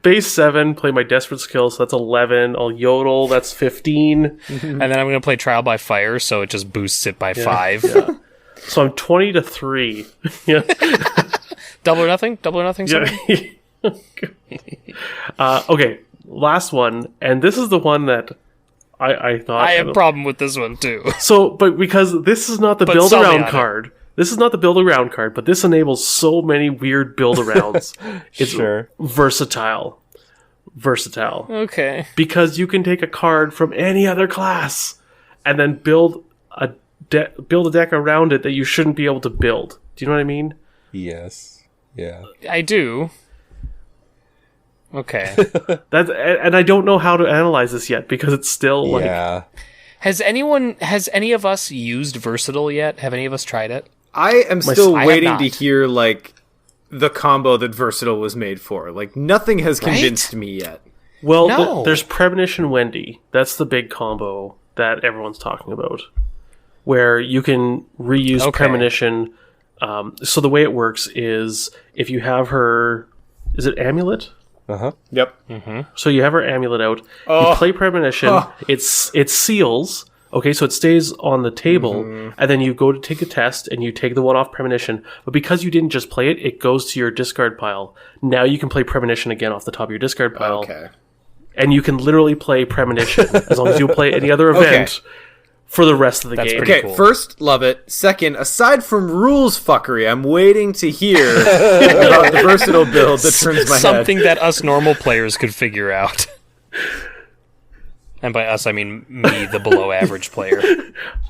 Base 7, play my Desperate Skill, so that's 11. I'll Yodel, that's 15. And then I'm going to play Trial by Fire, so it just boosts it by 5. Yeah. So I'm 20 to 3. Yeah. Double or nothing? Sorry? Okay, last one, and this is the one that I thought... I have a problem with this one, too. So, but because this is not the But sell me build-around on it. card... This is not the build-around card, but this enables so many weird build-arounds. It's Sure. versatile. Okay. Because you can take a card from any other class and then build a deck around it that you shouldn't be able to build. Do you know what I mean? Yes. Yeah. I do. Okay. And I don't know how to analyze this yet because it's still like... Yeah. Has any of us used Versatile yet? Have any of us tried it? I am still I have waiting not. to hear, like, the combo that Versatile was made for. Like, nothing has convinced me yet. Well, No. there's Premonition Wendy. That's the big combo that everyone's talking about. Where you can reuse Premonition. So the way it works is if you have her... Is it Amulet? Uh-huh. Yep. So you have her Amulet out. You play Premonition. It seals. Okay, so it stays on the table. And then you go to take a test and you take the one off Premonition. But because you didn't just play it, it goes to your discard pile. Now you can play Premonition again off the top of your discard pile. Okay. And you can literally play Premonition as long as you play any other event for the rest of the game. pretty Okay, cool. first, love it. Second, aside from rules fuckery, I'm waiting to hear about the Versatile build that turns my Something head. that us normal players could figure out. And by us, I mean me, the below average player.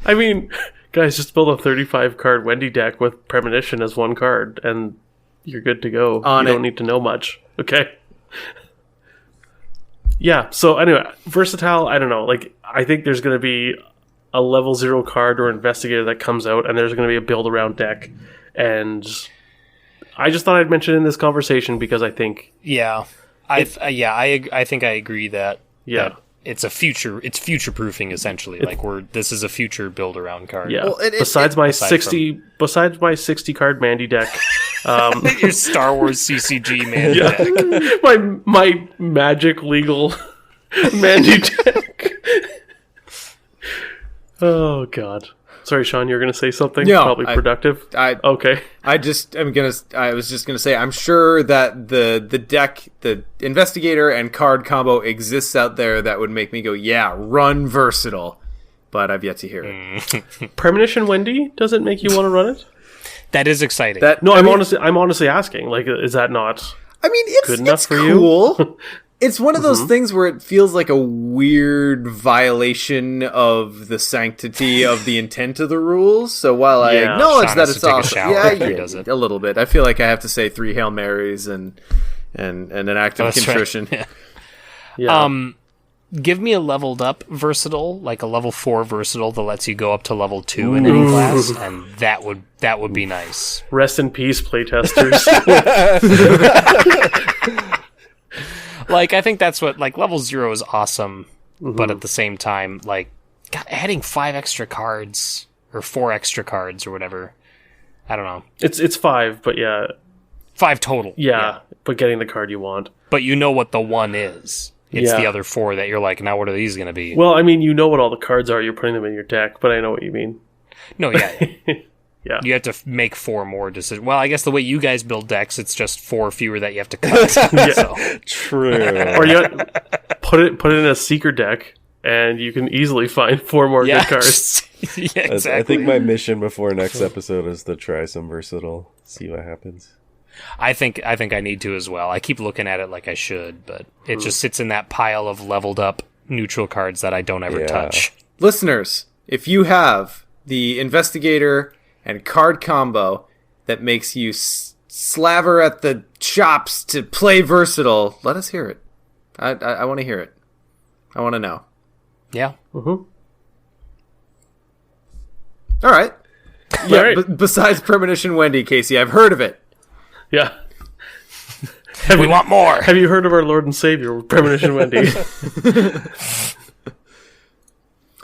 I mean, guys, just build a 35 card Wendy deck with Premonition as one card, and you're good to go. On you it. don't need to know much. Okay. Yeah, so anyway, Versatile, I don't know. Like, I think there's going to be a level 0 card or investigator that comes out, and there's going to be a build around deck. And I just thought I'd mention it in this conversation because I think I think I agree that it's future proofing essentially. This is a future build around card. Yeah. Well, besides my 60 card Mandy deck, your Star Wars CCG Mandy deck. my magic legal Mandy deck. Oh god. Sorry, Sean, you're going to say something probably productive. Okay. I was just gonna say, I'm sure that the deck, the Investigator and card combo exists out there that would make me go, yeah, run versatile. But I've yet to hear it. Premonition Wendy doesn't make you want to run it? That is exciting. I'm honestly asking. Like, is that not? I mean, it's good enough for cool. you? It's one of those things where it feels like a weird violation of the sanctity of the intent of the rules. So while I acknowledge Sean that has it's to take a awesome, shower after he does it. A little bit. I feel like I have to say 3 Hail Marys and an act of contrition. Right. Yeah. Give me a leveled up versatile, like a level 4 versatile that lets you go up to level 2 in any class, and that would be nice. Rest in peace, playtesters. Like, I think that's what, like, level 0 is awesome, but at the same time, like, God, adding 5 extra cards, or 4 extra cards, or whatever, I don't know. It's 5, but 5 total. Yeah, but getting the card you want. But you know what the 1 is. It's the other 4 that you're like, now what are these going to be? Well, I mean, you know what all the cards are, you're putting them in your deck, but I know what you mean. No, yeah. Yeah. You have to make 4 more decisions. Well, I guess the way you guys build decks, it's just 4 fewer that you have to cut. So. True. Or you put it in a seeker deck, and you can easily find 4 more good cards. Yeah, exactly. I think my mission before next episode is to try some versatile, see what happens. I think I need to as well. I keep looking at it like I should, but it just sits in that pile of leveled up neutral cards that I don't ever touch. Listeners, if you have the Investigator and card combo that makes you slaver at the chops to play versatile, let us hear it. I want to hear it. I want to know. Yeah. All right. Yeah. All right. Besides Premonition Wendy, Casey, I've heard of it. Yeah. We want more. Have you heard of our Lord and Savior, Premonition Wendy?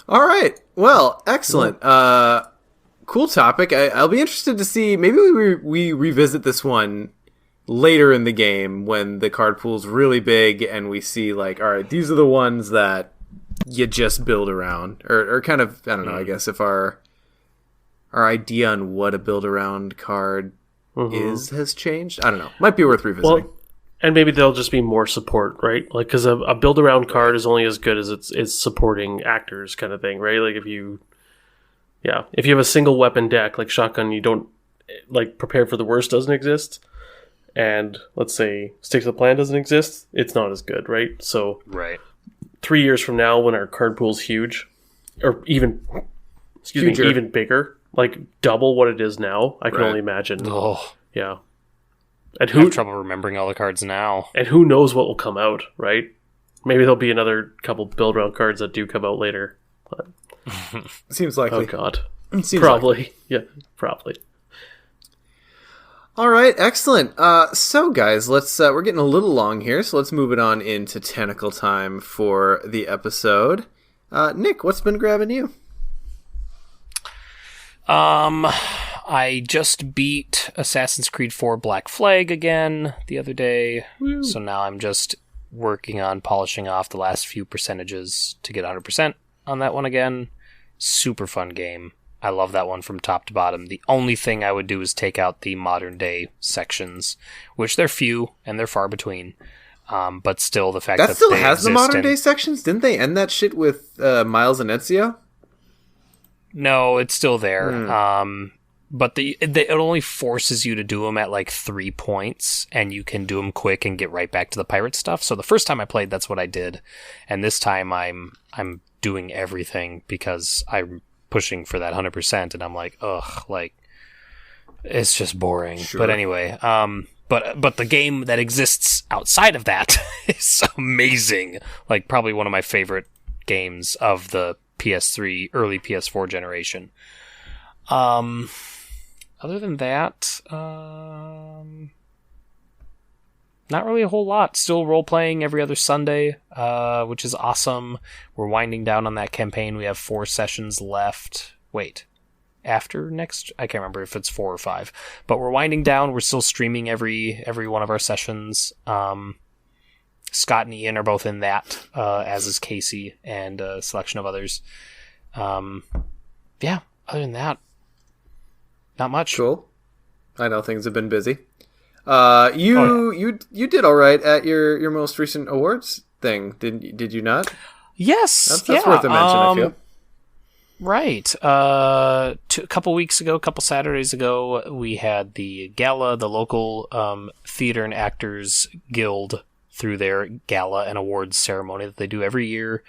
All right. Well, excellent. Cool topic. I'll be interested to see. Maybe we revisit this one later in the game when the card pool's really big and we see, like, all right, these are the ones that you just build around, or kind of, I don't know. I guess if our idea on what a build around card has changed. I don't know. Might be worth revisiting. Well, and maybe there'll just be more support, right? Like, because a build around card is only as good as it's supporting actors, kind of thing, right? Like, if you have a single weapon deck like shotgun, you don't, like, prepare for the worst doesn't exist, and let's say stick to the plan doesn't exist, it's not as good, right? So 3 years from now, when our card pool's huge, or even bigger, like double what it is now, I can only imagine. Oh, yeah. And I have trouble remembering all the cards now. And who knows what will come out, right? Maybe there'll be another couple build round cards that do come out later. But... Seems likely. Oh god. Probably. Likely. Yeah, probably. All right, excellent. So guys, let's we're getting a little long here, so let's move it on into tentacle time for the episode. Nick, what's been grabbing you? I just beat Assassin's Creed 4 Black Flag again the other day. Woo. So now I'm just working on polishing off the last few percentages to get 100% on that one again. Super fun game. I love that one from top to bottom. The only thing I would do is take out the modern day sections, which they're few and they're far between. But still, the fact that still they has the exist modern day sections. Didn't they end that shit with Miles and Ezio? No, it's still there. But it only forces you to do them at like 3 points, and you can do them quick and get right back to the pirate stuff. So the first time I played, that's what I did, and this time I'm doing everything because I'm pushing for that 100%, and I'm like, ugh, like it's just boring. Sure. But anyway, but the game that exists outside of that is amazing. Like probably one of my favorite games of the PS3, early PS4 generation. Other than that, not really a whole lot. Still role-playing every other Sunday, which is awesome. We're winding down on that campaign. We have 4 sessions left. Wait. After next? I can't remember if it's 4 or 5. But we're winding down. We're still streaming every one of our sessions. Scott and Ian are both in that, as is Casey and a selection of others. Yeah, other than that, not much. Cool. I know things have been busy. You did all right at your most recent awards thing, did you not? Yes, that's worth a mention. I feel. Right. A couple Saturdays ago, we had the gala, the local theater and actors guild through their gala and awards ceremony that they do every year.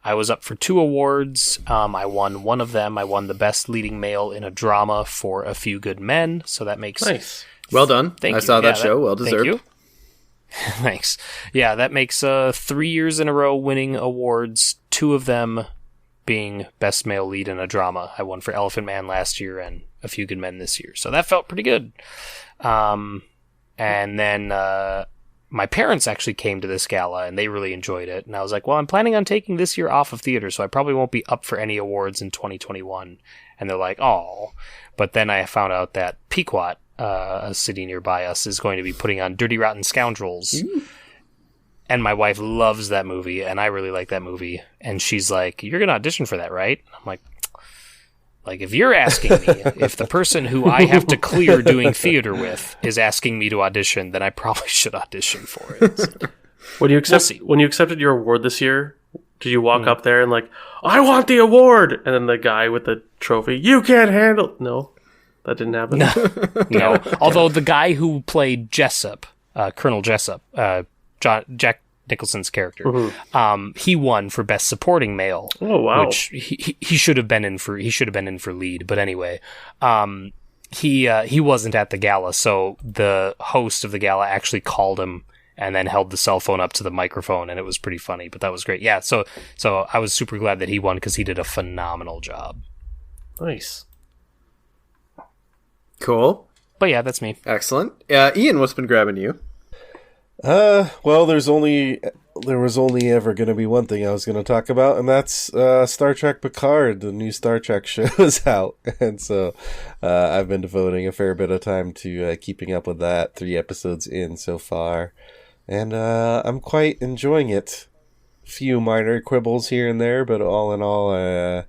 I was up for 2 awards. I won one of them. I won the best leading male in a drama for A Few Good Men. So that makes nice. Well done. Thank I you. saw that show. Well deserved. Thank you. Thanks. Yeah, that makes 3 years in a row winning awards. 2 of them being best male lead in a drama. I won for Elephant Man last year and A Few Good Men this year. So that felt pretty good. And then my parents actually came to this gala and they really enjoyed it. And I was like, well, I'm planning on taking this year off of theater, so I probably won't be up for any awards in 2021. And they're like, oh. But then I found out that Pequot, a city nearby us, is going to be putting on Dirty Rotten Scoundrels. Ooh. And my wife loves that movie, and I really like that movie. And she's like, you're going to audition for that, right? I'm like, if you're asking me, if the person who I have to clear doing theater with is asking me to audition, then I probably should audition for it. So. When you accepted your award this year, did you walk up there and like, I want the award? And then the guy with the trophy, you can't handle... No, that didn't happen. No. Although the guy who played Jessup, Colonel Jessup, Jack Nicholson's character, he won for best supporting male. Oh wow! Which he should have been in for. He should have been in for lead. But anyway, he wasn't at the gala, so the host of the gala actually called him and then held the cell phone up to the microphone, and it was pretty funny. But that was great. Yeah. So I was super glad that he won because he did a phenomenal job. Nice. Cool. But yeah, that's me. Excellent. Ian, what's been grabbing you? Well, there was only ever going to be one thing I was going to talk about, and that's Star Trek Picard. The new Star Trek show is out, and so I've been devoting a fair bit of time to keeping up with that. 3 episodes in so far, and I'm quite enjoying it. Few minor quibbles here and there, but all in all,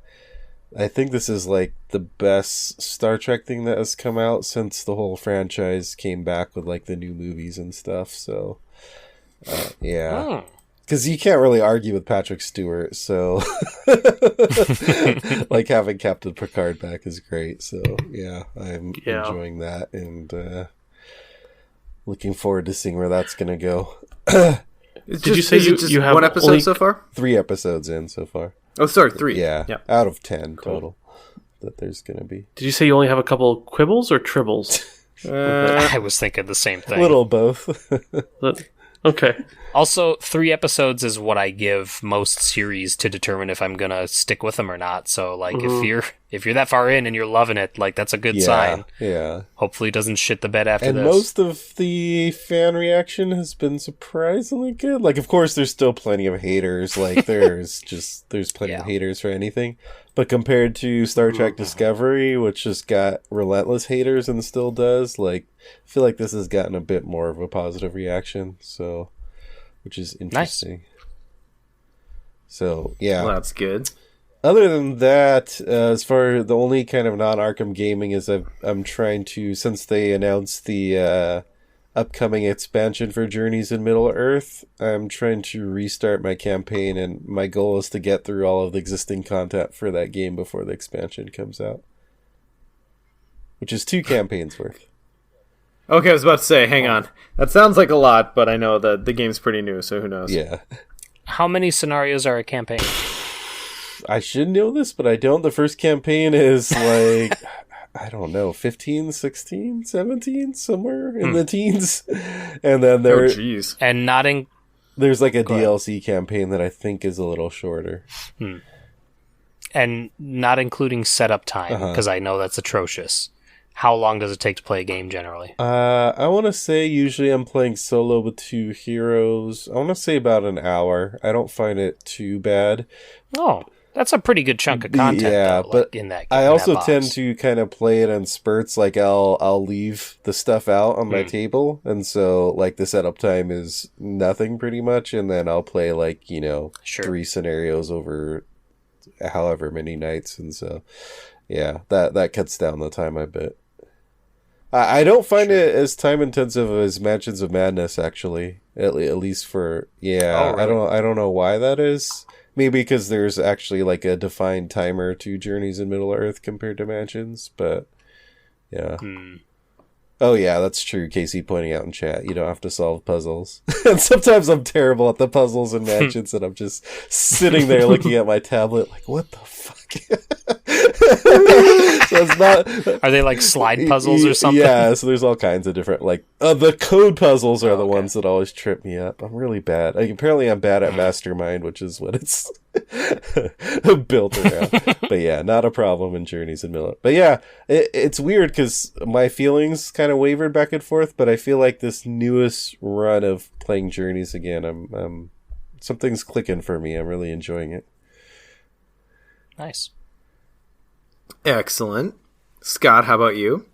I think this is like the best Star Trek thing that has come out since the whole franchise came back with like the new movies and stuff. So, yeah, because you can't really argue with Patrick Stewart. So, like having Captain Picard back is great. So, yeah, I'm enjoying that and looking forward to seeing where that's gonna go. Did you say you have 1 episode so far? 3 episodes in so far. Oh, sorry, 3. Yeah, out of 10 total that there's going to be. Did you say you only have a couple quibbles or tribbles? I was thinking the same thing. A little both. Okay. Also, 3 episodes is what I give most series to determine if I'm gonna stick with them or not. So, like, if you're that far in and you're loving it, like that's a good sign. Yeah. Hopefully, it doesn't shit the bed after this. And most of the fan reaction has been surprisingly good. Like, of course, there's still plenty of haters. Like, there's plenty of haters for anything. But compared to Star Trek Discovery, which just got relentless haters and still does, like, I feel like this has gotten a bit more of a positive reaction, so, which is interesting. Nice. So, yeah. Well, that's good. Other than that, as far the only kind of non-Arkham gaming is I'm trying to, since they announced the upcoming expansion for Journeys in Middle-earth, I'm trying to restart my campaign, and my goal is to get through all of the existing content for that game before the expansion comes out. Which is 2 campaigns worth. Okay, I was about to say, hang on. That sounds like a lot, but I know that the game's pretty new, so who knows? Yeah. How many scenarios are a campaign? I should know this, but I don't. The first campaign is like, I don't know, 15, 16, 17, somewhere in the teens. And then And not in... There's like a DLC campaign that I think is a little shorter. And not including setup time, because I know that's atrocious. How long does it take to play a game generally? I want to say usually I'm playing solo with 2 heroes. I want to say about an hour. I don't find it too bad. Oh, that's a pretty good chunk of content. Yeah, though, but like, in that I also box. tend to kind of play it in spurts. Like I'll leave the stuff out on my table, and so like the setup time is nothing pretty much, and then I'll play like 3 scenarios over however many nights, and so yeah, that cuts down the time a bit. I don't find it as time intensive as Mansions of Madness, actually. At least for really? I don't know why that is. Maybe because there's actually like a defined timer to Journeys in Middle Earth compared to Mansions, but yeah. Oh yeah, that's true. Casey pointing out in chat, you don't have to solve puzzles. And sometimes I'm terrible at the puzzles in Mansions, and I'm just sitting there looking at my tablet like, what the fuck? So it's not. Are they like slide puzzles or something? Yeah, so there's all kinds of different the code puzzles are the ones that always trip me up. I'm really bad. Apparently I'm bad at Mastermind, which is what it's built around. But yeah, not a problem in Journeys in Middle. But yeah, it's weird because my feelings kind of wavered back and forth, but I feel like this newest run of playing Journeys again, I'm something's clicking for me. I'm really enjoying it. Nice. Excellent. Scott, how about you?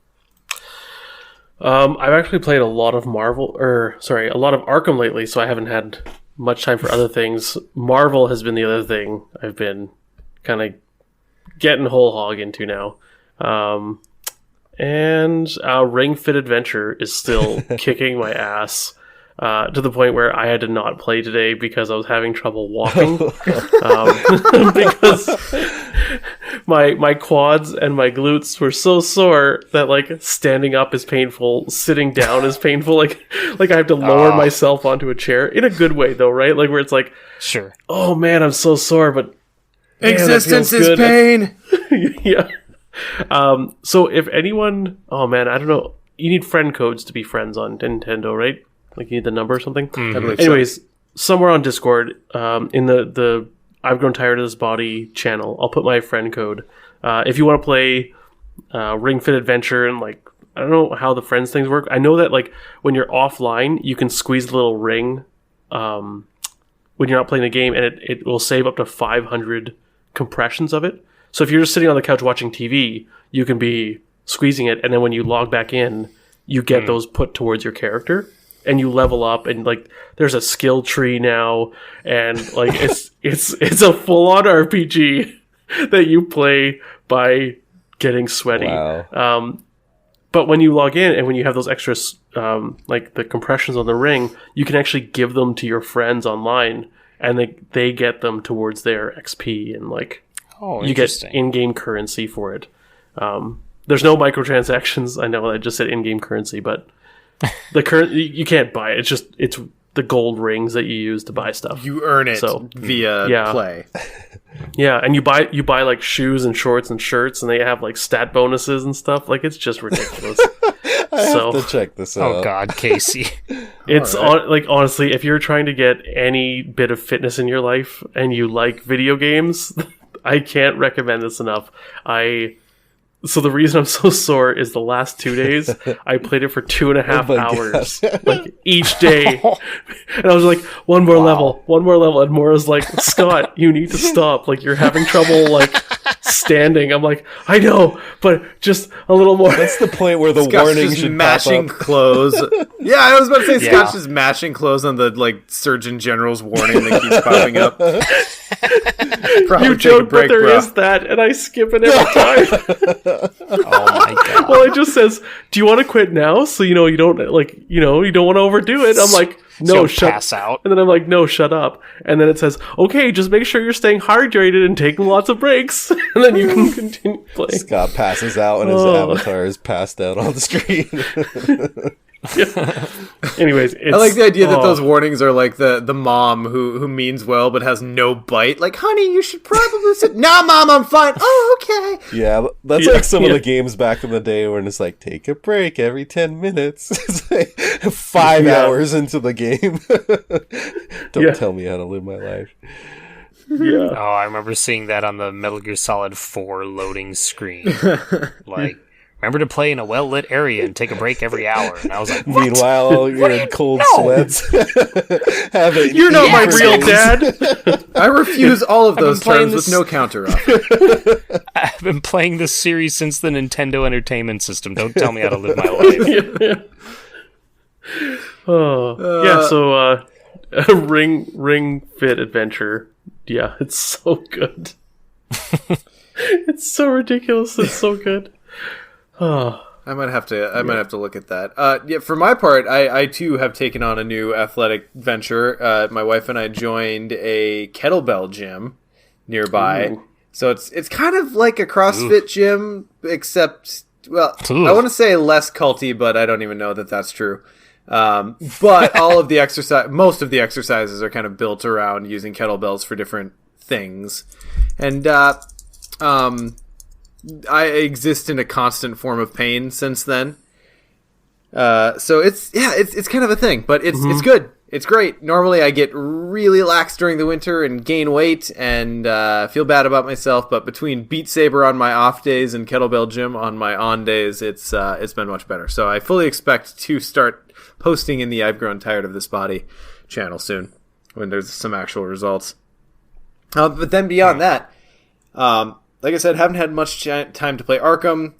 I've actually played a lot of a lot of Arkham lately, so I haven't had much time for other things. Marvel has been the other thing I've been kind of getting whole hog into now. And Ring Fit Adventure is still kicking my ass. To the point where I had to not play today because I was having trouble walking. Because my quads and my glutes were so sore that like standing up is painful, sitting down is painful. Like I have to lower myself onto a chair in a good way though, right? Like where it's like, sure. Oh man, I'm so sore, but man, existence is good. pain. Yeah. So if anyone, oh man, I don't know. You need friend codes to be friends on Nintendo, right? Like you need the number or something. Anyways, somewhere on Discord, in the I've Grown Tired of This Body channel, I'll put my friend code. If you want to play Ring Fit Adventure and like I don't know how the friends things work. I know that like when you're offline, you can squeeze the little ring when you're not playing the game, and it will save up to 500 compressions of it. So if you're just sitting on the couch watching TV, you can be squeezing it, and then when you log back in, you get those put towards your character. And you level up, and like there's a skill tree now, and like it's a full on RPG that you play by getting sweaty. Wow. But when you log in and when you have those extras, like the compressions on the ring, you can actually give them to your friends online, and they get them towards their XP, and like you get in-game currency for it. There's no microtransactions. I know I just said in-game currency, but you can't buy it. It's the gold rings that you use to buy stuff. You earn it via play. Yeah, and you buy like shoes and shorts and shirts, and they have like stat bonuses and stuff. Like it's just ridiculous. I have to check this out. Oh God, Casey. It's like honestly, if you're trying to get any bit of fitness in your life and you like video games, I can't recommend this enough. So the reason I'm so sore is the last 2 days I played it for 2.5 hours, like each day, and I was like, one more level, and Mora's like, Scott, you need to stop. Like you're having trouble like standing. I'm like, I know, but just a little more. That's the point where the warning should mashing pop up. clothes. Yeah, I was about to say Scott's just mashing clothes on the like Surgeon General's warning that keeps popping up. You joke, but there is that, and I skip it every time. Oh my God. Well, it just says, "Do you want to quit now?" So you don't you don't want to overdo it. I'm like, no, pass out. And then I'm like, no, shut up. And then it says, okay, just make sure you're staying hydrated and taking lots of breaks, and then you can continue playing. Scott passes out, and his avatar is passed out on the screen. Yeah. Anyways, I like the idea that those warnings are like the mom who means well but has no bite. Like, honey, you should probably sit. Nah, mom, I'm fine. Oh, okay. Yeah, that's like some of the games back in the day when it's like, take a break every 10 minutes. It's like 5 hours into the game. Don't tell me how to live my life. Yeah. Oh, I remember seeing that on the Metal Gear Solid 4 loading screen. Like, remember to play in a well-lit area and take a break every hour. And I was like, what? Meanwhile, you're in cold sweats. You're not my real dad. I refuse all of those playing terms with this- no counteroffer. I've been playing this series since the Nintendo Entertainment System. Don't tell me how to live my life. So Ring Fit Adventure. Yeah, it's so good. It's so ridiculous. It's so good. Oh. I might have to look at that. Yeah, for my part, I too have taken on a new athletic venture. My wife and I joined a kettlebell gym nearby. Ooh. So it's kind of like a CrossFit gym, except, well, Ooh. I want to say less culty, but I don't even know that that's true. But all of the most of the exercises are kind of built around using kettlebells for different things. And, I exist in a constant form of pain since then. So it's kind of a thing, but it's good. It's great. Normally I get really lax during the winter and gain weight and feel bad about myself, but between Beat Saber on my off days and kettlebell gym on my on days, it's been much better. So I fully expect to start posting in the I've Grown Tired of This Body channel soon when there's some actual results. But then beyond that, like I said, haven't had much time to play Arkham.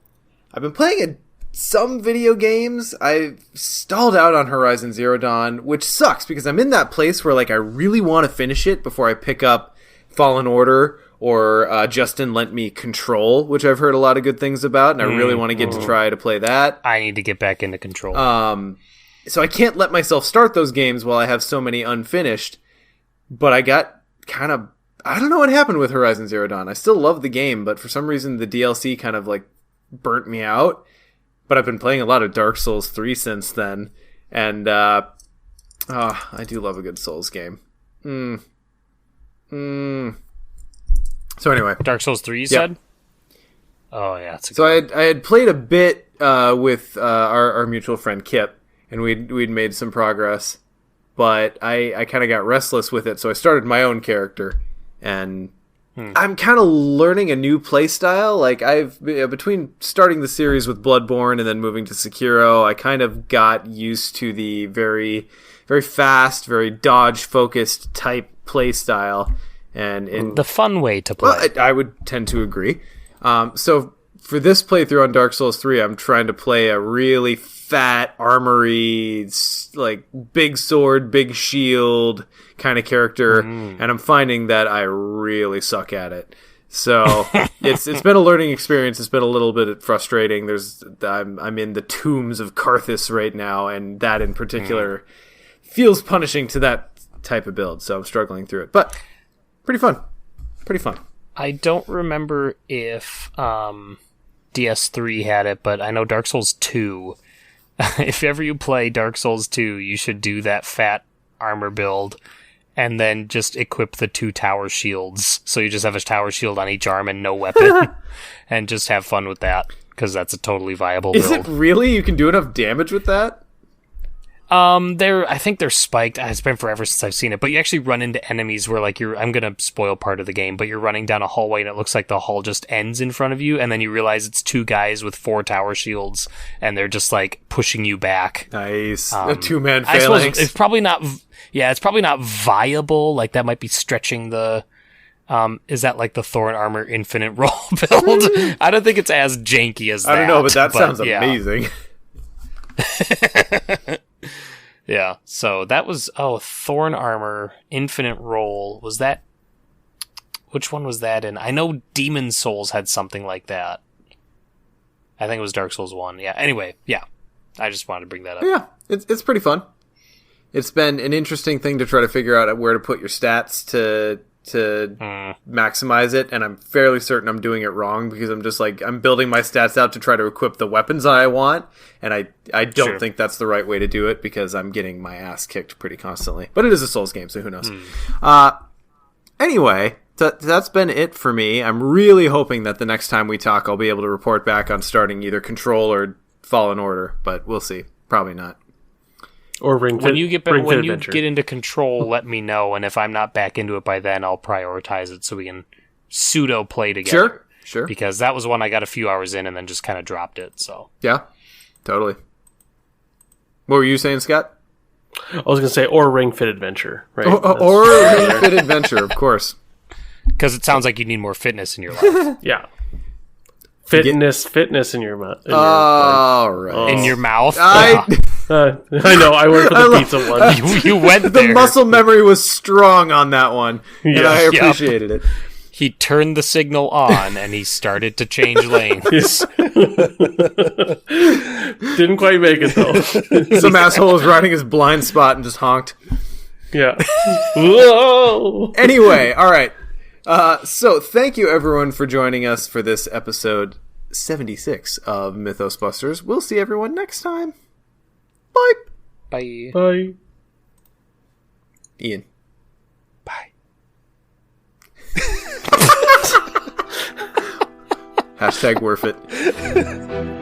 I've been playing some video games. I've stalled out on Horizon Zero Dawn, which sucks because I'm in that place where like I really want to finish it before I pick up Fallen Order or Justin lent me Control, which I've heard a lot of good things about, and I really want to get to try to play that. I need to get back into Control. So I can't let myself start those games while I have so many unfinished, but I got kind of... I don't know what happened with Horizon Zero Dawn. I still love the game, but for some reason the DLC kind of like burnt me out. But I've been playing a lot of Dark Souls 3 since then, and I do love a good Souls game. So anyway, Dark Souls 3, you said? Oh yeah. So I had played a bit with our mutual friend Kip, and we'd made some progress, but I kind of got restless with it, so I started my own character. And I'm kind of learning a new playstyle. Like between starting the series with Bloodborne and then moving to Sekiro, I kind of got used to the very, very fast, very dodge-focused type playstyle. And in the fun way to play. Well, I would tend to agree. So for this playthrough on Dark Souls 3, I'm trying to play a really fat, armory, like big sword, big shield kind of character, and I'm finding that I really suck at it. So it's been a learning experience. It's been a little bit frustrating. I'm in the tombs of Karthus right now, and that in particular feels punishing to that type of build. So I'm struggling through it, but pretty fun. I don't remember if DS3 had it, but I know Dark Souls 2. If ever you play Dark Souls 2, you should do that fat armor build and then just equip the 2 tower shields. So you just have a tower shield on each arm and no weapon and just have fun with that because that's a totally viable build. Is it really? You can do enough damage with that? I think they're spiked. It's been forever since I've seen it, but you actually run into enemies where like I'm going to spoil part of the game, but you're running down a hallway and it looks like the hall just ends in front of you, and then you realize it's 2 guys with 4 tower shields and they're just like pushing you back. Nice. A 2-man I phalanx. suppose it's probably not viable. Like that might be stretching the is that like the Thorn Armor Infinite Roll build? I don't think it's as janky as that. I don't know, but that sounds yeah. amazing. Yeah, so that was Thorn Armor Infinite Roll. Was that which one was that in? I know Demon Souls had something like that. I think it was Dark Souls 1. Yeah. Anyway, yeah. I just wanted to bring that up. Yeah, it's pretty fun. It's been an interesting thing to try to figure out where to put your stats to maximize it, and I'm fairly certain I'm doing it wrong because I'm just like I'm building my stats out to try to equip the weapons that I want, and I don't think that's the right way to do it because I'm getting my ass kicked pretty constantly. But it is a Souls game, so who knows? Anyway, that's been it for me. I'm really hoping that the next time we talk, I'll be able to report back on starting either Control or Fallen Order, but we'll see. Probably not. Or Ring Fit. When you get Ring Fit when you Adventure. get into Control, let me know, and if I'm not back into it by then, I'll prioritize it so we can pseudo play together. Sure. Because that was one I got a few hours in and then just kind of dropped it. So Yeah, totally. What were you saying, Scott? I was going to say, or Ring Fit Adventure, right? Or Ring Fit Adventure, of course. because it sounds like you need more fitness in your life. Yeah. Fitness in your mouth. All right. In your mouth. I know. I went for the pizza one. you went the there. muscle memory was strong on that one, and Yeah. I Yep. appreciated it. He turned the signal on and he started to change lanes. Yes. Didn't quite make it though. Some asshole was riding his blind spot and just honked. Yeah. Whoa. Anyway, all right. So thank you everyone for joining us for this episode 76 of Mythos Busters. We'll see everyone next time. Bye. Bye. Bye. Ian. Bye. Hashtag worth it.